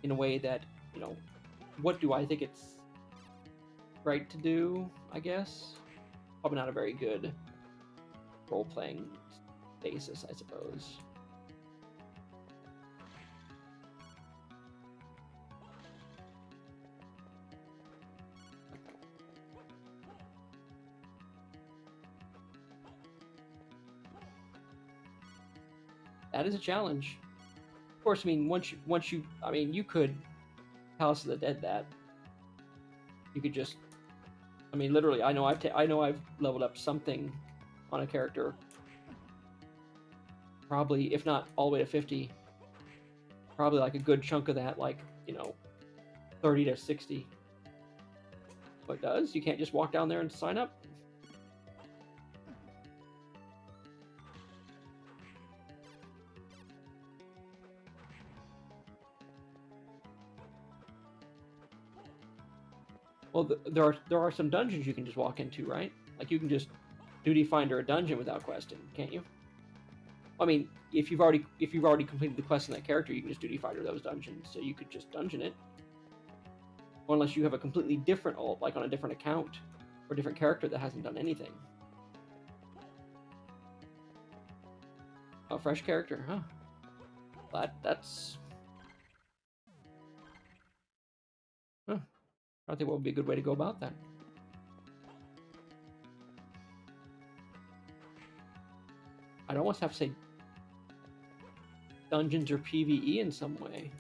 in a way that what do I think it's right to do? I guess probably not a very good role-playing basis, I suppose. That is a challenge. Of course, I mean, you could House of the Dead that. You could just, I mean, literally, I know I've leveled up something on a character. Probably, if not all the way to 50, probably like a good chunk of that, like 30 to 60. What does? You can't just walk down there and sign up. Well, there are some dungeons you can just walk into, right? Like you can just duty finder a dungeon without questing, can't you? I mean, if you've already completed the quest in that character, you can just duty finder those dungeons. So you could just dungeon it, or unless you have a completely different alt, like on a different account or a different character that hasn't done anything. A fresh character, huh? That's. Huh. I think what would be a good way to go about that. I'd almost have to say dungeons or PvE in some way.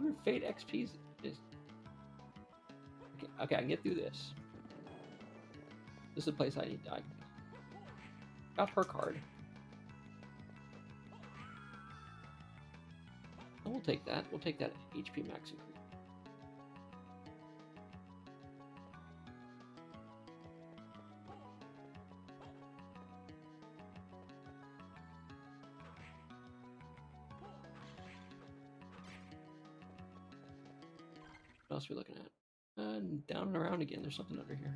wonder if Fate XP is... Okay, I can get through this. This is the place I need to... I got her card. And we'll take that. We'll take that HP max increase. What else are we looking at? Down and around again. There's something under here.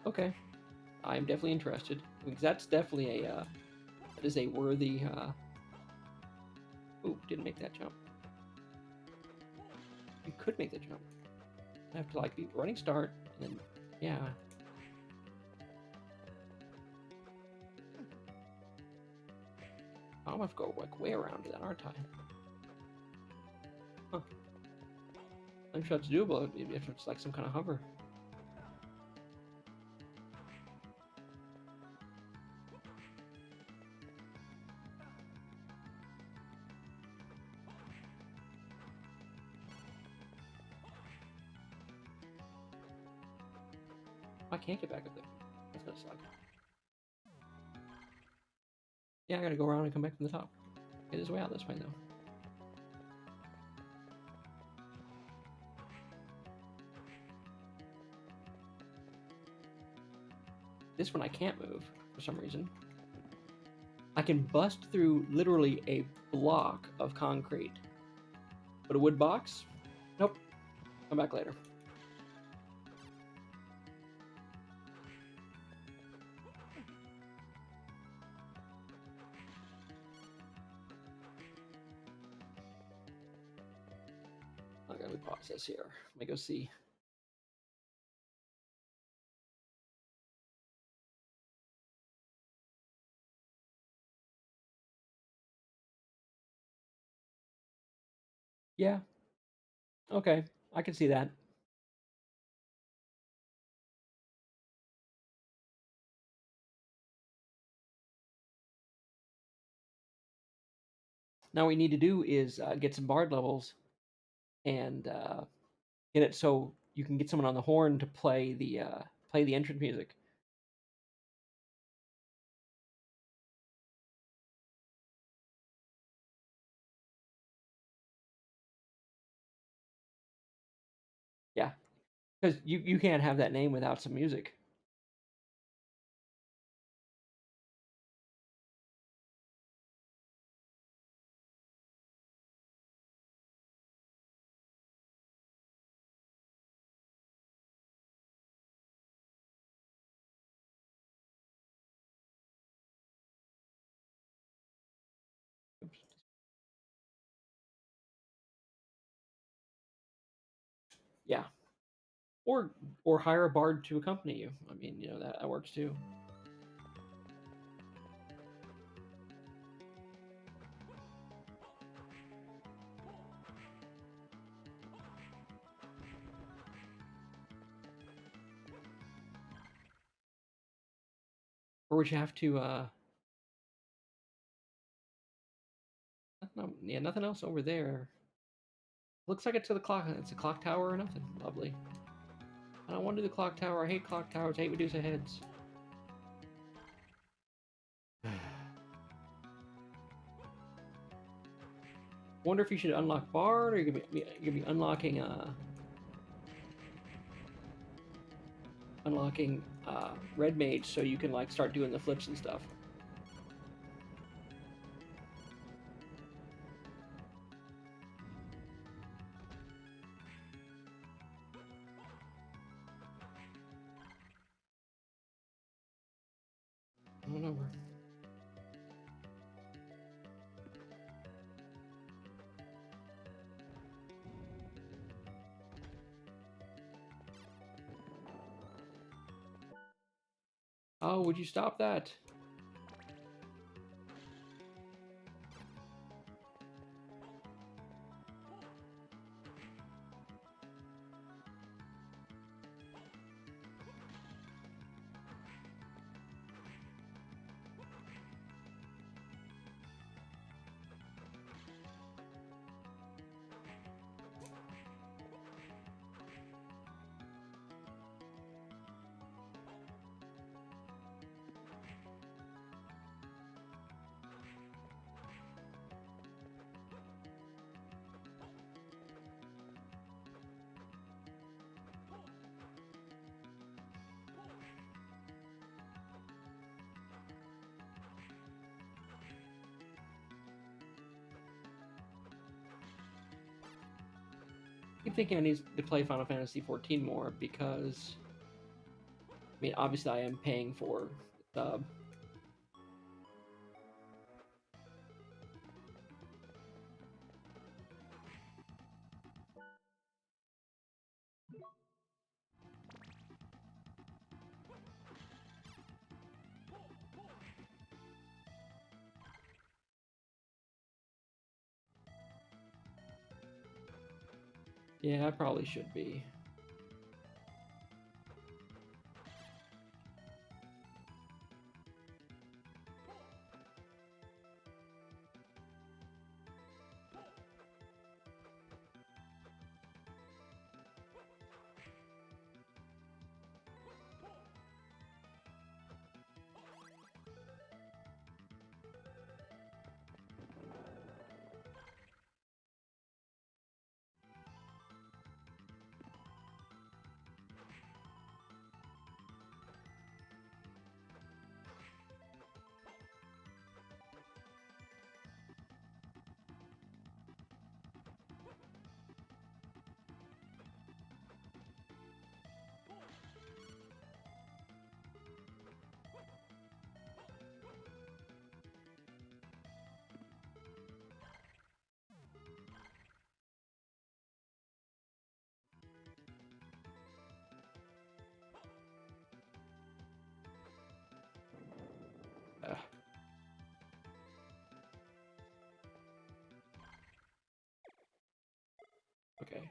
Okay, I'm definitely interested because that's definitely a that is a worthy. Ooh, didn't make that jump. You could make the jump. I have to like be running start and then yeah. I'm gonna have to go like way around to that, aren't I? Huh. I'm sure it's doable if it's like some kind of hover. I can't get back up there. That's gonna suck. Yeah, I gotta go around and come back from the top. Okay, there's a way out this way though. This one I can't move for some reason. I can bust through literally a block of concrete. But a wood box? Nope. Come back later. Okay, we pause this here. Let me go see. Yeah. Okay, I can see that. Now what we need to do is get some bard levels and get it so you can get someone on the horn to play the entrance music. Yeah, because you can't have that name without some music. Oops. Yeah, or hire a bard to accompany you. I mean, you know that works too. Or would you have to? No, yeah, nothing else over there. Looks like it's to the clock. It's a clock tower or nothing. Lovely. I don't want to do the clock tower. I hate clock towers. I hate Medusa heads. Wonder if you should unlock Bard, or you're gonna be unlocking Red Mage, so you can like start doing the flips and stuff. Whatever. Oh, would you stop that? keep thinking I need to play Final Fantasy 14 more because, I mean, obviously I am paying for the sub. Yeah, I probably should be. Uh, okay.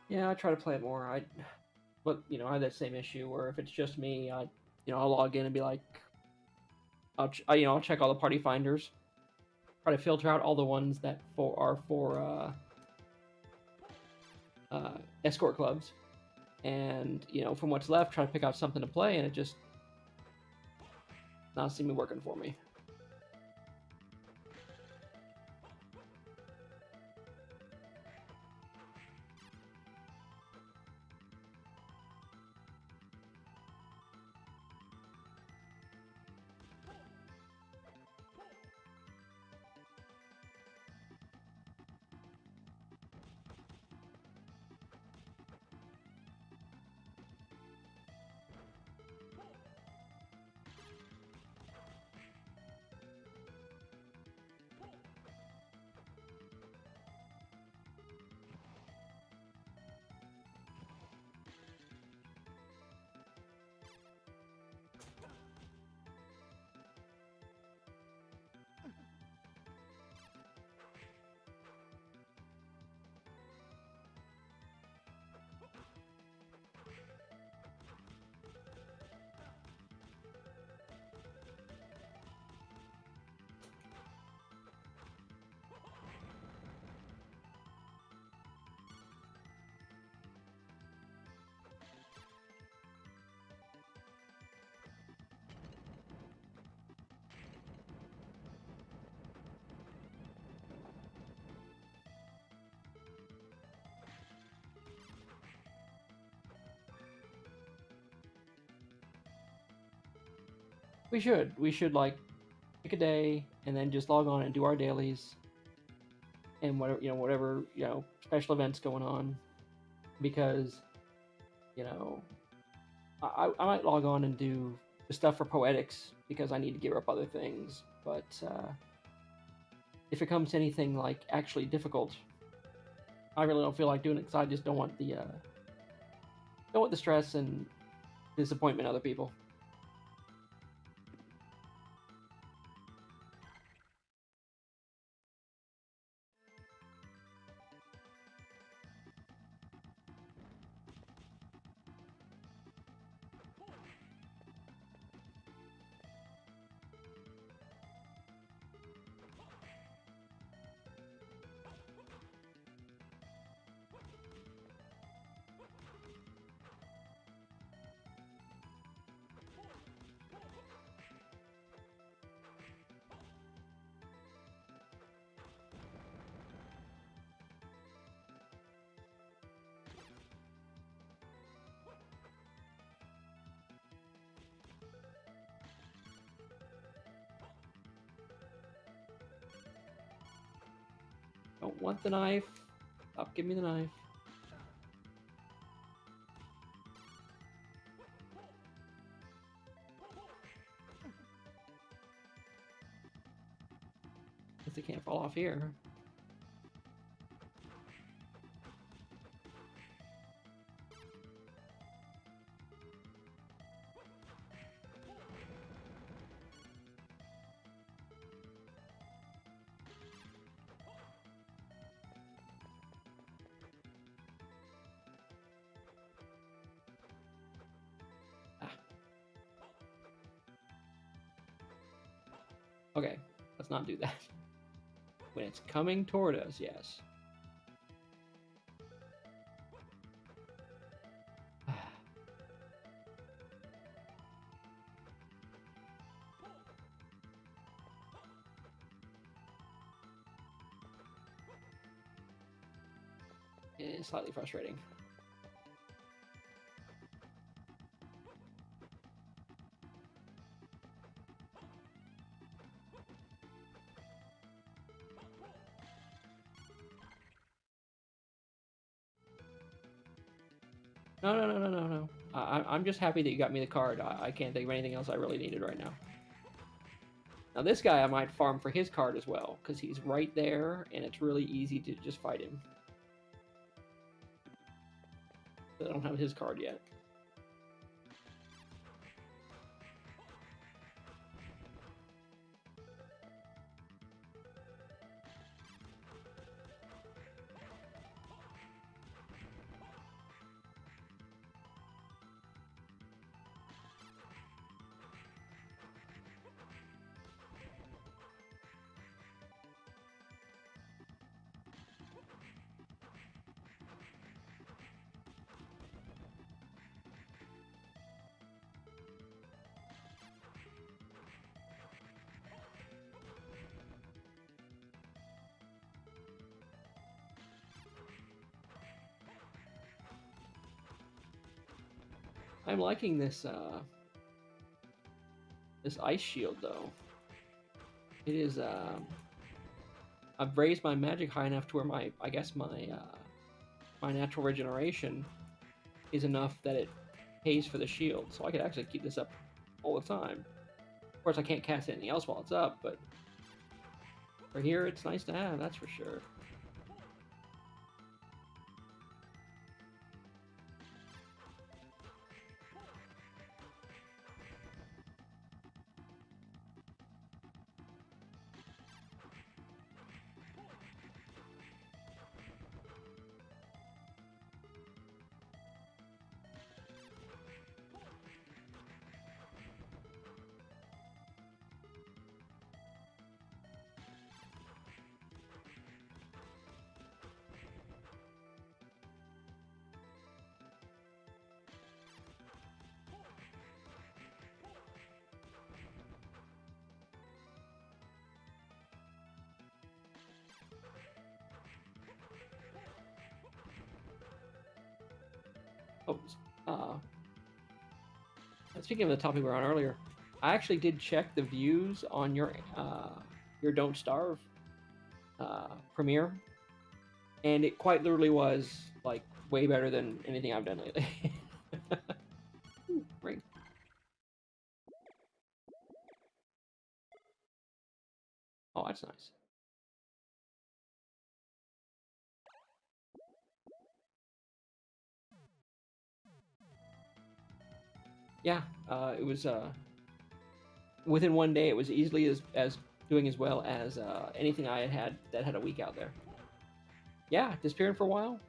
Yeah, I try to play it more. But I have that same issue where if it's just me, I'll log in and be like, I'll check all the party finders, try to filter out all the ones that are for escort clubs, and from what's left, try to pick out something to play, and it just not seem to be working for me. We should. We should like pick a day and then just log on and do our dailies and whatever special events going on, because you know I might log on and do the stuff for poetics because I need to gear up other things. But if it comes to anything like actually difficult, I really don't feel like doing it because I just don't want the stress and disappointment of other people. Don't want the knife. Stop giving me the knife. Guess it can't fall off here. Okay, let's not do that. When it's coming toward us, yes. It's slightly frustrating. No. I'm just happy that you got me the card. I can't think of anything else I really needed right now. Now this guy I might farm for his card as well, because he's right there, and it's really easy to just fight him. But I don't have his card yet. I'm liking this this ice shield though. It is I've raised my magic high enough to where my my natural regeneration is enough that it pays for the shield, so I could actually keep this up all the time. Of course, I can't cast anything else while it's up, but for here, it's nice to have, that's for sure. Oh, speaking of the topic we were on earlier, I actually did check the views on your Don't Starve premiere, and it quite literally was like way better than anything I've done lately. Ooh, right. Oh, that's nice. Yeah, it was within one day. It was easily as doing as well as anything I had that had a week out there. Yeah, disappearing for a while.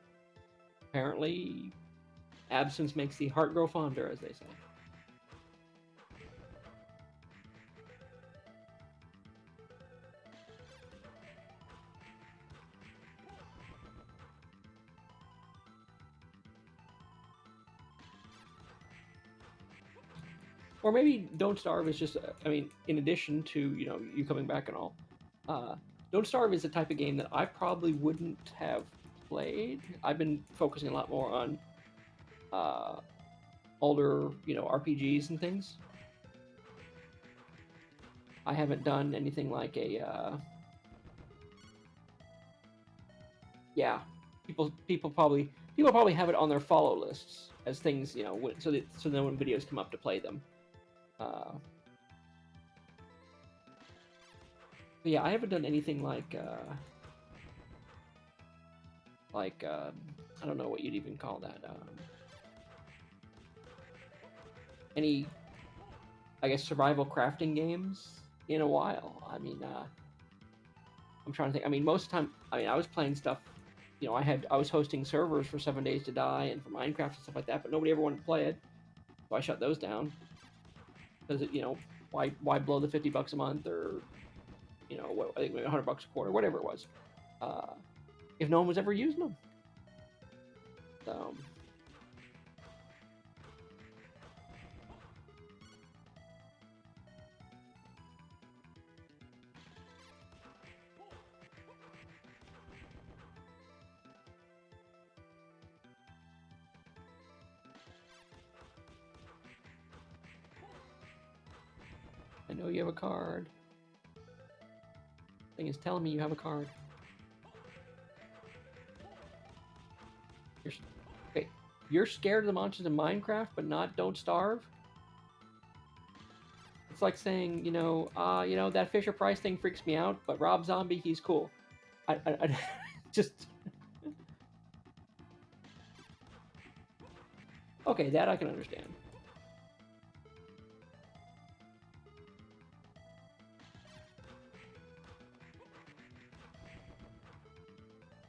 Apparently, absence makes the heart grow fonder, as they say. Or maybe Don't Starve is just, I mean, in addition to, you coming back and all, uh, Don't Starve is the type of game that I probably wouldn't have played. I've been focusing a lot more on uh, older, RPGs and things. I haven't done anything like yeah, people probably have it on their follow lists as things, so then when videos come up to play them. But yeah, I haven't done anything like I don't know what you'd even call that. Any, I guess, survival crafting games in a while. I mean, I'm trying to think. I mean, most of the time, I was playing stuff. I was hosting servers for 7 Days to Die and for Minecraft and stuff like that, but nobody ever wanted to play it, so I shut those down. Because why blow the $50 a month or I think maybe $100 a quarter, whatever it was, if no one was ever using them. So I know you have a card. Thing is telling me you have a card. Okay, you're scared of the monsters in Minecraft, but not Don't Starve. It's like saying, that Fisher Price thing freaks me out, but Rob Zombie, he's cool. I just okay, that I can understand.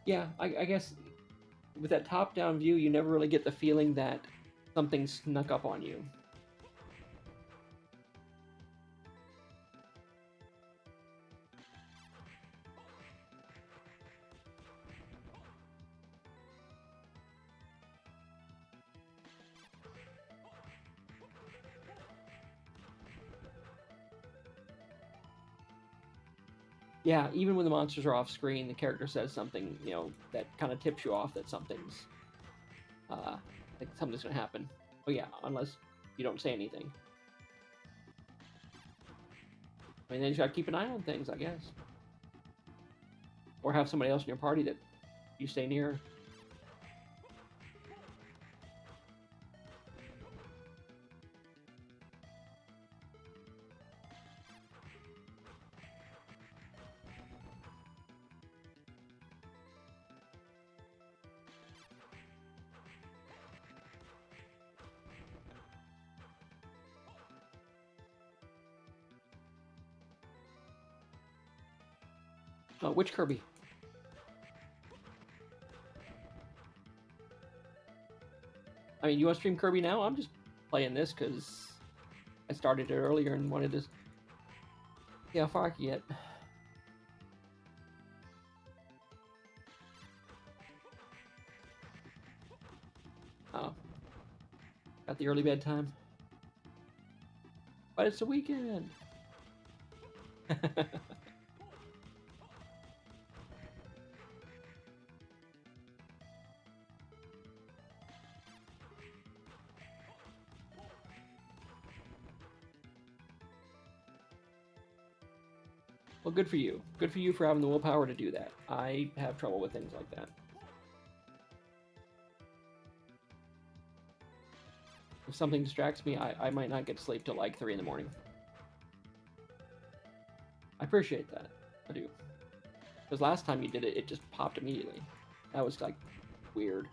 Yeah, I guess with that top-down view, you never really get the feeling that something snuck up on you. Yeah, even when the monsters are off screen, the character says something, that kind of tips you off that something's gonna happen. Oh yeah, unless you don't say anything. I mean, then you gotta keep an eye on things, I guess, or have somebody else in your party that you stay near. Which Kirby? I mean, you want to stream Kirby now? I'm just playing this because I started it earlier and wanted to see how far I can get. Oh, got the early bedtime, but it's a weekend. Well, good for you. Good for you for having the willpower to do that. I have trouble with things like that. If something distracts me, I might not get to sleep till like 3 in the morning. I appreciate that. I do. Because last time you did it, it just popped immediately. That was like weird.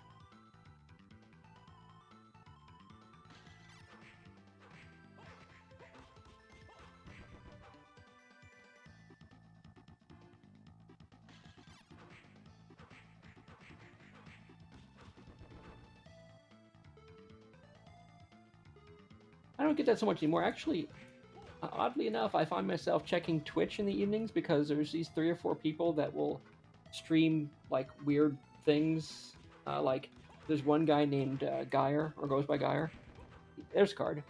I don't get that so much anymore. Actually, oddly enough, I find myself checking Twitch in the evenings because there's these 3 or 4 people that will stream like weird things. Like there's one guy named Geyer, or goes by Geyer. There's a card.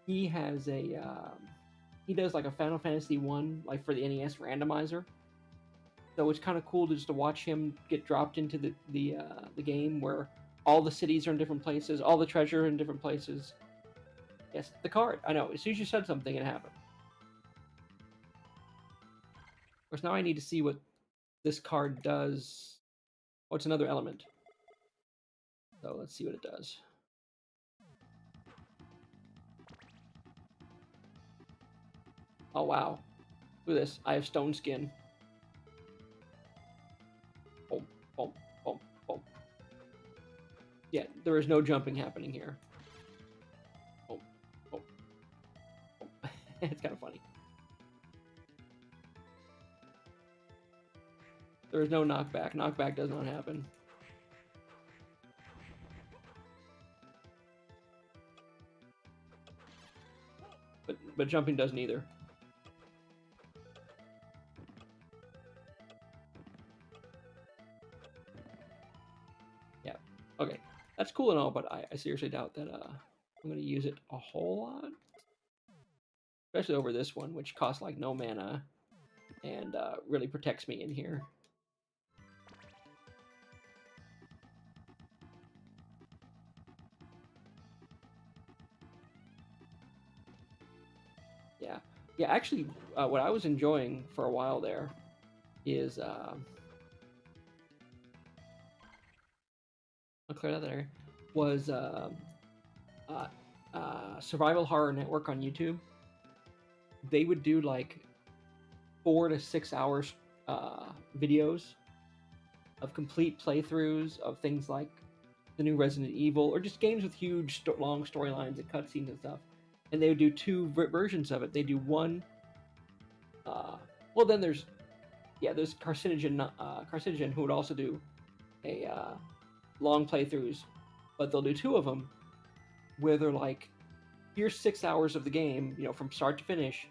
He has a he does like a Final Fantasy 1 like for the NES randomizer. So it's kind of cool just to watch him get dropped into the game where all the cities are in different places, all the treasure in different places. Yes, the card. I know. As soon as you said something, it happened. Of course, now I need to see what this card does. Oh, it's another element. So let's see what it does. Oh, wow. Look at this. I have stone skin. Boom, boom, boom, boom. Yeah, there is no jumping happening here. Boom, boom, boom. It's kind of funny. There is no knockback. Knockback does not happen. But jumping doesn't either. Yeah. Okay. That's cool and all, but I seriously doubt that I'm going to use it a whole lot. Especially over this one, which costs like no mana and really protects me in here. Yeah. Yeah, actually, what I was enjoying for a while there is... I'll clear that area. Was Survival Horror Network on YouTube. They would do like 4 to 6 hours videos of complete playthroughs of things like the new Resident Evil, or just games with huge, long storylines and cutscenes and stuff. And they would do 2 versions of it. They do one. Well, then there's Carcinogen who would also do a long playthroughs, but they'll do 2 of them where they're like, here's 6 hours of the game, from start to finish.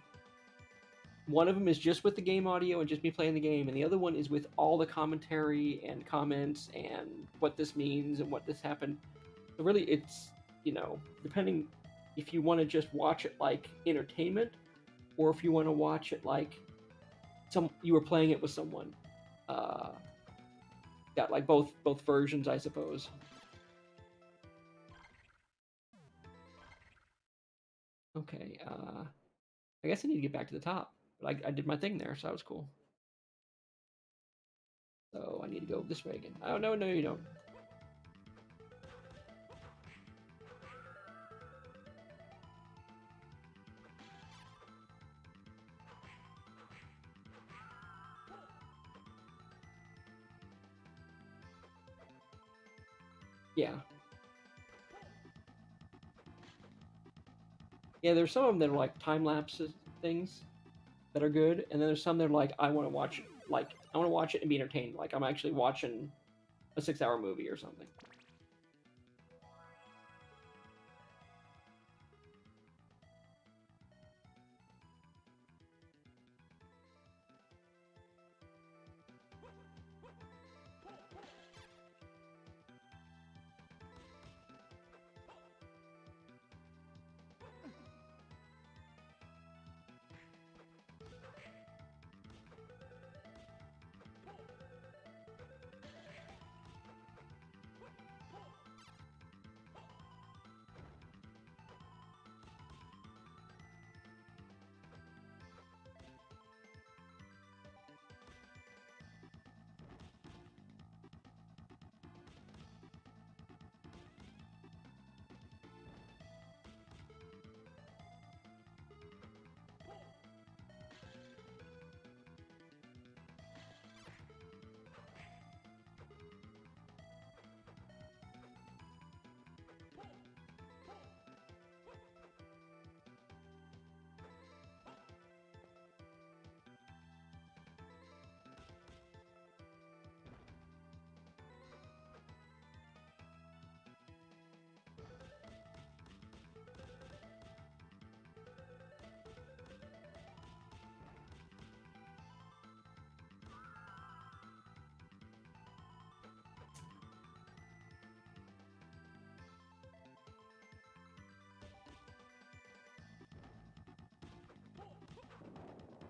One of them is just with the game audio and just me playing the game, and the other one is with all the commentary and comments and what this means and what this happened. So really, it's, depending if you want to just watch it like entertainment, or if you want to watch it like you were playing it with someone. Got like both versions, I suppose. Okay, I guess I need to get back to the top, but I did my thing there, so that was cool. So I need to go this way again. Oh, no, you don't. Yeah. Yeah, there's some of them that are like time lapses things that are good, and then there's some that are like I want to watch it and be entertained, like I'm actually watching a 6-hour movie or something.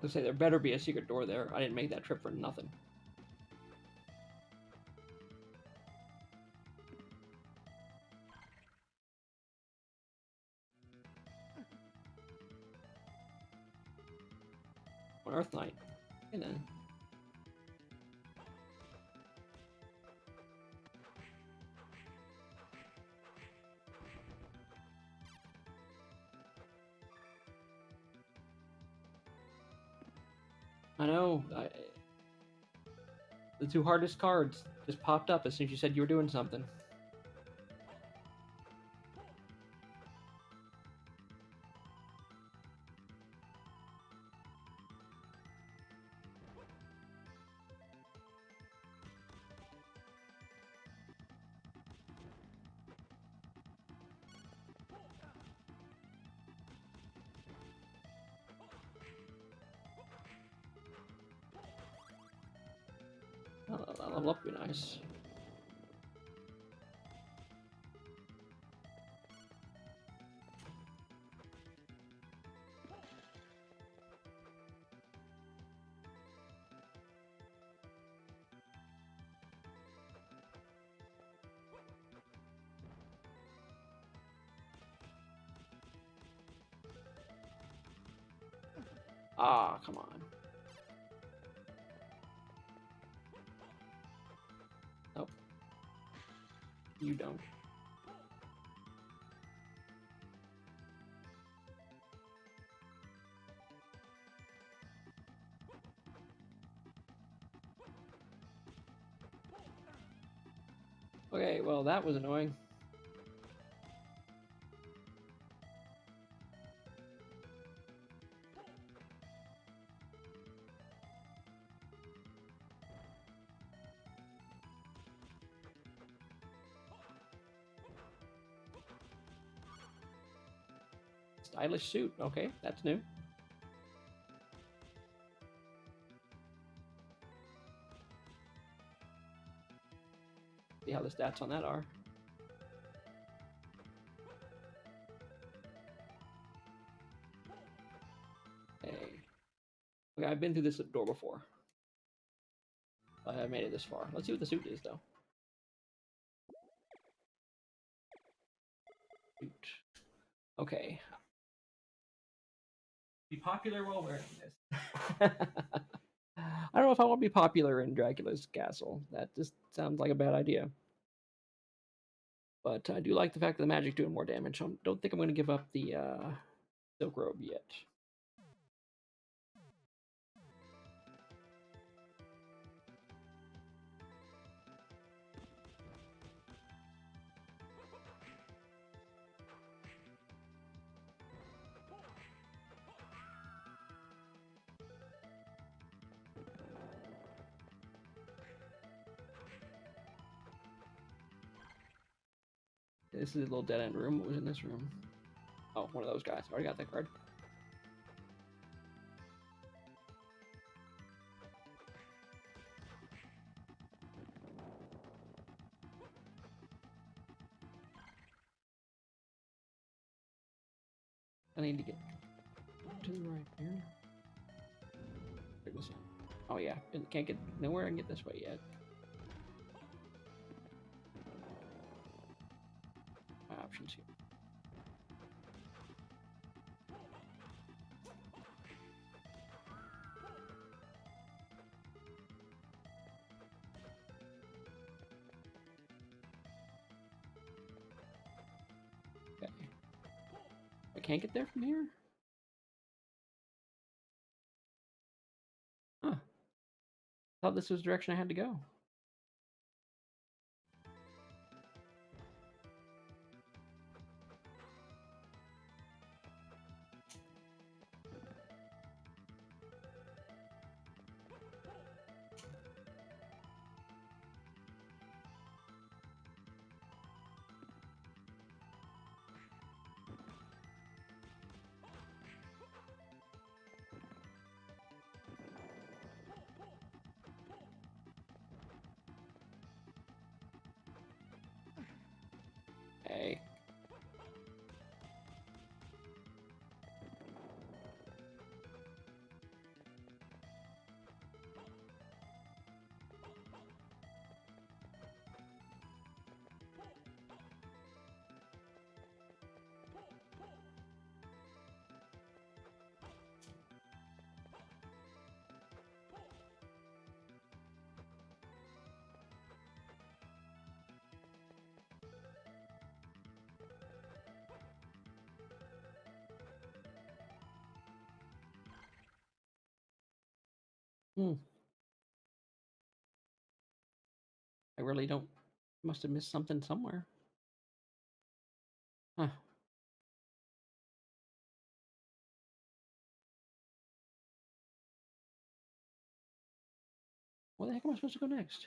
Let's say there better be a secret door there. I didn't make that trip for nothing. An Earth Knight. And then. I know. The two hardest cards just popped up as soon as you said you were doing something. That level up would be nice. Ah, come on. Nope. You don't. Okay, well, that was annoying. Stylish suit. Okay, that's new. See how the stats on that are. Hey. Okay, I've been through this door before. I have made it this far. Let's see what the suit is, though. Suit. Okay. Be popular while wearing this. I don't know if I want to be popular in Dracula's castle. That just sounds like a bad idea. But I do like the fact that the magic's doing more damage. I don't think I'm going to give up the Silk Robe yet. This is a little dead-end room. What was in this room? Oh, one of those guys. Already got that card. I need to get to the right here. Oh yeah, can't get nowhere. I can get this way yet. My options here. Okay. I can't get there from here? Huh. Thought this was the direction I had to go. Hmm. I really don't. Must have missed something somewhere. Huh. Where the heck am I supposed to go next?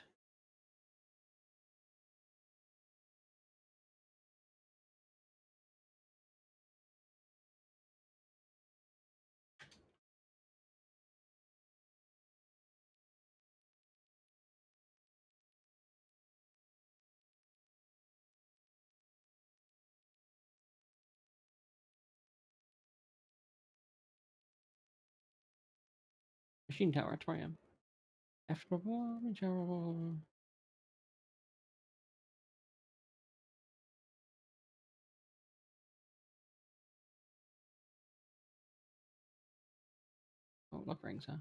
Machine tower. That's where I am. After oh, luck rings, huh?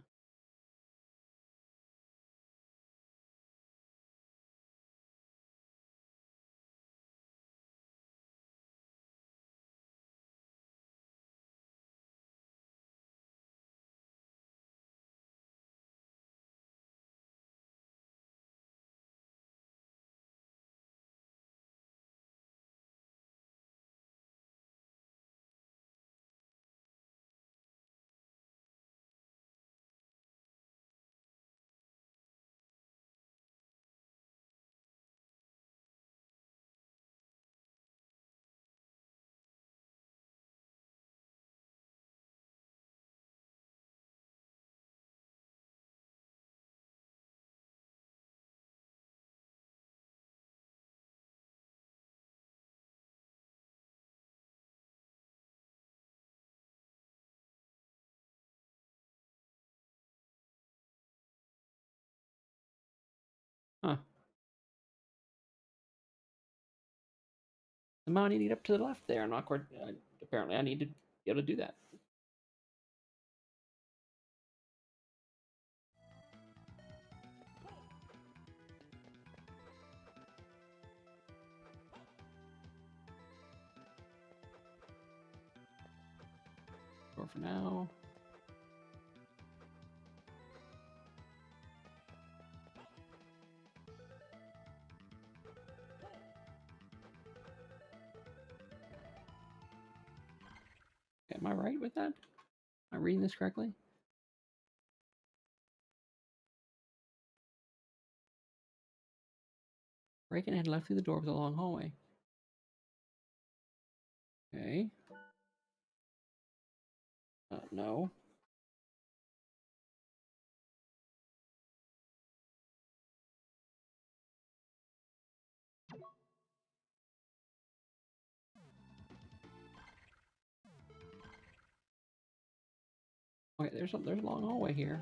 Huh. Somehow I need to get up to the left there, and awkward. Apparently, I need to be able to do that. Or for now. Am I right with that? Am I reading this correctly? Break and head left through the door with a long hallway. Okay. No. Okay, there's a long hallway here.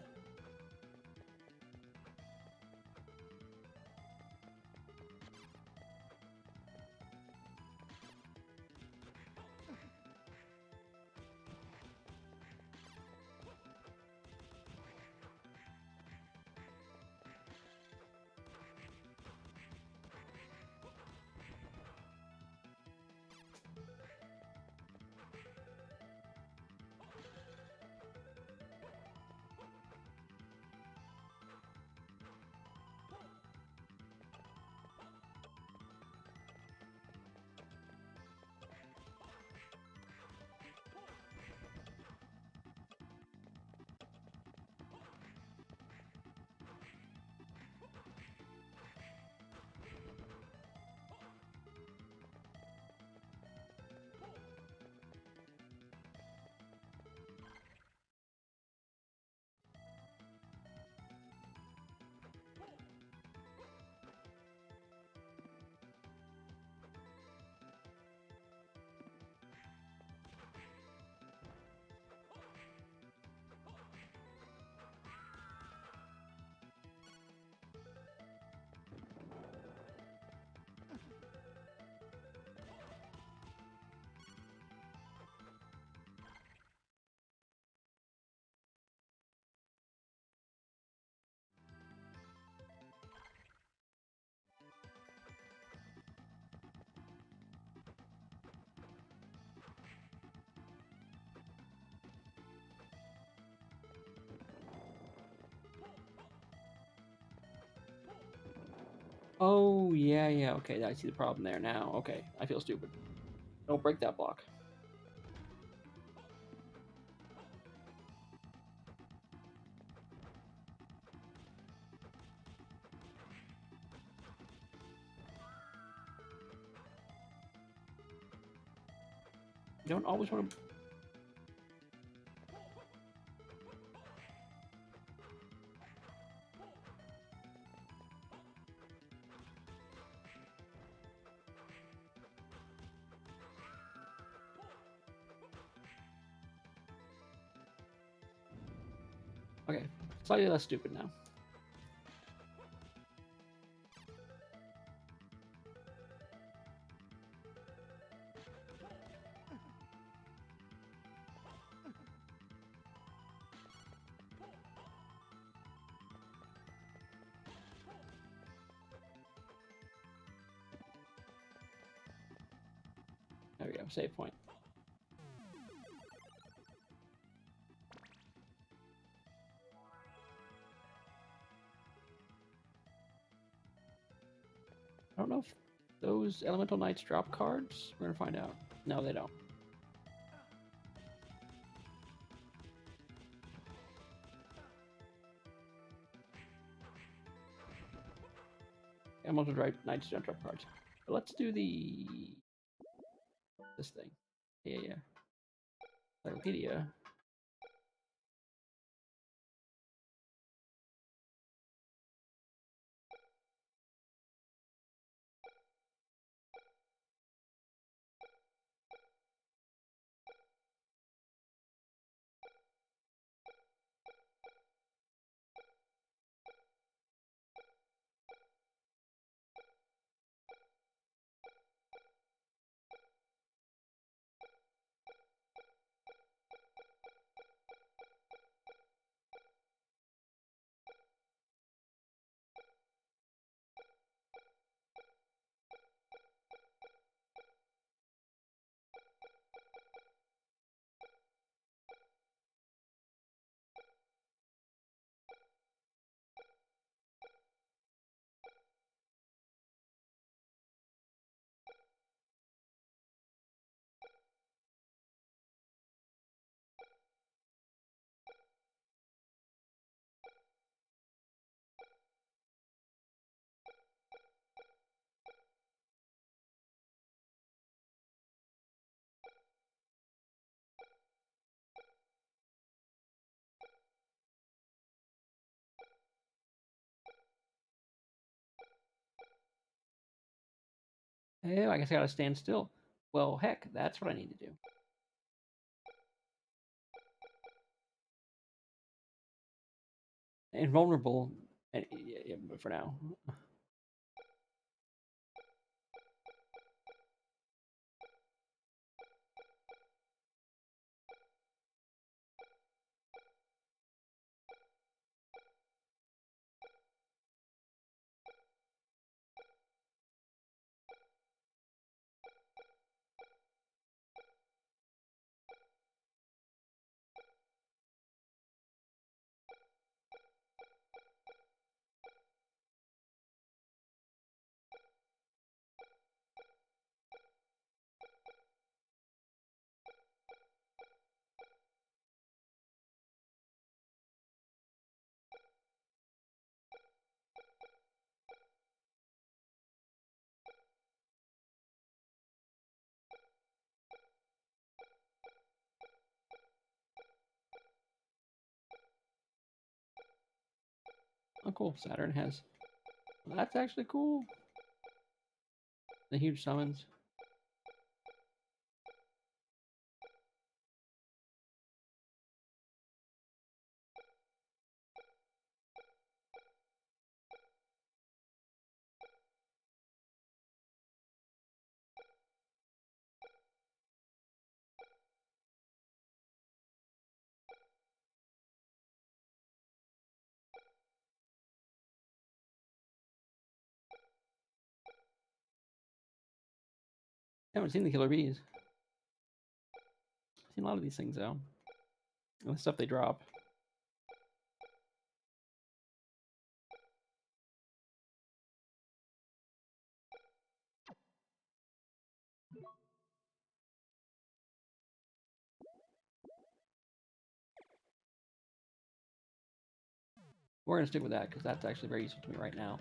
Oh, yeah, yeah, okay, I see the problem there now. Okay, I feel stupid. Don't break that block. You don't always want to... Okay, slightly less stupid now. There we go, save point. I don't know if those Elemental Knights drop cards. We're gonna find out. No, they don't. Elemental Knights don't drop cards. But let's do this thing. Yeah. Encyclopedia. Hey, I guess I gotta stand still. Well, heck, that's what I need to do. Invulnerable, yeah, but for now. Oh, cool. Saturn has. Well, that's actually cool. The huge summons. I haven't seen the killer bees. I've seen a lot of these things though. And the stuff they drop. We're gonna stick with that because that's actually very useful to me right now.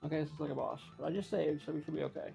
Okay, this is like a boss, but I just saved, so we should be okay.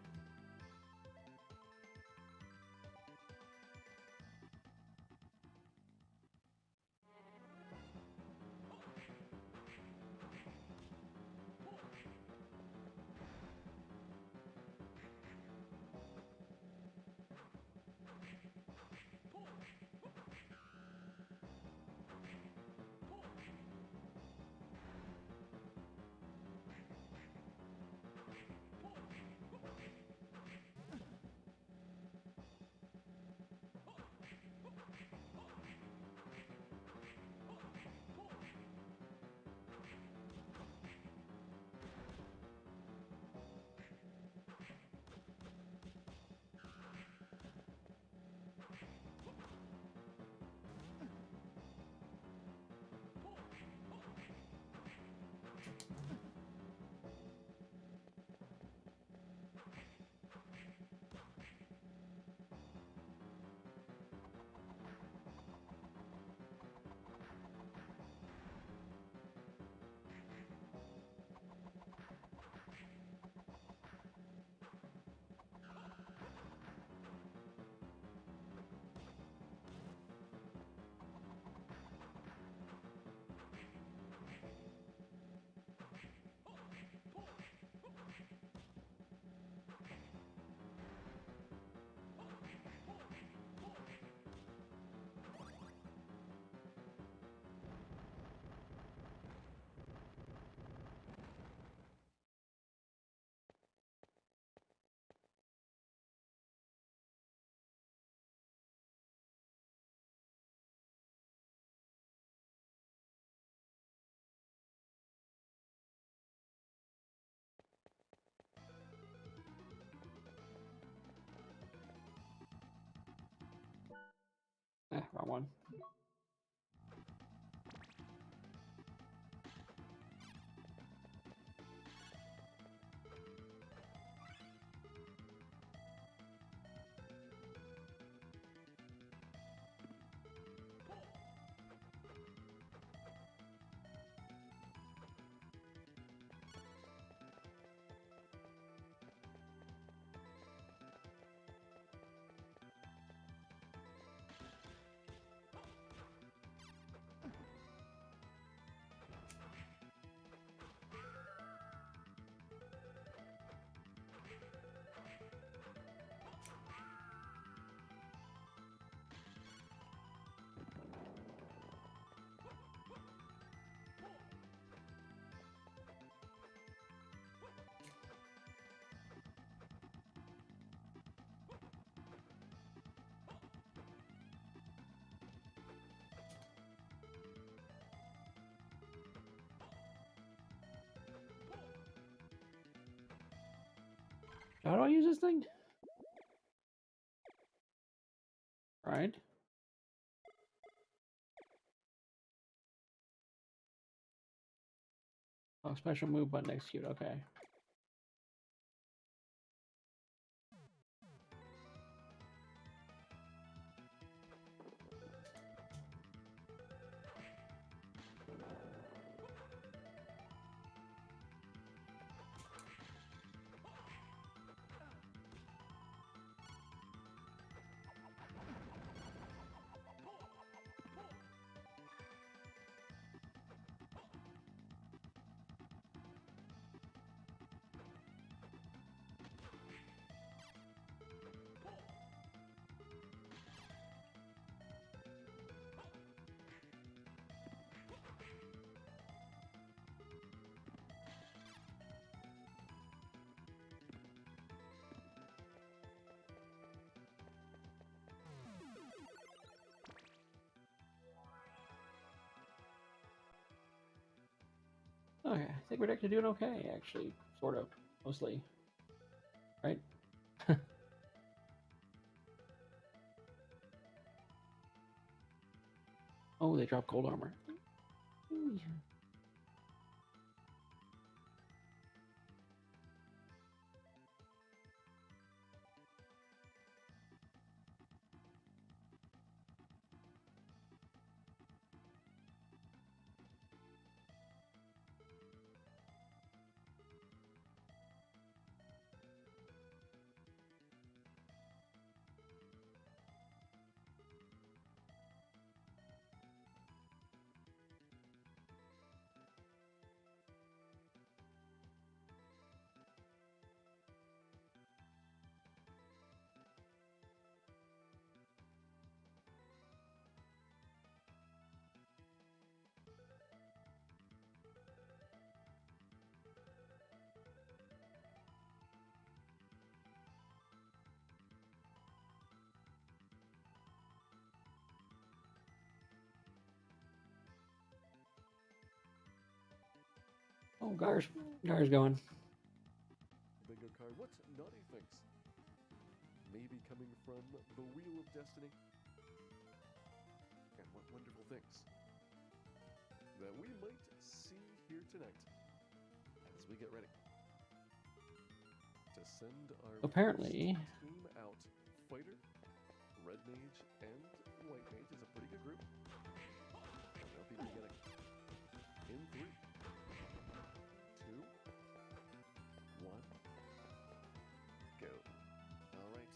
Wrong one. How do I use this thing? Right. Oh, special move button execute. Okay. think we're actually doing okay, actually. Sort of. Mostly. Right? Oh, they dropped gold armor. Ooh. Oh, Gar's going. Bingo card. What naughty things? Maybe coming from the Wheel of Destiny. And what wonderful things that we might see here tonight as we get ready to send our Apparently. first team out. Fighter, Red Mage, and White Mage is a pretty good group. And they'll be beginning in 3, 2, 1, go. All right,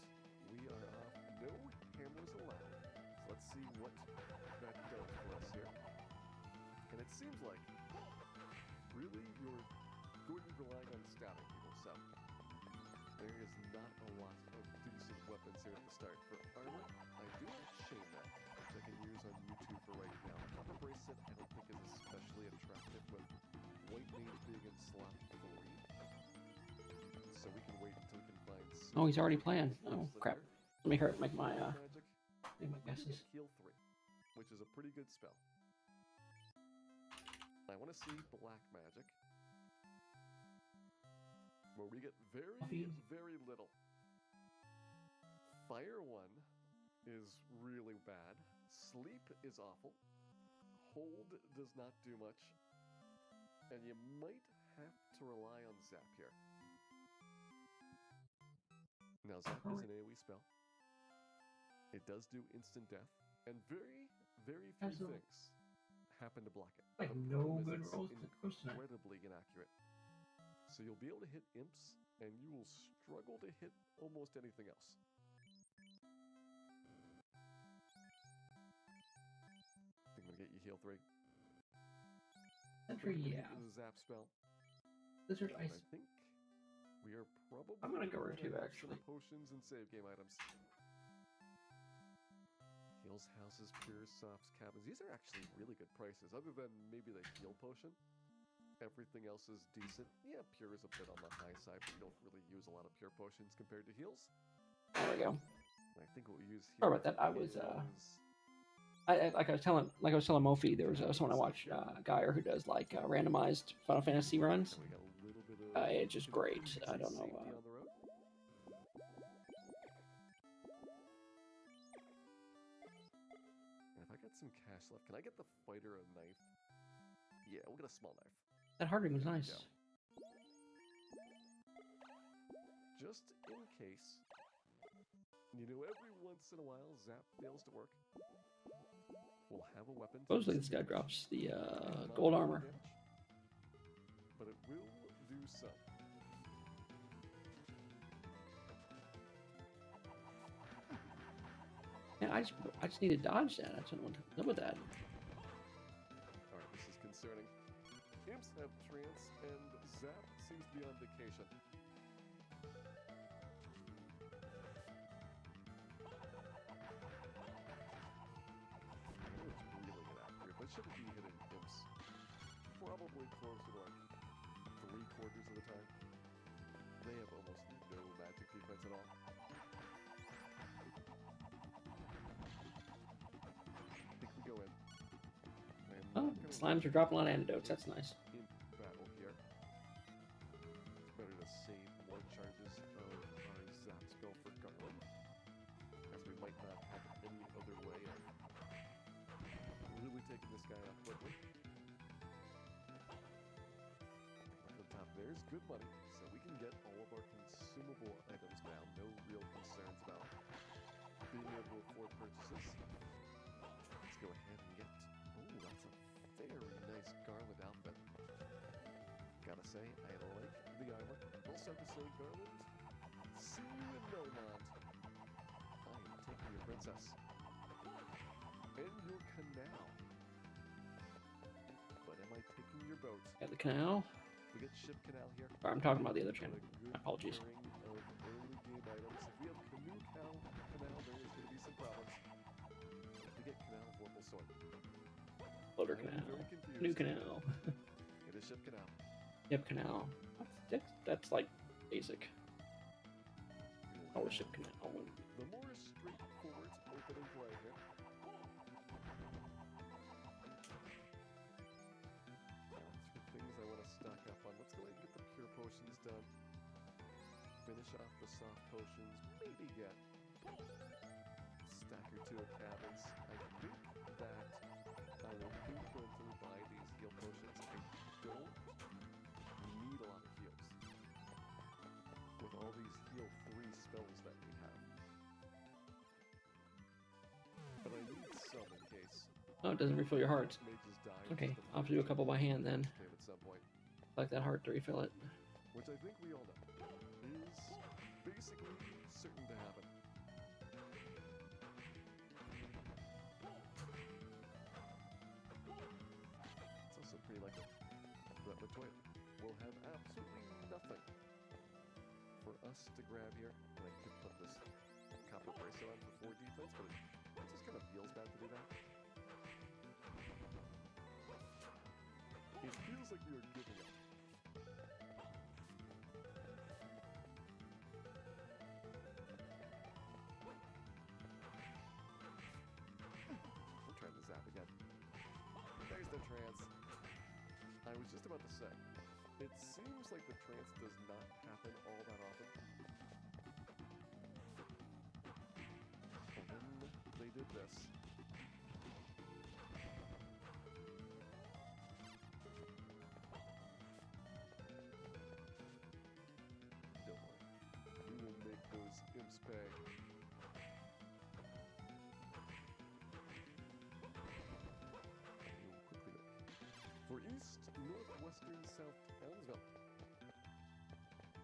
we are off. No hammers allowed. So let's see what that does for us here. And it seems like really you're going to be relying on stabbing people. So there is not a lot of decent weapons here at the start. For armor, I do have Chain Mail, which I can use on YouTube for right now. Copper Bracelet I don't think is especially attractive with White Mage being in slot 3. So we can wait until we can find some. Oh, he's already playing. Oh, crap. Let me make my magic. guesses. Heal 3, which is a pretty good spell. I want to see Black Magic, where we get very, very little. Fire 1 is really bad. Sleep is awful. Hold does not do much. And you might have to rely on Zap here. Now, Zap is an AoE spell. It does do instant death, and very, very few things happen to block it. Like no good rolls tonight. Incredibly inaccurate. So you'll be able to hit imps, and you will struggle to hit almost anything else. I think I'm gonna get you heal 3. Sentry, yeah. This is a Zap spell. Lizard Ice. I think we are probably. I'm gonna go over 2 actually. Potions and save game items. Heals, houses, pure softs, cabins. These are actually really good prices, other than maybe the heal potion. Everything else is decent. Yeah, pure is a bit on the high side, but you don't really use a lot of pure potions compared to heals. There we go. I think what we use here. Sorry about that. I was like I was telling Mofi, there was someone I watched, a guy who does like randomized Final Fantasy runs. We got a little bit of it's just great. I don't know. on the road. And if I got some cash left, can I get the fighter a knife? Yeah, we'll get a small knife. That hard ring was nice. Just in case. You know, every once in a while, Zap fails to work. We'll have a weapon. Supposedly this guy drops the gold armor. Damage, but it will do some. Yeah, I just need to dodge that. I don't know what to do with that. Alright, this is concerning. Imps have trance, and Zap seems to be on vacation. It's really inaccurate, but shouldn't be hitting imps. Probably closer to like 3/4 of the time. They have almost no magic defense at all. I think we go in. Oh, slimes are dropping a lot of antidotes. That's nice. In battle here. might not have any other way of really taking this guy out quickly. Up the top, there's good money, so we can get all of our consumable items now. No real concerns about being able to afford purchases. Let's go ahead and get... Oh, that's a very nice Garland outfit. Gotta say, I like the armor. Also to say, Garland, see you in no land. I am taking your princess. And your canal. But am I taking your boat? Got the canal. We get ship canal here. I'm talking about the other channel. What a good My apologies. pairing of early game items. If we have canoe canal, there is going to be some problems. If we get canal, Vorpal sword. Floater I am canal. very confused. New canal. It is ship canal. Yep, canal. That's like basic. Oh, ship canal. The more straightforward opening play here. That's for things I want to stock up on. Let's go ahead and get the pure potions done. Finish off the soft potions. Maybe get a stack or two of cabins. I think that I will incrementally buy these heal potions. I don't need a lot of heals with all these heal 3 spells that we have. But I need some in case Oh, it doesn't refill your heart. mages die. Okay, I'll have to do a couple by hand then. At some point, Like that heart to refill it. which I think we all know is basically certain to happen. It's also pretty likely that Latoya will have absolutely nothing for us to grab here. And I could put this copper bracelet on for 4 defense, but it just kind of feels bad to do that. It feels like we are giving up. I'm trying to zap again. There's the trance. I was just about to say, it seems like the trance does not happen all that often. And then they did this. Don't worry. We will make those imps pay. We'll quickly look. For East, Northwestern, South Townsville,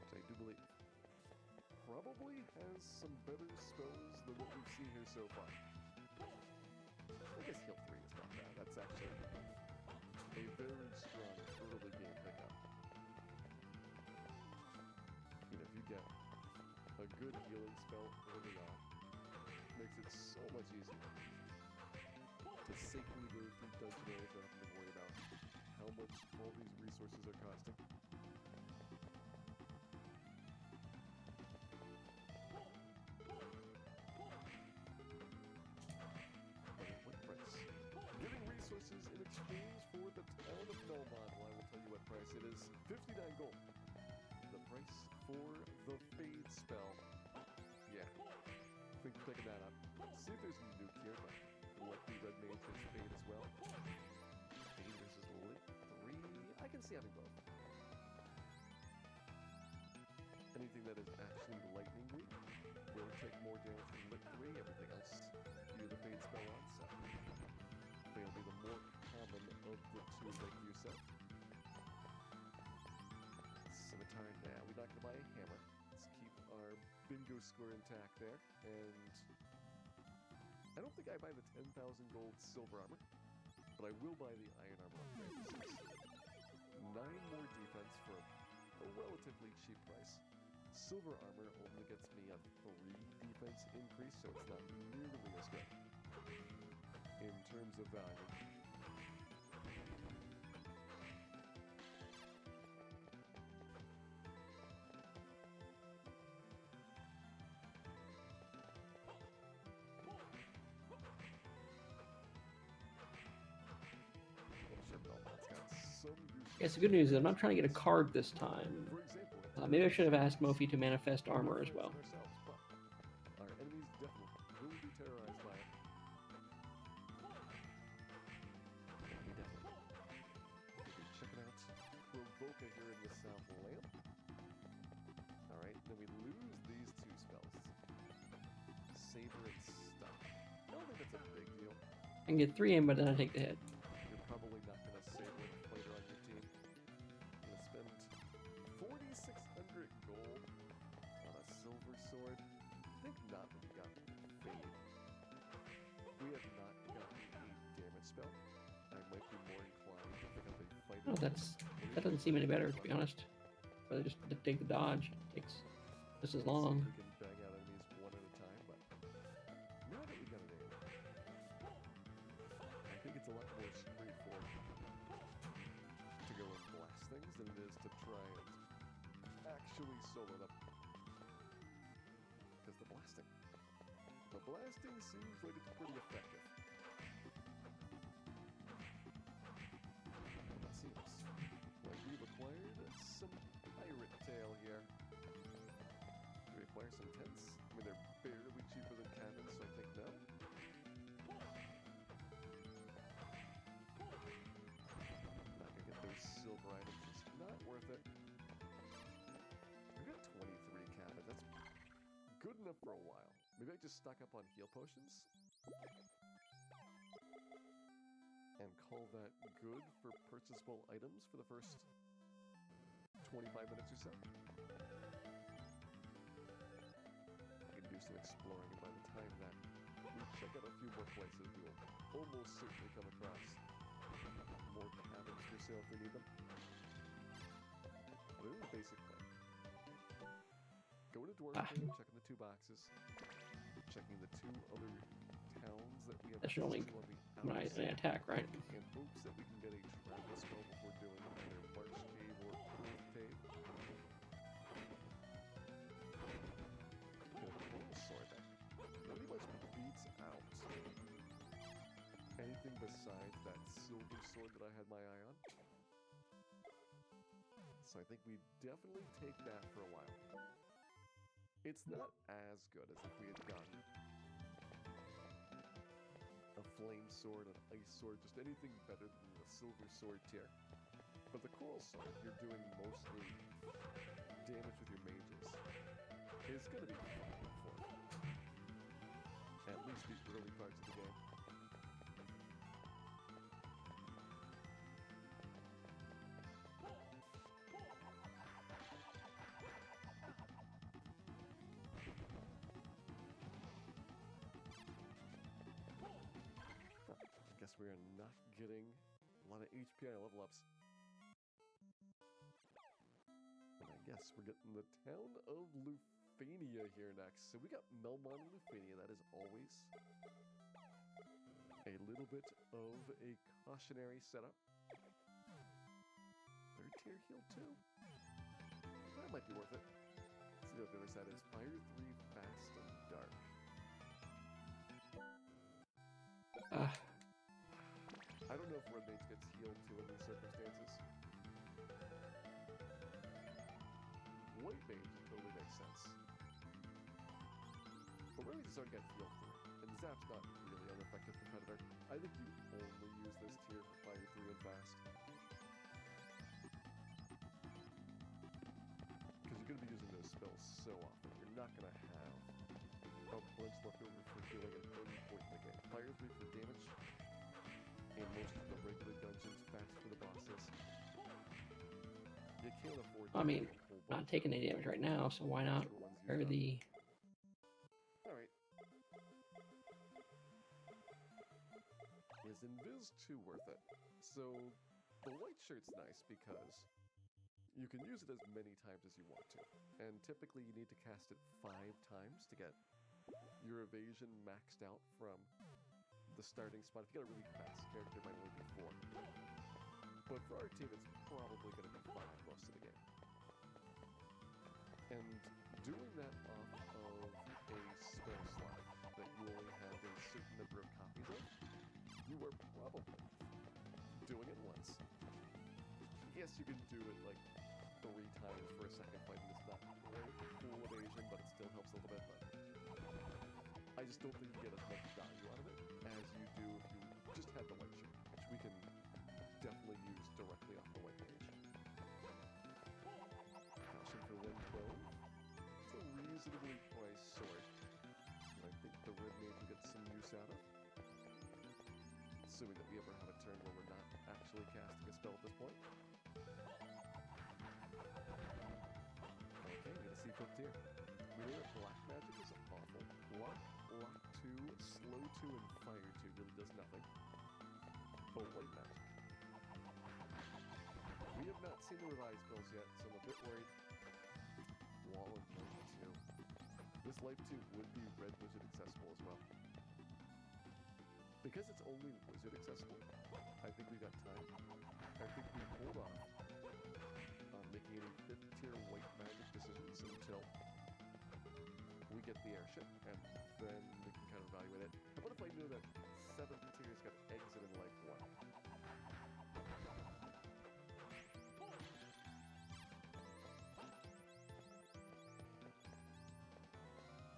which I do believe probably has some better spells than what we've seen here so far. I guess Heal 3 is not bad. That's actually a very strong early game pickup. You know, if you get a good healing spell early on, it makes it so much easier to safely go through dungeon areas without having to worry about how much all these resources are costing. What price? Giving resources in exchange for the town of Melmond. Well, I will tell you what price it is. 59 gold. The price for the Fade spell. Yeah. I think we're picking that up. See if there's a nuke here, but likely Red Mage has Fade as well. Fade versus Lit 3. I can see having both. Anything that is actually lightning weak will take more damage from Lit 3. Everything else you the Fade spell on, so Fade will be the more common of the two, like you said. Scimitar, now we're not going to buy a hammer. Let's keep our bingo score intact there. And I don't think I buy the 10,000 gold silver armor, but I will buy the iron armor upgrade. 9 more defense for a relatively cheap price. Silver armor only gets me a 3 defense increase, so it's not nearly as good in terms of value. Yes, the good news is I'm not trying to get a card this time. Maybe I should have asked Mofi to manifest armor as well. Our enemies definitely will be terrorized by it. We definitely will be checking out Provoca here in the South Lamp. Alright, then we lose these two spells. Saber and Stun. I don't think that's a big deal. I can get 3 in, but then I take the hit. You're probably not going to Saber a fighter on your team. You're going to spend 4,600 gold on a silver sword. I think not that we got Fade. We have not gotten a damage spell. I might be more inclined to pick up a fighter. Oh, that doesn't seem any better, to be honest. But just to take the dodge takes just as long. We can bang out enemies one at a time, but now that we got an aim, I think it's a lot more straightforward to go and blast things than it is to try and actually solo them. Because the blasting seems like it's pretty effective. It seems like we've acquired some pirate tail here. Do we acquire some tents? I mean, they're barely cheaper than cabins, so I think no. Not gonna get those silver items, it's not worth it. We got 23 cabins, that's good enough for a while. Maybe I just stock up on heal potions? And call that good for purchasable items for the first 25 minutes or so. We can do some exploring, and by the time that we check out a few more places, we will almost certainly come across more cabins for sale if we need them. But this is the basic plan. Go to Dwarf Cave, checking the 2 boxes, checking the 2 other towns that we have That should only access to on the when I outside, attack, right? in hopes that we can get a travel spell before doing either Marsh Cave or Dwarf Cave. Get a cool sword there. Pretty much beats out anything besides that silver sword that I had my eye on. So I think we definitely take that for a while. It's not as good as if we had gotten a flame sword, an ice sword, just anything better than the silver sword tier. But the coral sword, you're doing mostly damage with your mages, is going to be fine for it. At least the early parts of the game. I guess we are not getting a lot of HP on our level ups. And I guess we're getting the town of Lufania here next. So we got Melmon and Lufania. That is always a little bit of a cautionary setup. 3rd tier heal too? That might be worth it. Let's see what the other side is. Fire 3, Fast and Dark. I don't know if Red Mage gets healed too in these circumstances. White Mage totally makes sense. But Red Mage has already got healed through, and Zap's not really an effective competitor. I think you only use this tier for Fire 3 and Fast. Because you're going to be using those spells so often, you're not going to have a bunch left over for healing at any point in the game. Fire 3 for damage, in most of the regular dungeons, Fast for the bosses. You can't afford to I mean, do a whole not bunch taking of any damage right now, so why not extra ones used wear up. the... Alright. Is Invis 2 worth it? So, the white shirt's nice because you can use it as many times as you want to. And typically you need to cast it 5 times to get your evasion maxed out from the starting spot. If you got a really fast character, it might only be 4. But for our team, it's probably going to be 5 most of the game. And doing that off of a spell slot that you only have a certain number of copies of, you are probably doing it once. Yes, you can do it like 3 times for a second fight, and it's not great full evasion, but it still helps a little bit. But I just don't think you get as much value out of it as you do if you just had the white shirt, which we can definitely use directly off the white page. Passion for 112. It's a reasonably priced sword. And I think the red mage will get some use out of. Assuming that we ever have a turn where we're not actually casting a spell at this point. Okay, we got a C-Flip tier. We know that black magic is awful. Lock 2, slow 2, and fire 2 really does nothing. But white magic. We have not seen the revised spells yet, so I'm a bit worried. Wall and life 2. This life 2 would be red wizard accessible as well. Because it's only wizard accessible, I think we got time. I think we hold off on making any 5th tier white magic decisions until we get the airship, and then we can kind of evaluate it. How about if I know that 7th tier's got exit in life 1?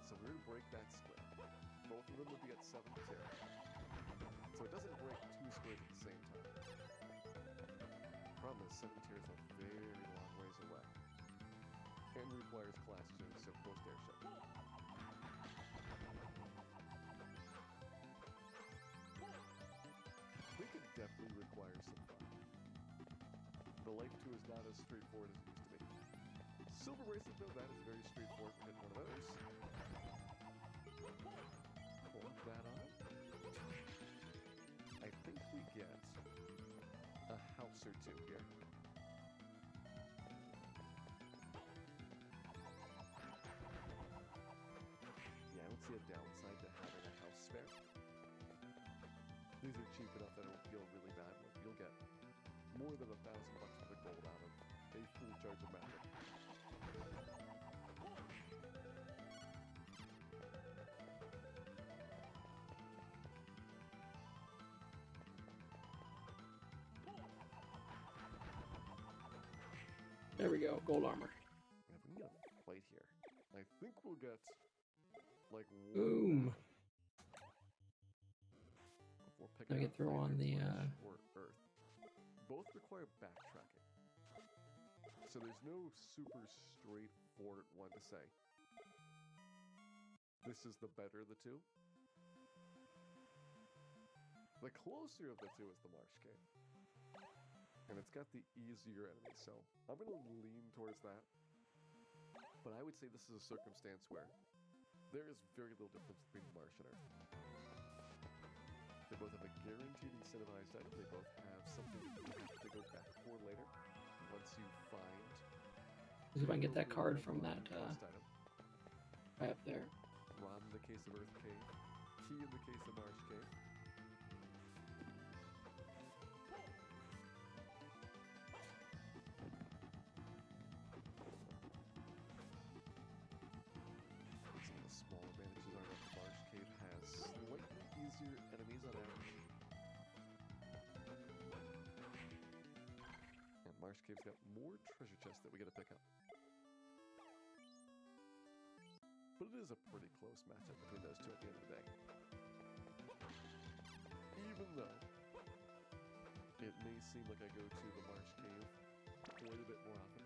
So we're going to break that square. Both of them would be at 7th tier. So it doesn't break 2 squares at the same time. Problem is, 7th tier is a very long ways away. And requires class 2, so post airship. We could definitely require some fun. The life 2 is not as straightforward as it used to be. Silver bracelet though, that is very straightforward. We get one of those. Pull that on. I think we get a house or 2 here. Yeah, I don't see a downside to having a house spare. These are cheap enough that I don't feel really bad. Like, you'll get more than $1,000 worth of gold out of a full charge of magic. There we go, gold armor. Yeah, if we can get a fight here, I think we'll get like one Boom. before picking I can up throw on the or earth. Both require backtracking, so there's no super straightforward one to say. This is the better of the two. The closer of the two is the Marsh Cave. And it's got the easier enemies, so I'm going to lean towards that. But I would say this is a circumstance where there is very little difference between Marsh and Earth. They both have a guaranteed incentivized item. They both have something that you have to go back for later once you find... See if I can get that card from that item. right up there. Rod in the case of Earth Cave. Key in the case of Marsh Cave. Some of the small advantages are that the Marsh Cave has slightly easier enemies on average. And Marsh Cave's got more treasure chests that we gotta pick up. But it is a pretty close matchup between those two at the end of the day. Even though it may seem like I go to the Marsh Cave quite a bit more often.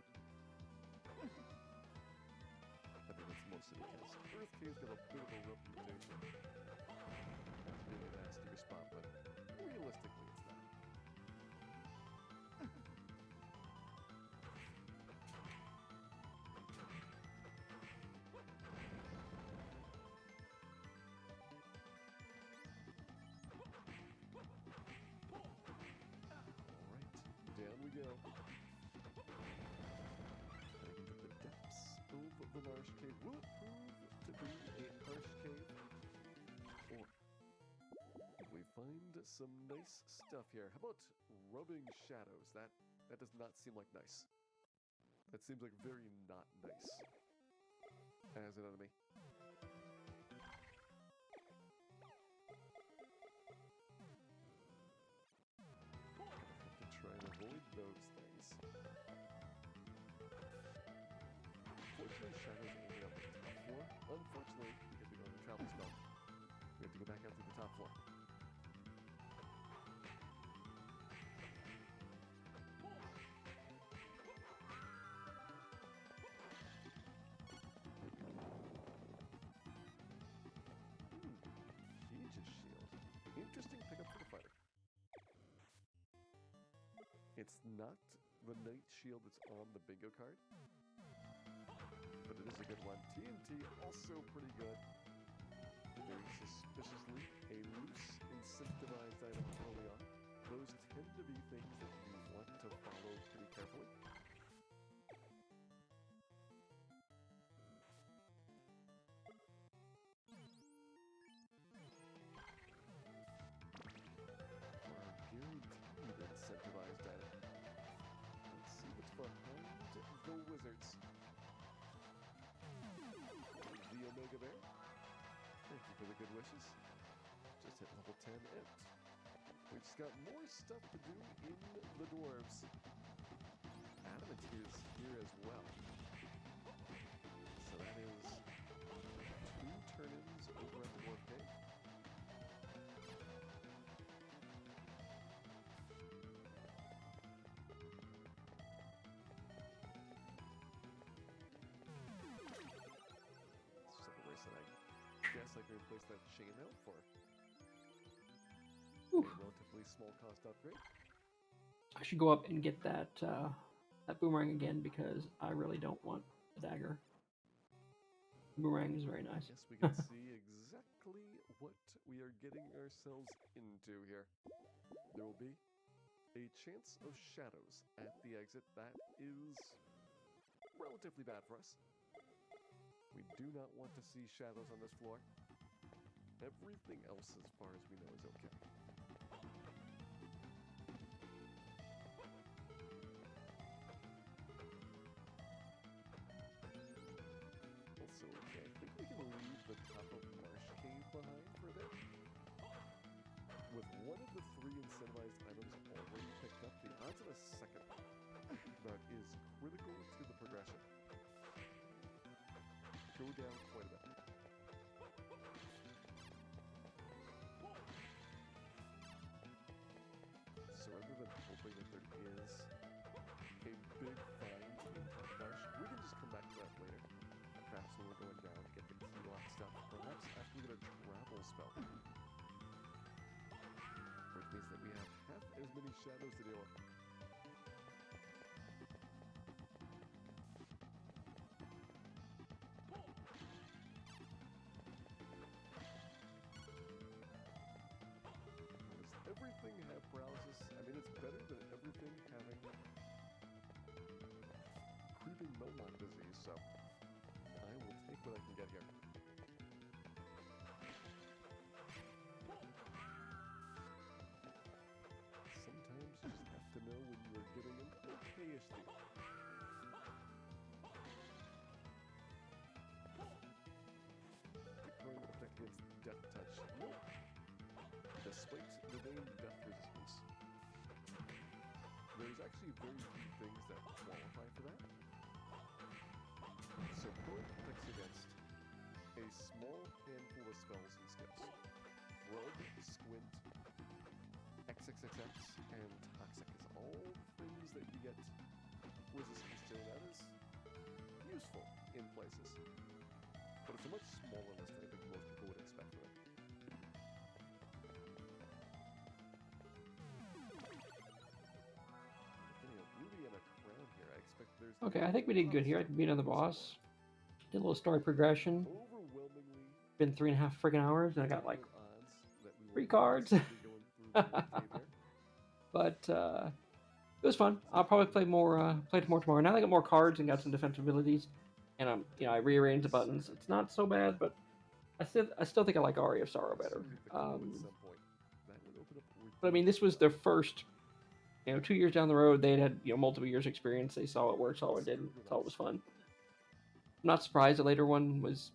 I think that's mostly because Earth Cave's got a bit of a reputation as being a nastier spot, but realistically it's not. Down we go. Into the depths of the Marsh Cave. Will it prove to be a Marsh Cave? Or will we find some nice stuff here? How about rubbing shadows? That does not seem like nice. That seems like very not nice as an enemy. Try and avoid those things. Fortunately, Shadow's only up to top 4. Unfortunately, because we don't have a travel spell, back out to the top floor. Cage's shield. Interesting pickup for the fighter. It's not the knight shield that's on the bingo card, but it is a good one. TNT also pretty good. Very suspiciously a loose incentivized item early on. Those tend to be things that you want to follow pretty carefully. Guaranteed incentivized item. Let's see what's behind the wizards. The Omega Bear. Thank you for the good wishes. Just hit level 10 and we've just got more stuff to do in the dwarves. Adamant is here as well. So that is 2 turn-ins over at the dwarf cave. And I guess I can replace that chainmail for a relatively small cost upgrade. I should go up and get that that boomerang again because I really don't want the dagger. The boomerang is very nice. Yes, we can see exactly what we are getting ourselves into here. There will be a chance of shadows at the exit. That is relatively bad for us. We do not want to see shadows on this floor. Everything else, as far as we know, is okay. Also okay. I think we can leave the top of Marsh Cave behind for a bit. With one of the 3 incentivized items already picked up, the odds of a second that is critical to the progression go down quite a bit. So rather than hoping that there is a big find in Marsh, we can just come back to that later. Perhaps when we're going down to get the key lock stuff. Perhaps after we get a travel spell. Which means that we have half as many shadows to deal with. Everything have paralysis. I mean, it's better than everything having creeping Melmont disease, so I will take what I can get here. Sometimes you just have to know when you are getting an okayish deal. Recurring protect against death touch. Nope. Despite the name death resistance, there's actually very few things that qualify for that. So Current protects against a small handful of spells and skills. Rogue, Squint, XXXX, and Toxic is all things that you get resistance to. That is useful in places. But it's a much smaller list than I think most people would expect for it. Ruby and a crown here. I expect there's Okay, I think we did good here. I can beat another boss. Did a little story progression. overwhelmingly Been 3.5 freaking hours, and I got like 3 cards. But it was fun. I'll probably play more tomorrow. Now I got more cards and got some defensive abilities, and I rearranged the buttons. It's not so bad, but I still think I like Aria of Sorrow better. But I mean, this was their first. 2 years down the road, they had multiple years experience. They saw it worked, saw what it did, thought it was fun. I'm not surprised the later one was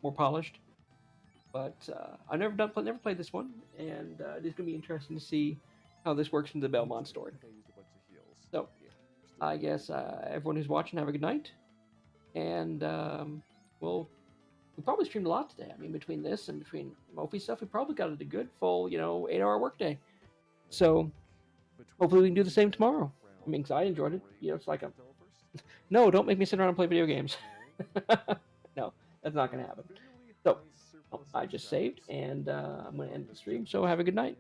more polished, but I've never played this one, and it is going to be interesting to see how this works in the Belmont story. So, I guess everyone who's watching, have a good night, and we'll we probably streamed a lot today. I mean, between this and between Mophie stuff, we probably got a good full, 8-hour workday. So hopefully we can do the same tomorrow. I mean, 'cause I enjoyed it. It's like no, don't make me sit around and play video games. No, that's not gonna happen. So I just saved, and I'm gonna end the stream. So have a good night.